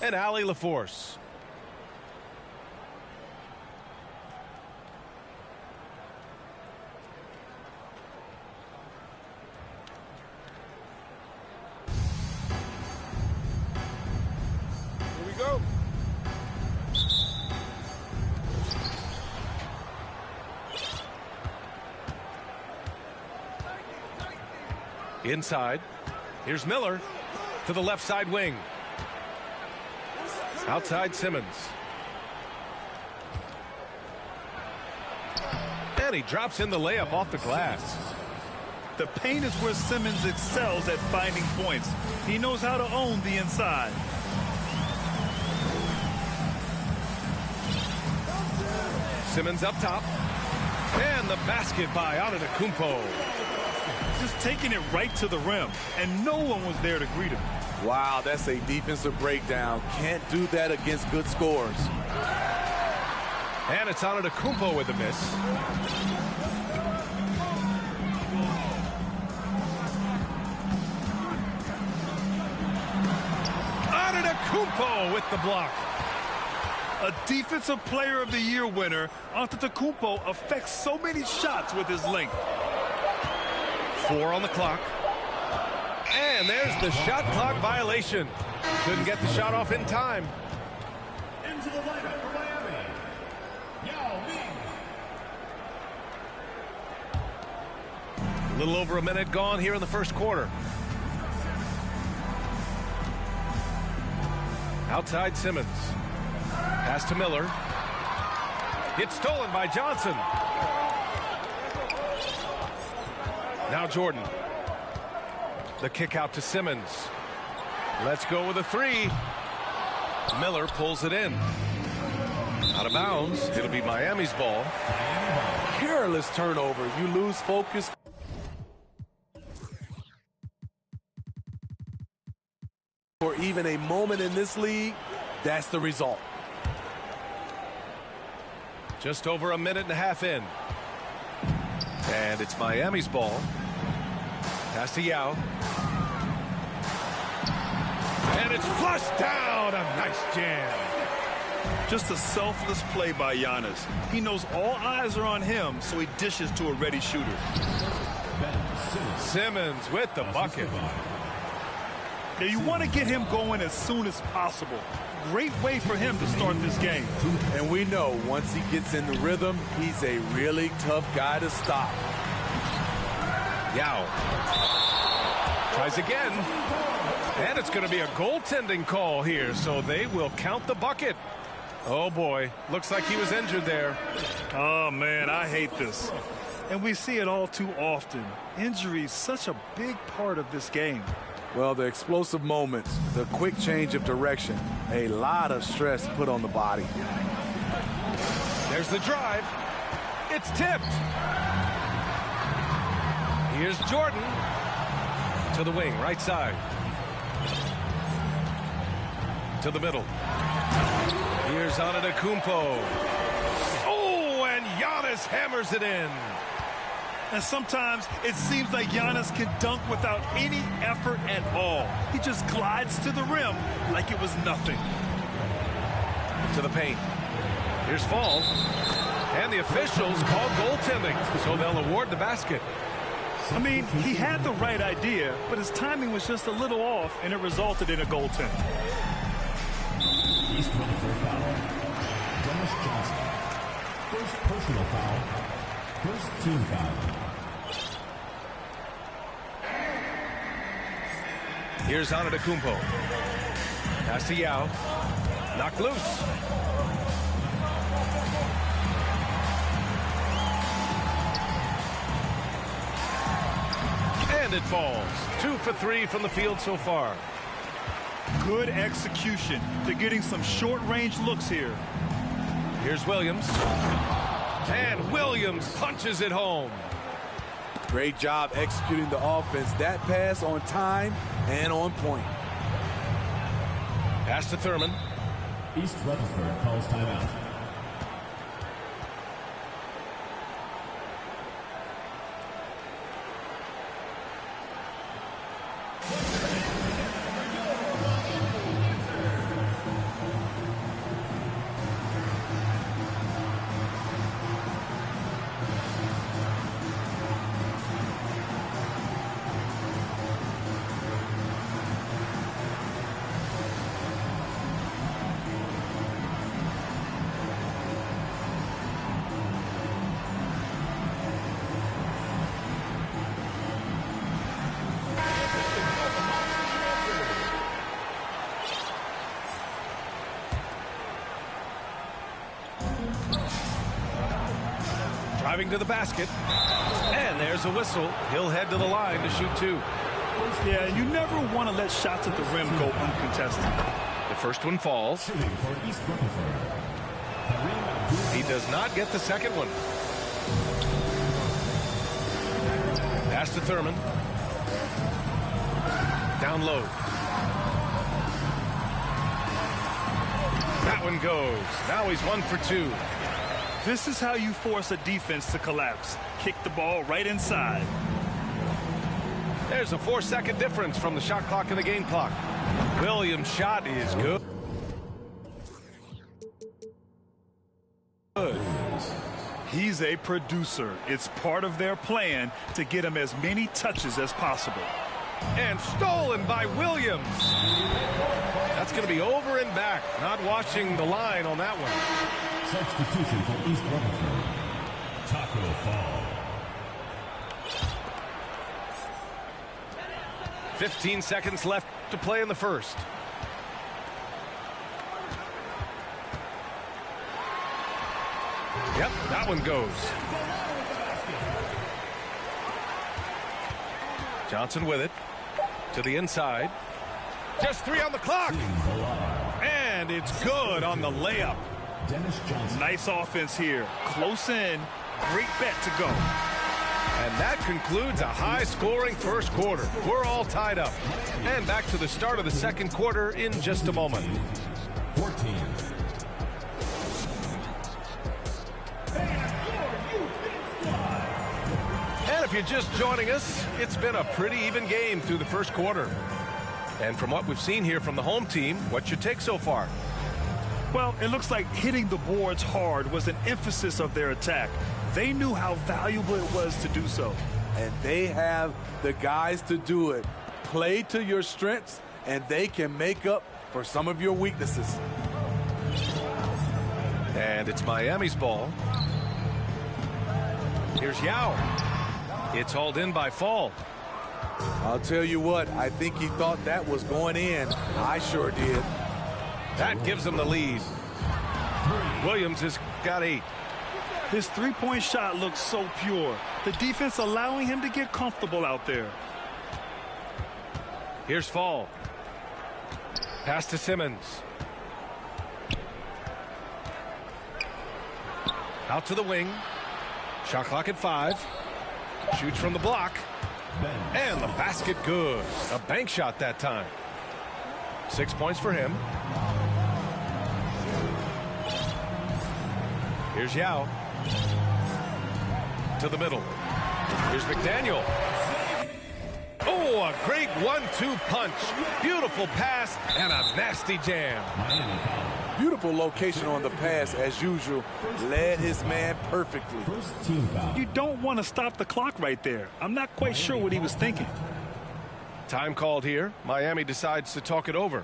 And Allie LaForce. Here we go. Inside. Here's Miller to the left side wing. Outside Simmons. And he drops in the layup off the glass. The paint is where Simmons excels at finding points. He knows how to own the inside. Simmons up top. And the basket by Antetokounmpo. Just taking it right to the rim, and no one was there to greet him. Wow, that's a defensive breakdown. Can't do that against good scores. And it's Antetokounmpo with the miss. Antetokounmpo with the block. A Defensive Player of the Year winner, Antetokounmpo affects so many shots with his length. 4 on the clock. And there's the shot clock violation. Couldn't get the shot off in time. Into the lineup for Miami, Yao Ming. A little over a minute gone here in the first quarter. Outside Simmons. Pass to Miller. It's stolen by Johnson. Now Jordan. The kick out to Simmons. Let's go with a 3. Miller pulls it in. Out of bounds. It'll be Miami's ball. Careless turnover. You lose focus. For even a moment in this league, that's the result. Just over a minute and a half in. And it's Miami's ball. Pass to Yao. And it's flushed down. A nice jam. Just a selfless play by Giannis. He knows all eyes are on him, so he dishes to a ready shooter. Simmons with the bucket. Now you want to get him going as soon as possible. Great way for him to start this game. And we know once he gets in the rhythm, he's a really tough guy to stop. Yao. Tries again. And it's going to be a goaltending call here, so they will count the bucket. Oh, boy. Looks like he was injured there. Oh, man, I hate this. And we see it all too often. Injury is such a big part of this game. Well, the explosive moments, the quick change of direction, a lot of stress put on the body. There's the drive. It's tipped. Here's Jordan to the wing, right side. To the middle. Here's Antetokounmpo. Oh, and Giannis hammers it in. And sometimes it seems like Giannis can dunk without any effort at all. He just glides to the rim like it was nothing. To the paint. Here's Fall. And the officials call goaltending, so they'll award the basket. I mean, he had the right idea, but his timing was just a little off, and it resulted in a goaltend. He's running for a foul. Dennis Johnson. First personal foul. First team foul. Here's Antetokounmpo. Pass to Yao. Knocked loose. And it falls. 2 for 3 from the field so far. Good execution. They're getting some short-range looks here. Here's Williams. And Williams punches it home. Great job executing the offense. That pass on time and on point. Pass to Thurman. East Rutherford calls timeout. Driving to the basket. And there's a whistle. He'll head to the line to shoot 2. Yeah, you never want to let shots at the rim go uncontested. The first one falls. He does not get the second one. Pass to Thurman. Down low. That one goes. Now he's 1 for 2. This is how you force a defense to collapse. Kick the ball right inside. There's a 4-second difference from the shot clock and the game clock. Williams' shot is good. He's a producer. It's part of their plan to get him as many touches as possible. And stolen by Williams. That's going to be over and back. Not watching the line on that one. Substitution for East Rutherford. Taco Fall. 15 seconds left to play in the first. Yep, that one goes. Johnson with it. To the inside. Just 3 on the clock. And it's good on the layup. Nice offense here. Close in. Great bet to go. And that concludes a high-scoring first quarter. We're all tied up. And back to the start of the second quarter in just a moment. 14. And if you're just joining us, it's been a pretty even game through the first quarter. And from what we've seen here from the home team, what's your take so far? Well, it looks like hitting the boards hard was an emphasis of their attack. They knew how valuable it was to do so. And they have the guys to do it. Play to your strengths, and they can make up for some of your weaknesses. And it's Miami's ball. Here's Yao. It's hauled in by Fall. I'll tell you what, I think he thought that was going in. I sure did. That gives them the lead. Williams has got 8. His three-point shot looks so pure. The defense allowing him to get comfortable out there. Here's Fall. Pass to Simmons. Out to the wing. Shot clock at 5. Shoots from the block. And the basket good. A bank shot that time. 6 points for him. Here's Yao. To the middle. Here's McDaniel. Oh, a great 1-2 punch. Beautiful pass and a nasty jam. Beautiful location on the pass as usual. Led his man perfectly. You don't want to stop the clock right there. I'm not quite sure what he was thinking. Time called here. Miami decides to talk it over.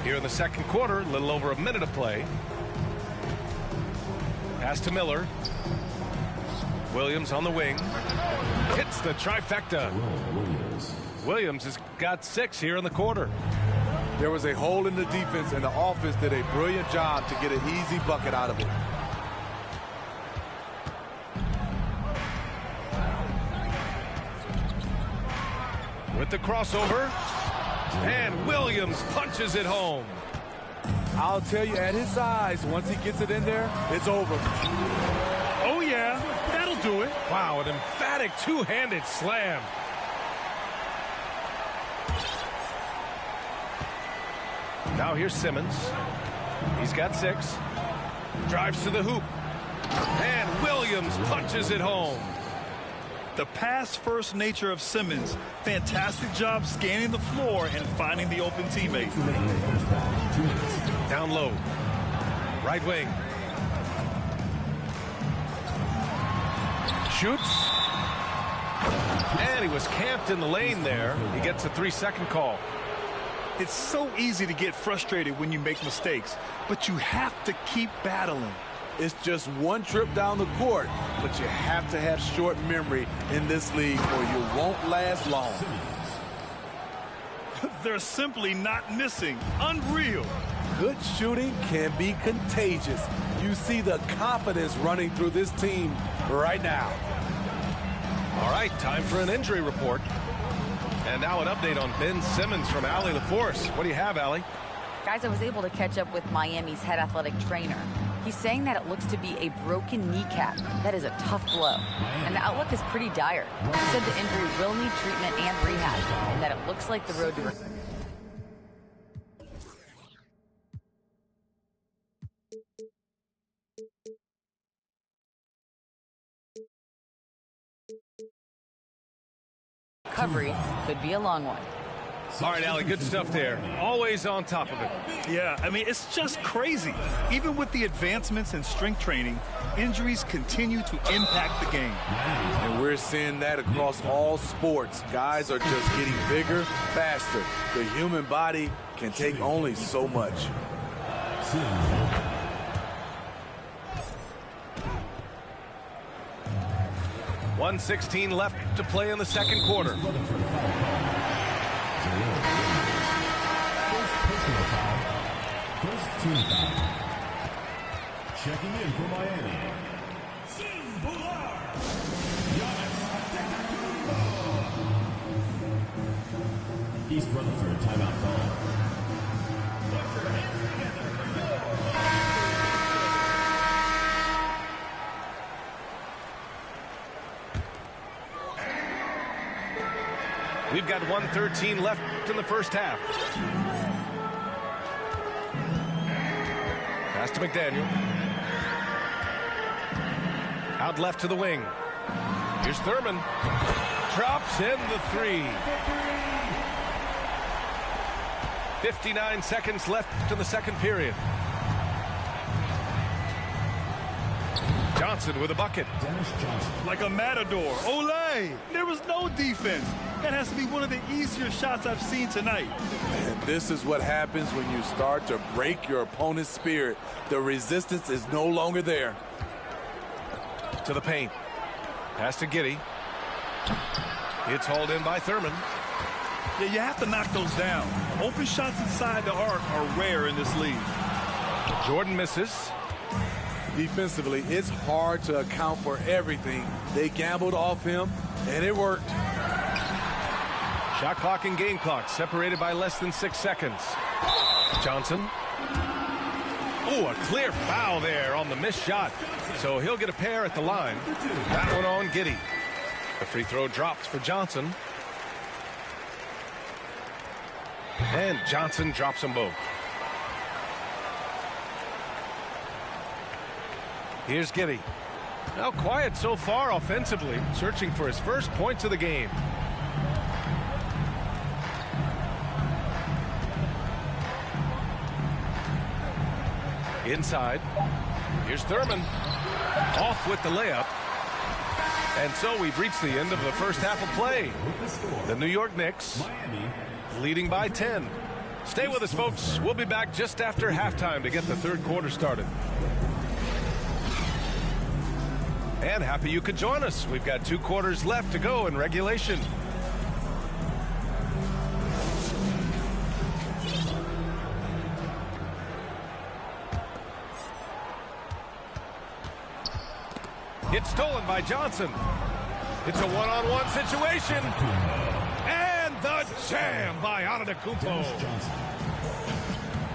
Here in the second quarter, a little over a minute of play. Pass to Miller. Williams on the wing. Hits the trifecta. Williams has got 6 here in the quarter. There was a hole in the defense, and the offense did a brilliant job to get an easy bucket out of it. With the crossover. And Williams punches it home. I'll tell you, at his size, once he gets it in there, it's over. Oh, yeah, that'll do it. Wow, an emphatic two-handed slam. Now here's Simmons. He's got 6. Drives to the hoop. And Williams punches it home. The pass-first nature of Simmons. Fantastic job scanning the floor and finding the open teammate. Down low. Right wing. Shoots. And he was camped in the lane there. He gets a 3-second call. It's so easy to get frustrated when you make mistakes, but you have to keep battling. It's just one trip down the court, but you have to have short memory in this league or you won't last long. They're simply not missing. Unreal. Good shooting can be contagious. You see the confidence running through this team right now. All right, time for an injury report. And now an update on Ben Simmons from Allie LaForce. What do you have, Allie? Guys, I was able to catch up with Miami's head athletic trainer. He's saying that it looks to be a broken kneecap. That is a tough blow. And the outlook is pretty dire. He said the injury will need treatment and rehab, and that it looks like the road to recovery could be a long one. All right, Allie, good stuff there. Always on top of it. Yeah, I mean, it's just crazy. Even with the advancements in strength training, injuries continue to impact the game. And we're seeing that across all sports. Guys are just getting bigger, faster. The human body can take only so much. 1:16 left to play in the second quarter. First team foul. Checking in for Miami. East Rutherford timeout call. We've got 1:13 left in the first half. Pass to McDaniel. Out left to the wing. Here's Thurman. Drops in the 3. 59 seconds left in the second period. Johnson with a bucket. Like a matador. Olay! There was no defense. That has to be one of the easier shots I've seen tonight. And this is what happens when you start to break your opponent's spirit. The resistance is no longer there. To the paint. Pass to Giddey. It's hauled in by Thurman. Yeah, you have to knock those down. Open shots inside the arc are rare in this league. Jordan misses. Defensively, it's hard to account for everything. They gambled off him, and it worked. Shot clock and game clock separated by less than 6 seconds. Johnson. Ooh, a clear foul there on the missed shot. So he'll get a pair at the line. That one on Giddey. The free throw drops for Johnson. And Johnson drops them both. Here's Giddey. Now quiet so far offensively, searching for his first points of the game. Inside. Here's Thurman. Off with the layup. And so we've reached the end of the first half of play. The New York Knicks leading by 10. Stay with us, folks. We'll be back just after halftime to get the third quarter started. And happy you could join us. We've got 2 quarters left to go in regulation. It's stolen by Johnson. It's a one-on-one situation. And the Jam by Antetokounmpo.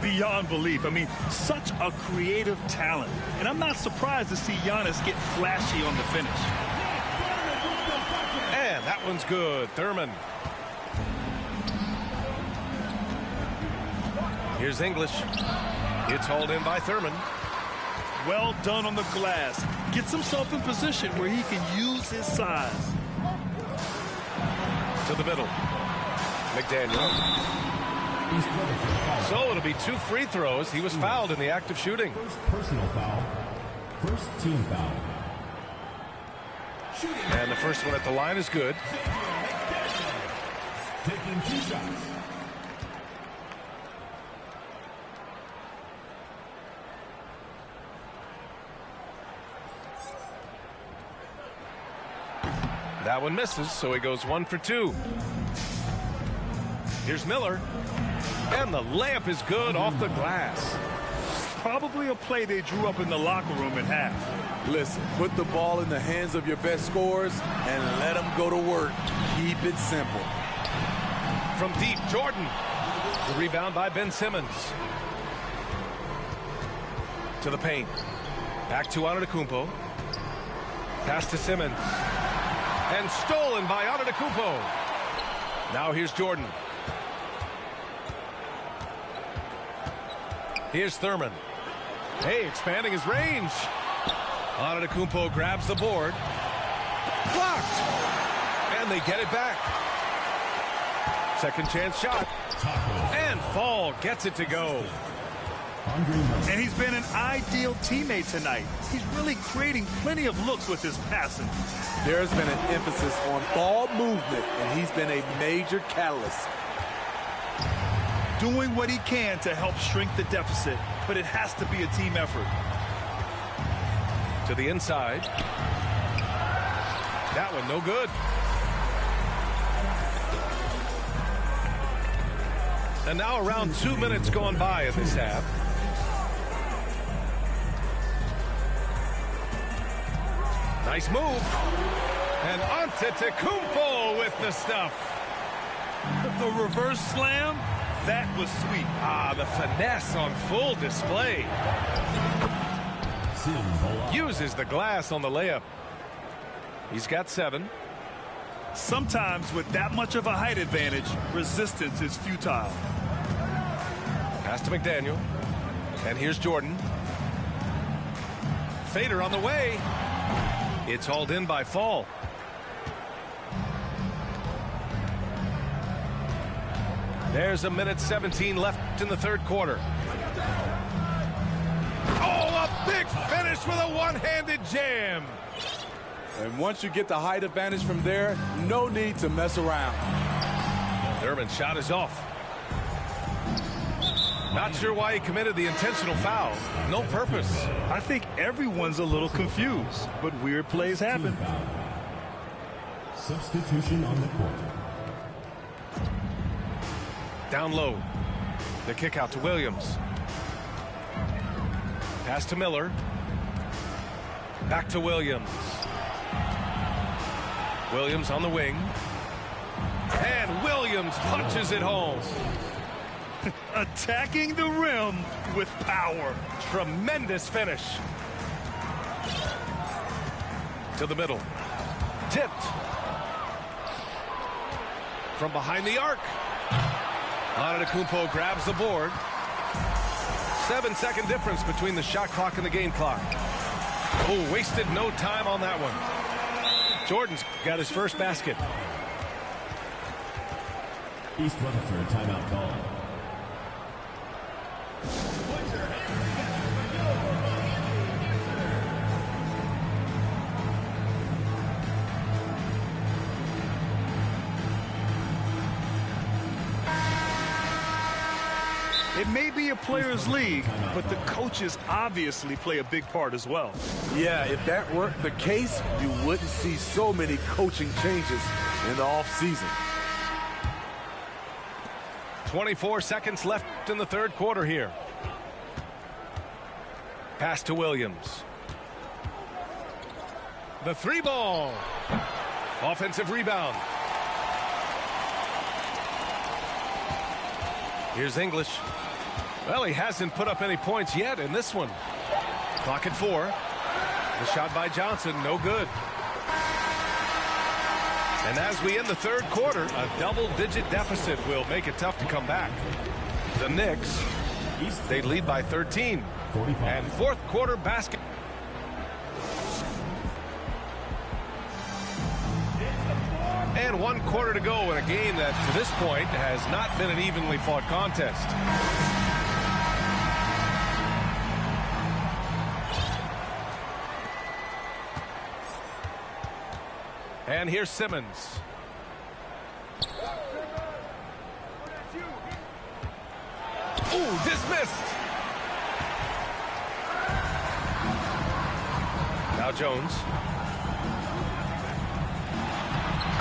Beyond belief. I mean, such a creative talent. And I'm not surprised to see Giannis get flashy on the finish. And that one's good. Thurman. Here's English. It's hauled in by Thurman. Well done on the glass. Gets himself in position where he can use his size. To the middle. McDaniel. So it'll be 2 free throws. He was fouled in the act of shooting. First personal foul. First team foul. And the first one at the line is good. Taking 2 shots. That one misses, so he goes 1 for 2. Here's Miller. And the layup is good off the glass. Probably a play they drew up in the locker room at half. Listen, put the ball in the hands of your best scorers and let them go to work. Keep it simple. From deep, Jordan. The rebound by Ben Simmons. To the paint. Back to Antetokounmpo. Pass to Simmons. And stolen by Antetokounmpo. Now here's Jordan. Here's Thurman. Hey, expanding his range. Antetokounmpo grabs the board. Blocked. And they get it back. Second chance shot. And Fall gets it to go. And he's been an ideal teammate tonight. He's really creating plenty of looks with his passing. There's been an emphasis on ball movement, and he's been a major catalyst. Doing what he can to help shrink the deficit, but it has to be a team effort. To the inside. That one no good. And now around 2 minutes gone by in this half. Nice move. And Antetokounmpo with the stuff. The reverse slam, that was sweet. Ah, the finesse on full display. Uses the glass on the layup. He's got 7. Sometimes with that much of a height advantage, resistance is futile. Pass to McDaniel. And here's Jordan. Fader on the way. It's hauled in by Fall. There's 1:17 left in the third quarter. Oh, a big finish with a one-handed jam. And once you get the height advantage from there, no need to mess around. Thurman's shot is off. Not sure why he committed the intentional foul. No purpose. I think everyone's a little confused, but weird plays happen. Substitution on the court. Down low. The kick out to Williams. Pass to Miller. Back to Williams. Williams on the wing. And Williams punches it home. Attacking the rim with power. Tremendous finish. To the middle. Tipped. From behind the arc. Antetokounmpo grabs the board. 7-second difference between the shot clock and the game clock. Oh, wasted no time on that one. Jordan's got his first basket. East Rutherford timeout call. It may be a players' league, but the coaches obviously play a big part as well. Yeah, if that weren't the case, you wouldn't see so many coaching changes in the offseason. 24 seconds left in the third quarter here. Pass to Williams. The 3-ball. Offensive rebound. Here's English. Well, he hasn't put up any points yet in this one. Clock at 4. The shot by Johnson, no good. And as we end the third quarter, a double-digit deficit will make it tough to come back. The Knicks, they lead by 13. And fourth quarter basket. And 1 quarter to go in a game that, to this point, has not been an evenly fought contest. And here's Simmons. Ooh, dismissed. Now Jones.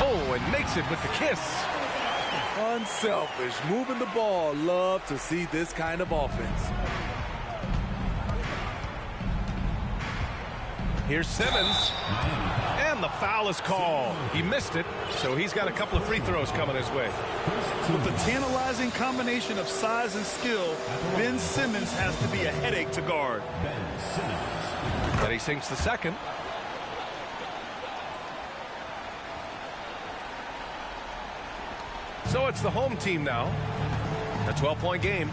Oh, and makes it with the kiss. Unselfish, moving the ball. Love to see this kind of offense. Here's Simmons. And the foul is called. He missed it, so he's got a couple of free throws coming his way. With the tantalizing combination of size and skill, Ben Simmons has to be a headache to guard. And he sinks the second. So it's the home team now. A 12-point game.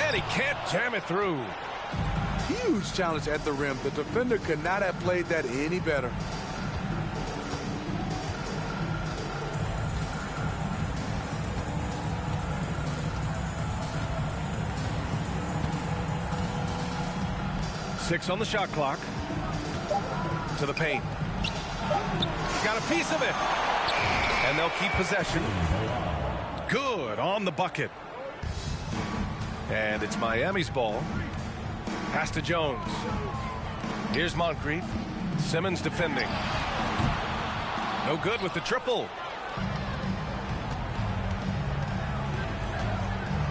And he can't jam it through. Huge challenge at the rim. The defender could not have played that any better. Six on the shot clock. To the paint. Got a piece of it. And they'll keep possession. Good on the bucket. And it's Miami's ball. Pass to Jones. Here's Moncrief. Simmons defending. No good with the triple.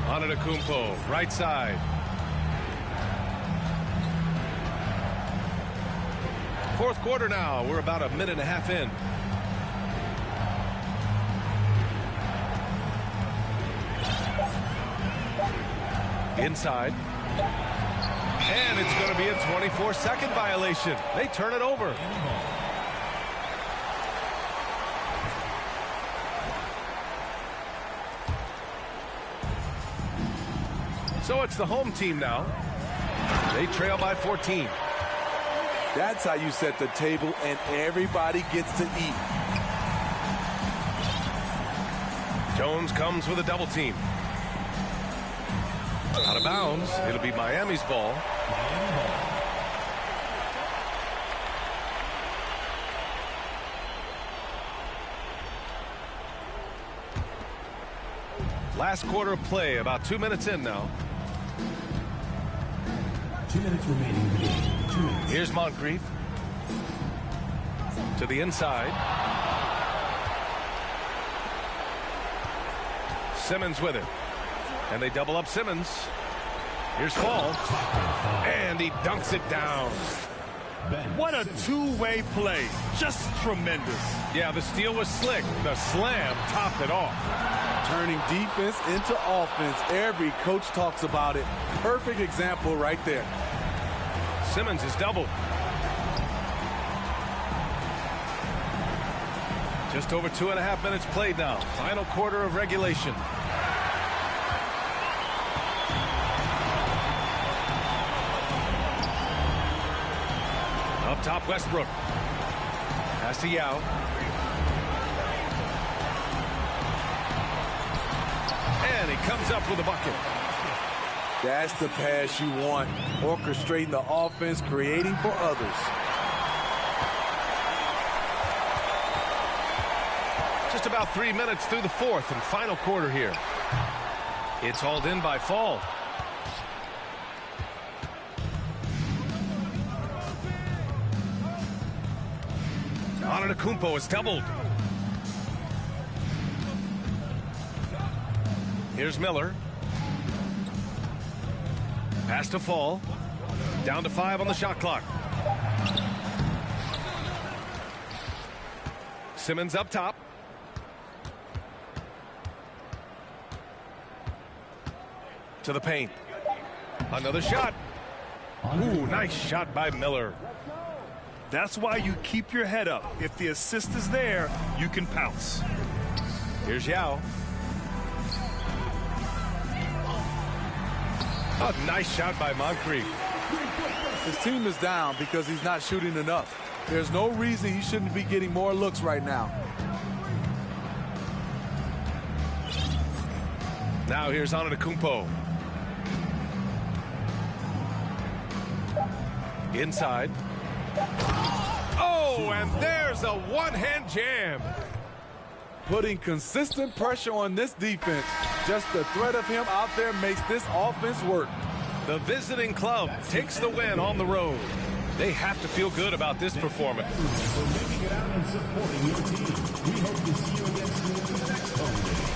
Antetokounmpo, right side. Fourth quarter now. We're about a minute and a half in. Inside. And it's going to be a 24-second violation. They turn it over. So it's the home team now. They trail by 14. That's how you set the table and everybody gets to eat. Jones comes with a double team. Out of bounds. It'll be Miami's ball. Last quarter of play, about 2 minutes in now. 2 minutes remaining in the game. 2 minutes. Here's Moncrief. To the inside. Simmons with it. And they double up Simmons. Here's Fall. And he dunks it down. What a two-way play. Just tremendous. Yeah, the steal was slick. The slam topped it off. Turning defense into offense. Every coach talks about it. Perfect example right there. Simmons is doubled. Just over 2.5 minutes played now. Final quarter of regulation. Up top, Westbrook. Pass to Yao. And he comes up with a bucket. That's the pass you want. Orchestrating the offense, creating for others. Just about 3 minutes through the fourth and final quarter here. It's hauled in by Fall. Antetokounmpo is doubled. Here's Miller. Pass to Fall. Down to 5 on the shot clock. Simmons up top. to the paint. Another shot. Ooh, nice shot by Miller. That's why you keep your head up. If the assist is there, you can pounce. Here's Yao. A nice shot by Moncrief. His team is down because he's not shooting enough. There's no reason he shouldn't be getting more looks right now. Now here's Antetokounmpo. Inside. Oh, and there's a one-hand jam. Putting consistent pressure on this defense. Just the threat of him out there makes this offense work. The visiting club takes the win on the road. They have to feel good about this performance. For making it out and supporting your team. We hope to see you again soon in the next home game.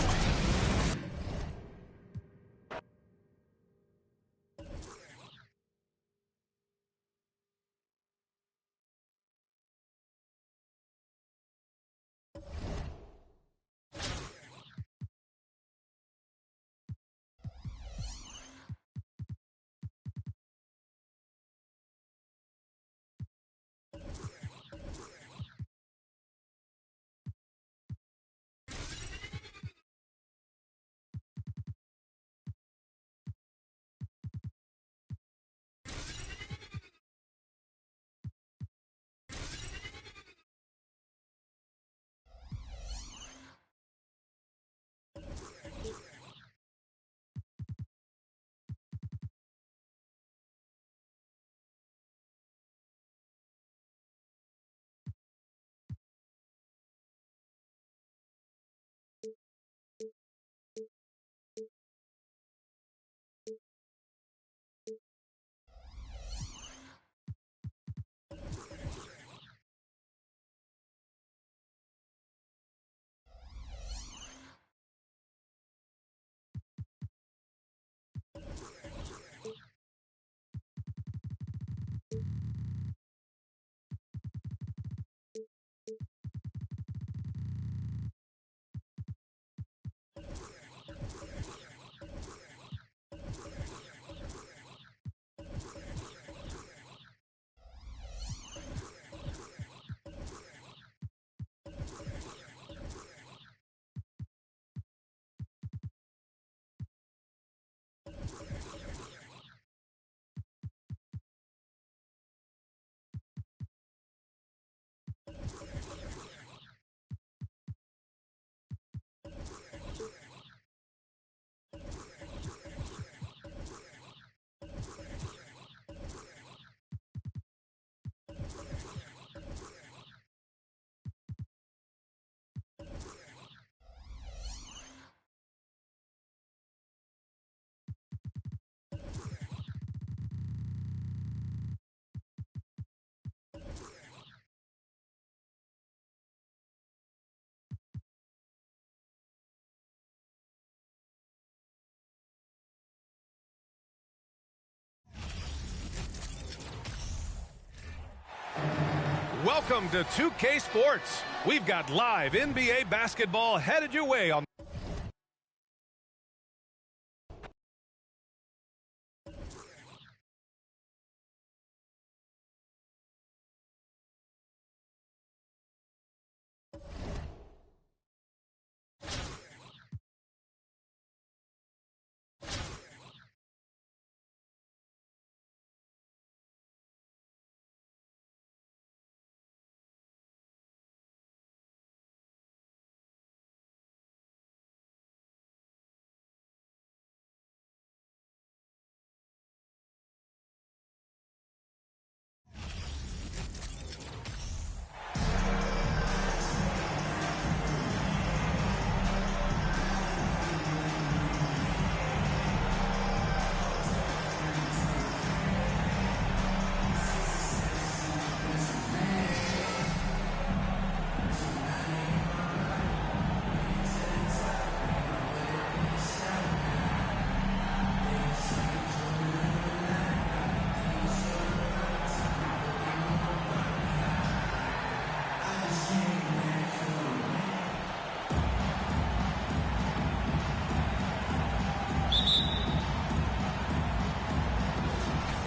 Welcome to 2K Sports. We've got live NBA basketball headed your way on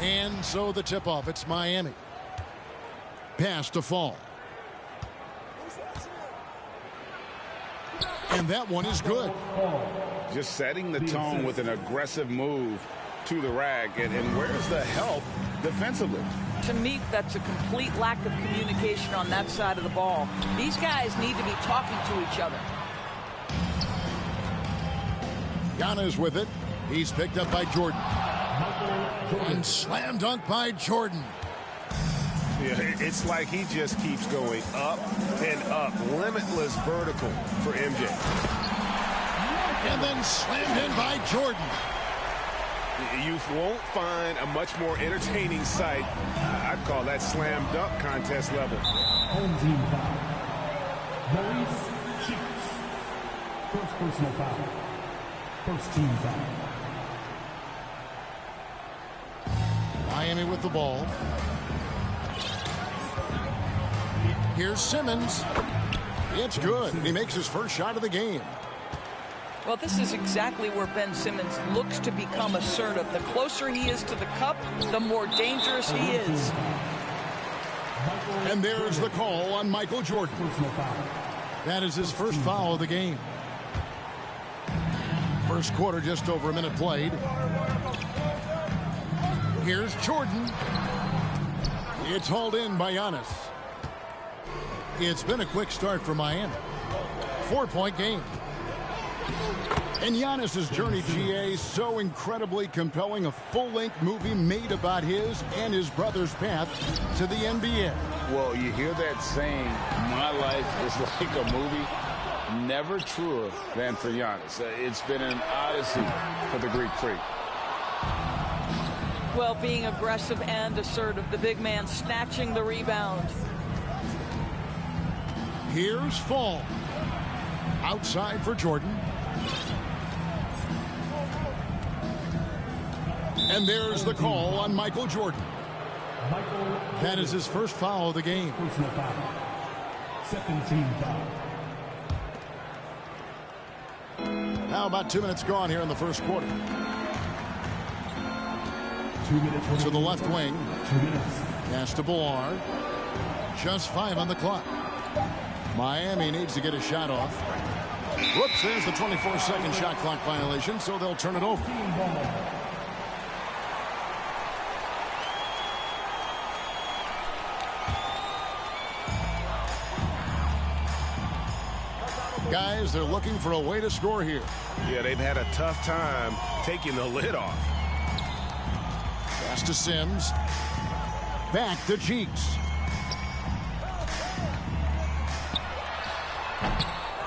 And so the tip-off, it's Miami. Pass to Fall. And that one is good. Just setting the tone with an aggressive move to the rack. And where's the help defensively? To me, that's a complete lack of communication on that side of the ball. These guys need to be talking to each other. Giannis with it. He's picked up by Jordan. And slam dunk by Jordan. Yeah, it's like he just keeps going up and up. Limitless vertical for MJ. And then slammed in by Jordan. You won't find a much more entertaining sight. I'd call that slam dunk contest level. Home team foul. Maurice Cheeks. First personal foul. First team foul. Miami with the ball. Here's Simmons. It's good. He makes his first shot of the game. Well, this is exactly where Ben Simmons looks to become assertive. The closer he is to the cup, the more dangerous he is. And there's the call on Michael Jordan. That is his first foul of the game. First quarter, just over a minute played. Here's Jordan. It's hauled in by Giannis. It's been a quick start for Miami. 4-point game. And Giannis's journey, GA, so incredibly compelling. A full-length movie made about his and his brother's path to the NBA. Well, you hear that saying, my life is like a movie. Never truer than for Giannis. It's been an odyssey for the Greek freak. Well, being aggressive and assertive, the big man snatching the rebound. Here's Fall. Outside for Jordan. And there's the call on Michael Jordan. That is his first foul of the game. Personal foul. Second team foul. Now about 2 minutes gone here in the first quarter. 2 minutes. To the left wing. 2 minutes. Pass to Billar. Just 5 on the clock. Miami needs to get a shot off. Whoops, there's the 24-second shot clock violation, so they'll turn it over. Guys, they're looking for a way to score here. Yeah, they've had a tough time taking the lid off. Pass to Sims. Back to Cheeks.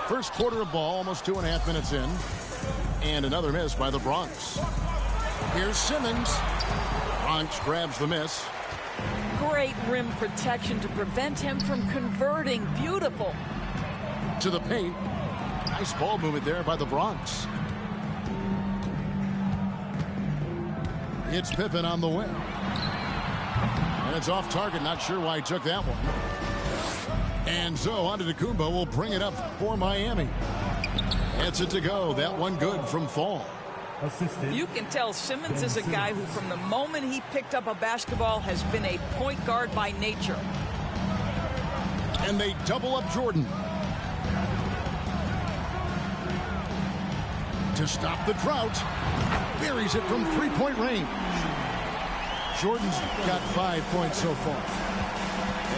First quarter of ball, almost 2.5 minutes in. And another miss by the Bronx. Here's Simmons. Bronx grabs the miss. Great rim protection to prevent him from converting. Beautiful. To the paint. Nice ball movement there by the Bronx. It's Pippen on the wing. And it's off target. Not sure why he took that one. And so Antetokounmpo will bring it up for Miami. It's it to go. That one good from Fall. You can tell Simmons is a guy who from the moment he picked up a basketball has been a point guard by nature. And they double up Jordan. To stop the drought. Buries it from three-point range. Jordan's got 5 points so far.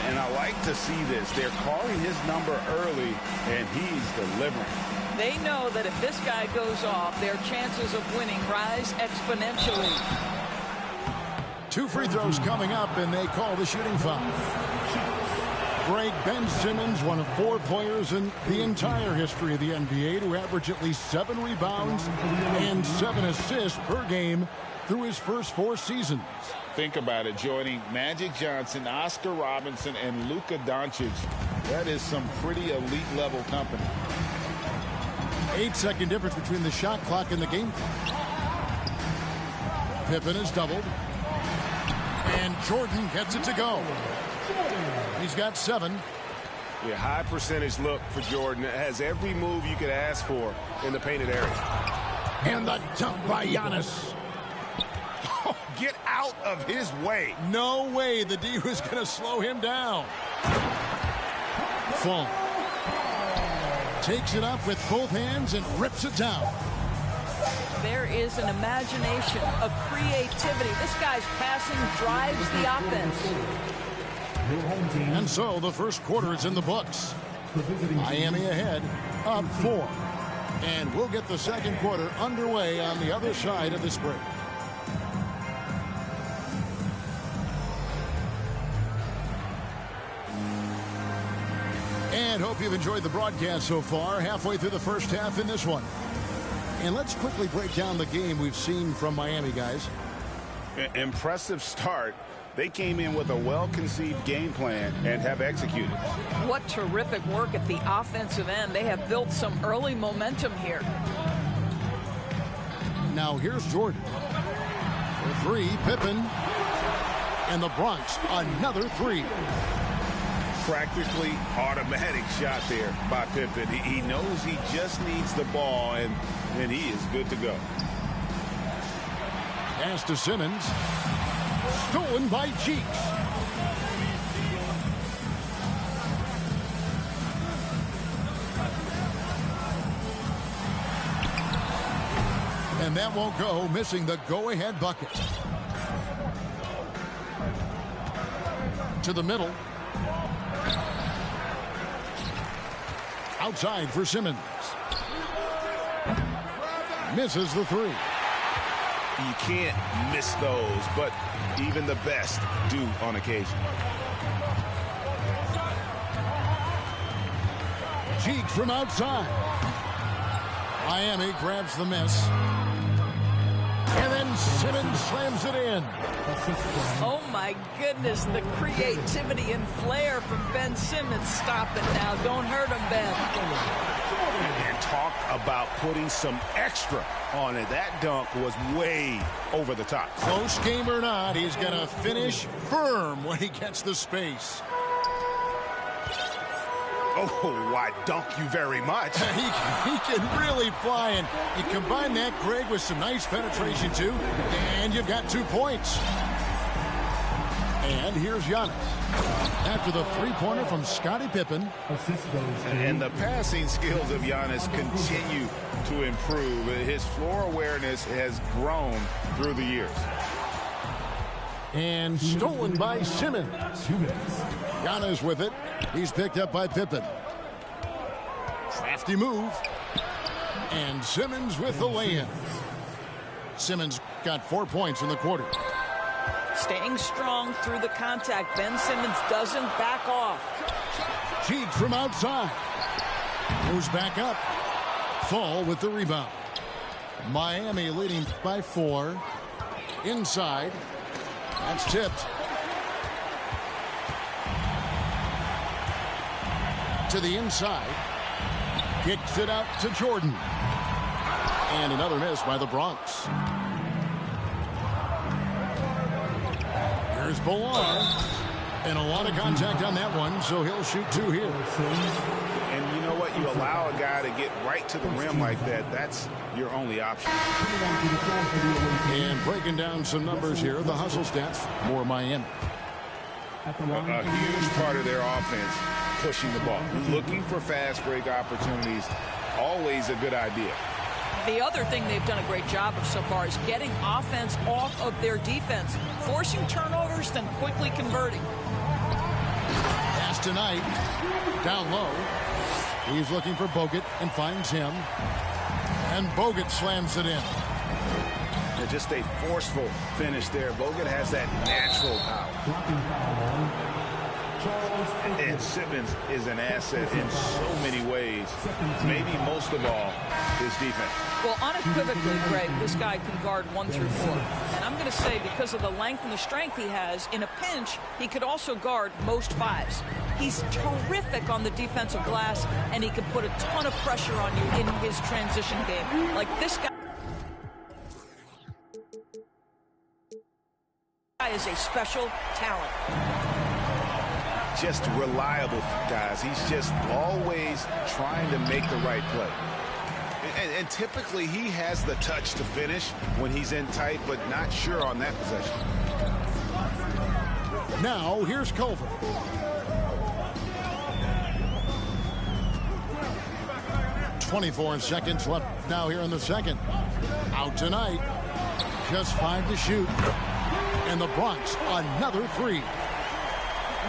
And I like to see this. They're calling his number early, and he's delivering. They know that if this guy goes off, their chances of winning rise exponentially. 2 free throws coming up, and they call the shooting foul. Greg, Ben Simmons, one of 4 players in the entire history of the NBA to average at least 7 rebounds and 7 assists per game through his first 4 seasons. Think about it, joining Magic Johnson, Oscar Robinson, and Luka Doncic. That is some pretty elite level company. 8-second difference between the shot clock and the game clock. Pippen is doubled. And Jordan gets it to go. He's got 7. Yeah, high percentage look for Jordan. It has every move you could ask for in the painted area. And the dunk by Giannis. Get out of his way. No way the D was going to slow him down. Fall takes it up with both hands and rips it down. There is an imagination, a creativity. This guy's passing drives the offense. And so the first quarter is in the books. Miami ahead, up 4. And we'll get the second quarter underway on the other side of this break. And hope you've enjoyed the broadcast so far. Halfway through the first half in this one. And let's quickly break down the game we've seen from Miami, guys. Impressive start. They came in with a well-conceived game plan and have executed. What terrific work at the offensive end. They have built some early momentum here. Now here's Jordan. For 3, Pippen. And the Bronx, another 3. Practically automatic shot there by Pippen. He knows he just needs the ball, and he is good to go. Pass to Simmons. Stolen by Cheeks. And that won't go, missing the go-ahead bucket. To the middle. Outside for Simmons. Misses the 3. You can't miss those, but even the best do on occasion. Cheeks from outside. Miami grabs the miss. And then Simmons slams it in. Oh, my goodness, the creativity and flair from Ben Simmons. Stop it now. Don't hurt him, Ben. And talk about putting some extra on it. That dunk was way over the top. Close game or not, he's going to finish firm when he gets the space. Oh, I dunk you very much. he can really fly, and you combine that, Greg, with some nice penetration, too, and you've got 2 points. And here's Giannis. After the three-pointer from Scottie Pippen. And the passing skills of Giannis continue to improve. His floor awareness has grown through the years. And stolen by Simmons. Giannis with it. He's picked up by Pippen. Crafty move. And Simmons with the lay-in. Simmons got 4 points in the quarter. Staying strong through the contact. Ben Simmons doesn't back off. Cheeks from outside. Goes back up. Fall with the rebound. Miami leading by 4. Inside. That's tipped. To the inside. Kicks it out to Jordan. And another miss by the Bronx. Here's Bolar. And a lot of contact on that one, so he'll shoot 2 here. And you know what? You allow a guy to get right to the rim like that. That's your only option. And breaking down some numbers here, the hustle stats for Miami. A huge part of their offense, pushing the ball. Looking for fast break opportunities, always a good idea. The other thing they've done a great job of so far is getting offense off of their defense, forcing turnovers, then quickly converting. Pass tonight, down low. He's looking for Bogut and finds him. And Bogut slams it in. Just a forceful finish there. Bogut has that natural power. And Simmons is an asset in so many ways. Maybe most of all, his defense. Well, unequivocally, Greg, this guy can guard 1 through 4. And I'm going to say because of the length and the strength he has, in a pinch, he could also guard most 5s. He's terrific on the defensive glass, and he can put a ton of pressure on you in his transition game. Like this guy is a special talent. Just reliable, guys. He's just always trying to make the right play. And typically he has the touch to finish when he's in tight, but not sure on that possession. Now here's Culver. .24 left now here in the second. Out tonight. Just 5 to shoot. And the Bronx, another 3.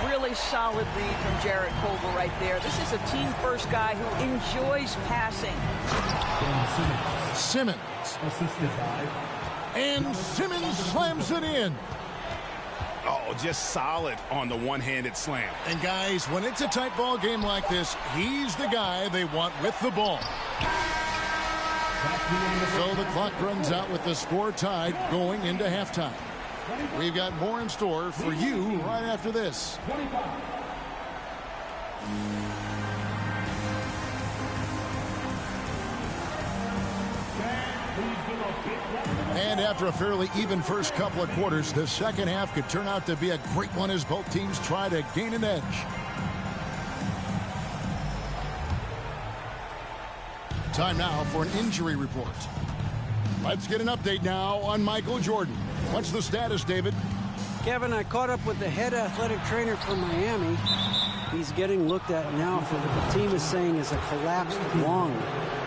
Really solid lead from Jarrett Culver right there. This is a team-first guy who enjoys passing. Simmons. And Simmons slams it in. Oh, just solid on the one-handed slam. And guys, when it's a tight ball game like this, he's the guy they want with the ball. So the clock runs out with the score tied going into halftime. We've got more in store for you right after this. And after a fairly even first couple of quarters, the second half could turn out to be a great one as both teams try to gain an edge. Time now for an injury report. Let's get an update now on Michael Jordan. What's the status, David? Kevin, I caught up with the head athletic trainer for Miami. He's getting looked at now for what the team is saying is a collapsed lung.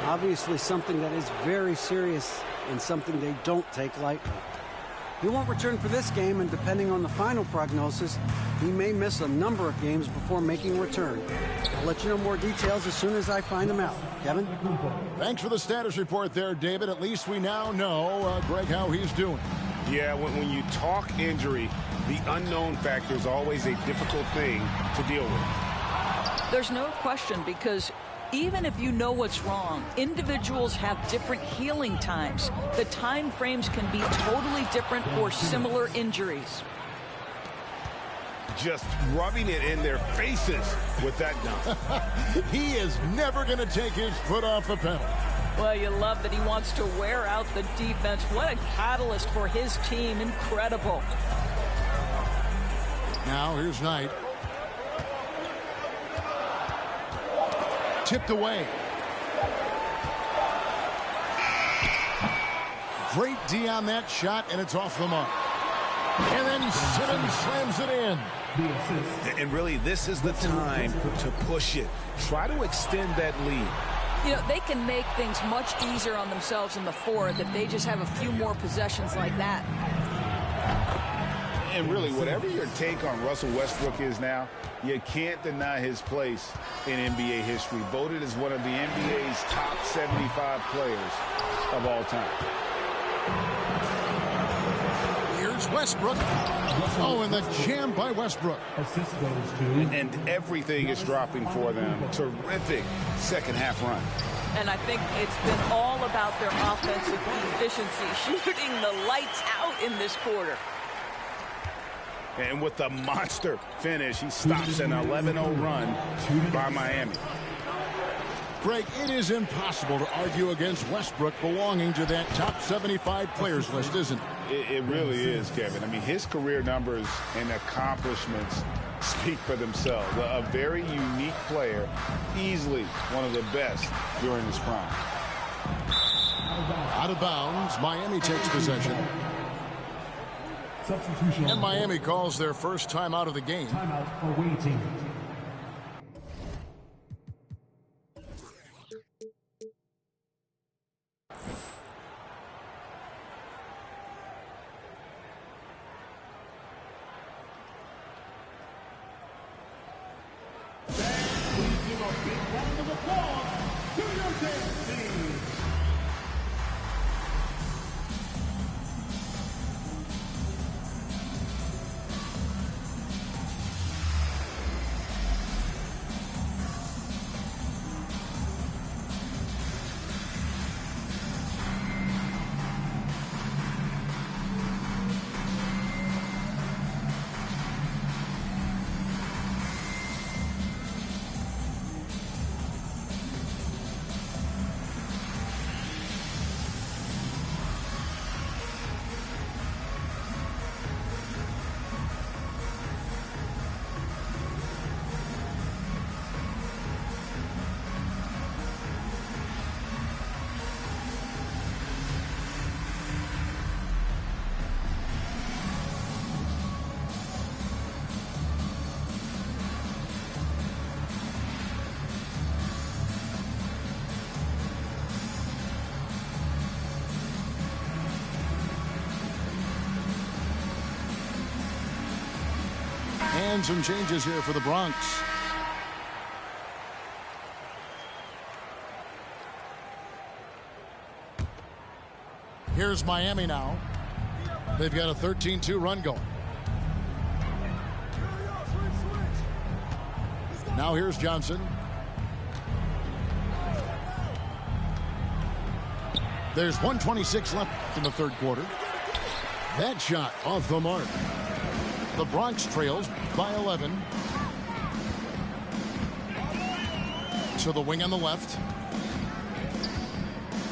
Obviously something that is very serious and something they don't take lightly. He won't return for this game, and depending on the final prognosis, he may miss a number of games before making a return. I'll let you know more details as soon as I find them out. Kevin? Thanks for the status report there, David. At least we now know, Greg, how he's doing. Yeah, when you talk injury, the unknown factor is always a difficult thing to deal with. There's no question, because even if you know what's wrong, individuals have different healing times. The time frames can be totally different for similar injuries. Just rubbing it in their faces with that dunk. He is never going to take his foot off the pedal. Well, you love that he wants to wear out the defense. What a catalyst for his team. Incredible. Now here's Knight. Tipped away. Great D on that shot, and it's off the mark. And then Simmons slams it in. And really, this is the time to push it. Try to extend that lead. You know, they can make things much easier on themselves in the fourth if they just have a few more possessions like that. And really, whatever your take on Russell Westbrook is now, you can't deny his place in NBA history. Voted as one of the NBA's top 75 players of all time. Here's Westbrook. Oh, and the jam by Westbrook. And everything is dropping for them. Terrific second half run. And I think it's been all about their offensive efficiency, shooting the lights out in this quarter. And with the monster finish, he stops an 11-0 run by Miami. Greg, it is impossible to argue against Westbrook belonging to that top 75 players list, isn't it? It really is, Kevin. I mean, his career numbers and accomplishments speak for themselves. A very unique player, easily one of the best during his prime. Out of bounds, Miami takes possession. And Miami calls their first time out of the game. Timeout for Wing Team. And some changes here for the Bronx. Here's Miami now. They've got a 13-2 run going. Now here's Johnson. There's 1:26 left in the third quarter. That shot off the mark. The Bronx trails by 11. To the wing on the left.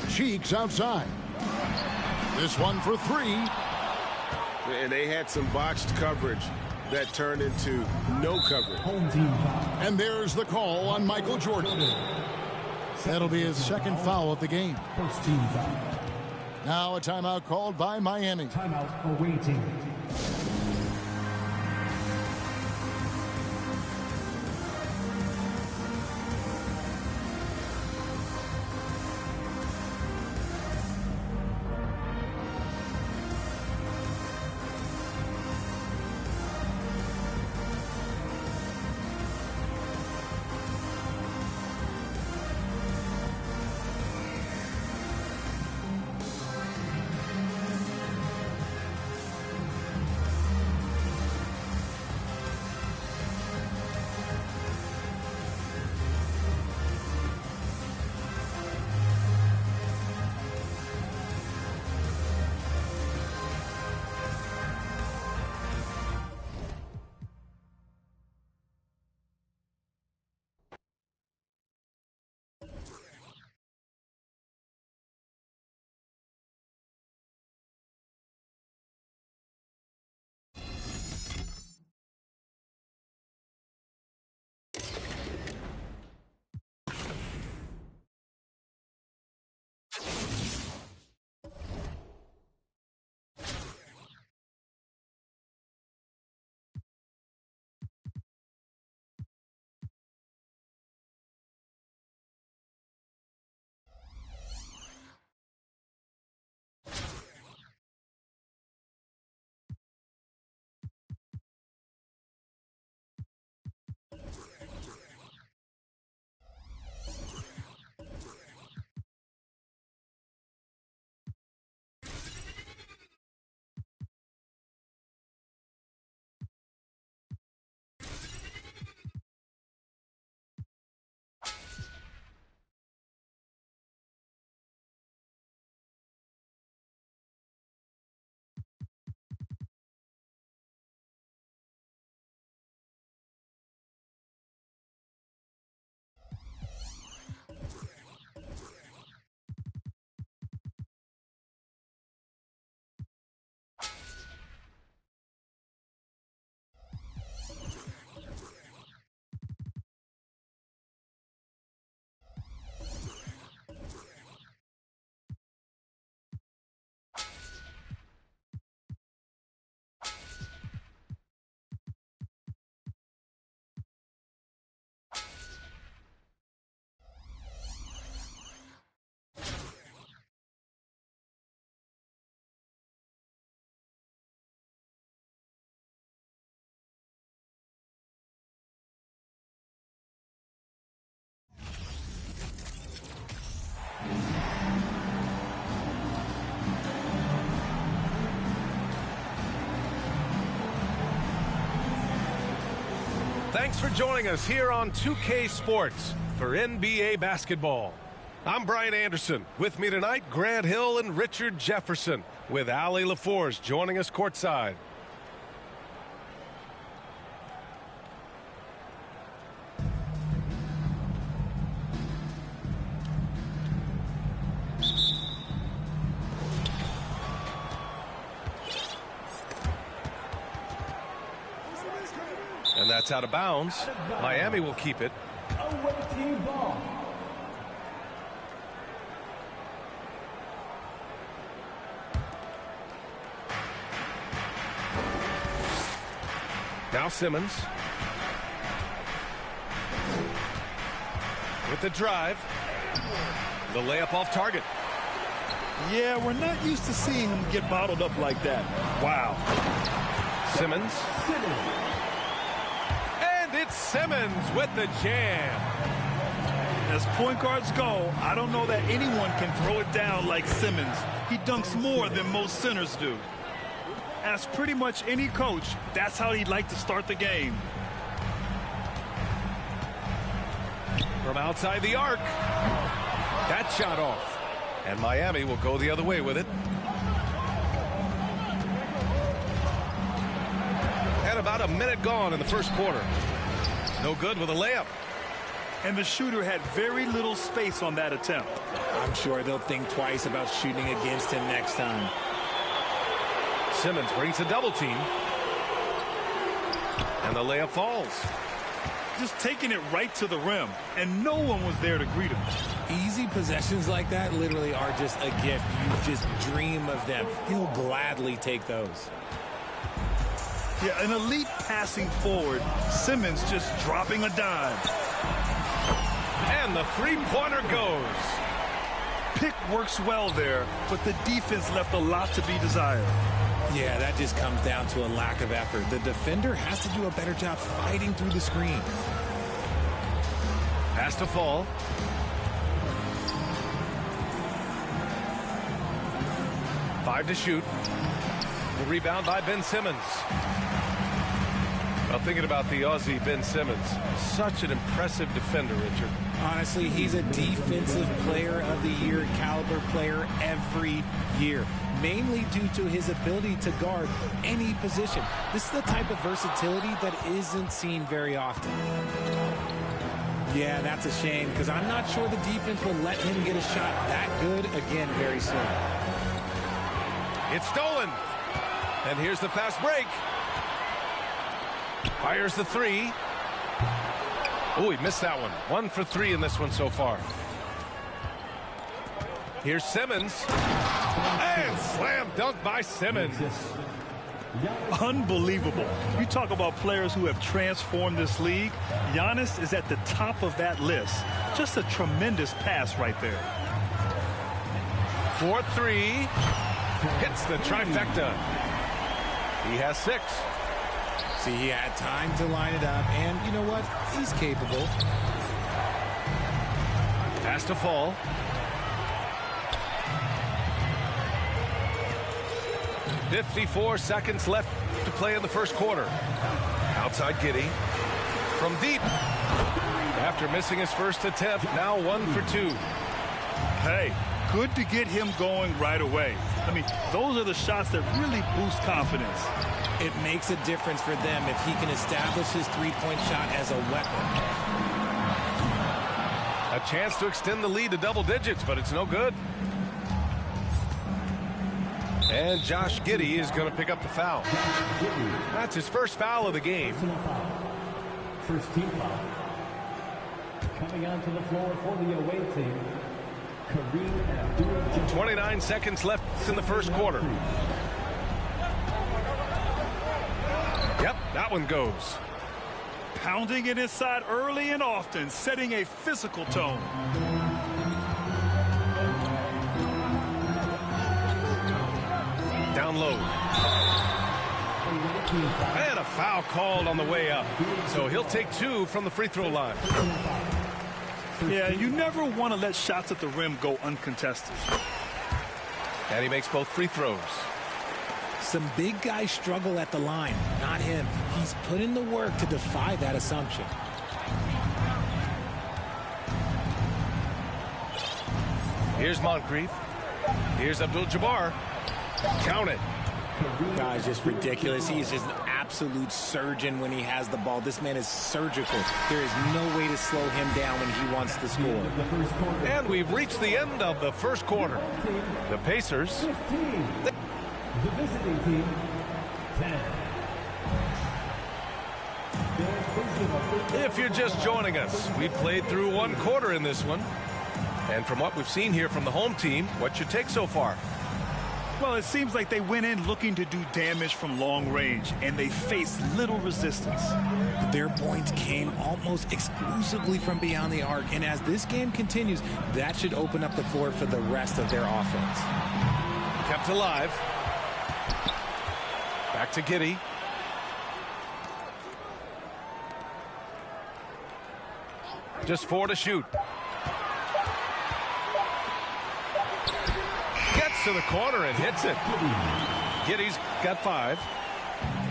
Cheeks outside. This one for three. And they had some botched coverage that turned into no coverage. And there's the call on Michael Jordan. That'll be his second foul of the game. First team foul. Now a timeout called by Miami. Timeout awaiting. Thanks for joining us here on 2K Sports for NBA basketball. I'm Brian Anderson. With me tonight, Grant Hill and Richard Jefferson, with Allie LaForce joining us courtside. And that's out of bounds. Miami will keep it. Awaiting ball. Now Simmons. With the drive. The layup off target. Yeah, we're not used to seeing him get bottled up like that. Wow. Simmons. Simmons with the jam. As point guards go, I don't know that anyone can throw it down like Simmons. He dunks more than most centers do. As pretty much any coach, that's how he'd like to start the game. From outside the arc. That shot off. And Miami will go the other way with it. And about a minute gone in the first quarter. No good with a layup. And the shooter had very little space on that attempt. I'm sure they'll think twice about shooting against him next time. Simmons brings a double team. And the layup falls. Just taking it right to the rim, and no one was there to greet him. Easy possessions like that literally are just a gift. You just dream of them. He'll gladly take those. Yeah, an elite passing forward. Simmons just dropping a dime. And the three-pointer goes. Pick works well there, but the defense left a lot to be desired. Yeah, that just comes down to a lack of effort. The defender has to do a better job fighting through the screen. Has to fall. Five to shoot. The rebound by Ben Simmons. Well, thinking about the Aussie Ben Simmons, such an impressive defender, Richard. Honestly, he's a defensive player of the year caliber player every year, mainly due to his ability to guard any position. This is the type of versatility that isn't seen very often. Yeah, that's a shame, because I'm not sure the defense will let him get a shot that good again very soon. It's stolen. And here's the fast break. Fires the three. Oh, he missed that one. 1 for 3 in this one so far. Here's Simmons. And slam dunk by Simmons. Unbelievable. You talk about players who have transformed this league. Giannis is at the top of that list. Just a tremendous pass right there. 4-3. Hits the trifecta. He has 6. See, he had time to line it up, and you know what? He's capable. Has to fall. .54 seconds left to play in the first quarter. Outside Giddey. From deep. After missing his first attempt, now 1 for 2. Hey, good to get him going right away. I mean, those are the shots that really boost confidence. It makes a difference for them if he can establish his three-point shot as a weapon. A chance to extend the lead to double digits, but it's no good. And Josh Giddey is going to pick up the foul. That's his first foul of the game. First team foul. Coming onto the floor for the away team, Kareem Abdul-Jabbar. 29 seconds left in the first quarter. Yep, that one goes. Pounding it inside early and often, setting a physical tone. Down low. And a foul called on the way up. So he'll take 2 from the free throw line. Yeah, you never want to let shots at the rim go uncontested. And he makes both free throws. Some big guys struggle at the line, not him. He's put in the work to defy that assumption. Here's Moncrief. Here's Abdul-Jabbar. Count it. Guy's just ridiculous. He is just an absolute surgeon when he has the ball. This man is surgical. There is no way to slow him down when he wants to score. And we've reached the end of the first quarter. The Pacers. The visiting team, 10. If you're just joining us, we played through 1 quarter in this one. And from what we've seen here from the home team, what's your take so far? Well, it seems like they went in looking to do damage from long range, and they faced little resistance. Their points came almost exclusively from beyond the arc, and as this game continues, that should open up the floor for the rest of their offense. Kept alive. Back to Giddey. Just 4 to shoot. Gets to the corner and hits it. Giddy's got 5.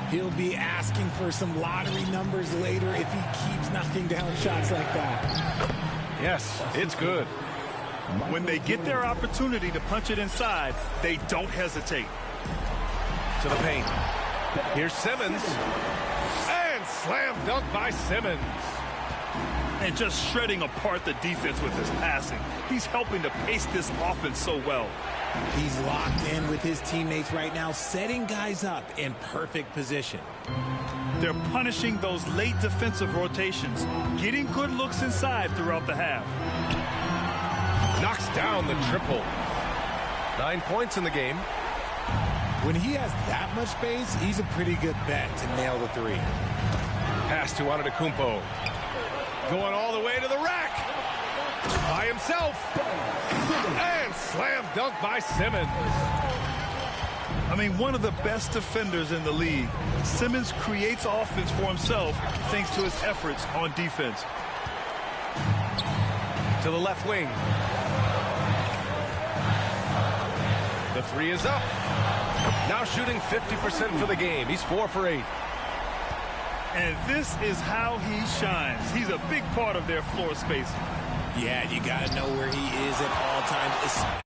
He'll be asking for some lottery numbers later if he keeps knocking down shots like that. Yes, it's good. When they get their opportunity to punch it inside, they don't hesitate. To the paint. Here's Simmons. And slam dunk by Simmons. And just shredding apart the defense with his passing. He's helping to pace this offense so well. He's locked in with his teammates right now, setting guys up in perfect position. They're punishing those late defensive rotations, getting good looks inside throughout the half. Knocks down the triple. 9 points in the game. When he has that much space, he's a pretty good bet to nail the 3. Pass to Antetokounmpo. Going all the way to the rack. By himself. And slam dunk by Simmons. I mean, one of the best defenders in the league. Simmons creates offense for himself thanks to his efforts on defense. To the left wing. The 3 is up. Now shooting 50% for the game. He's 4 for 8. And this is how he shines. He's a big part of their floor space. Yeah, you got to know where he is at all times.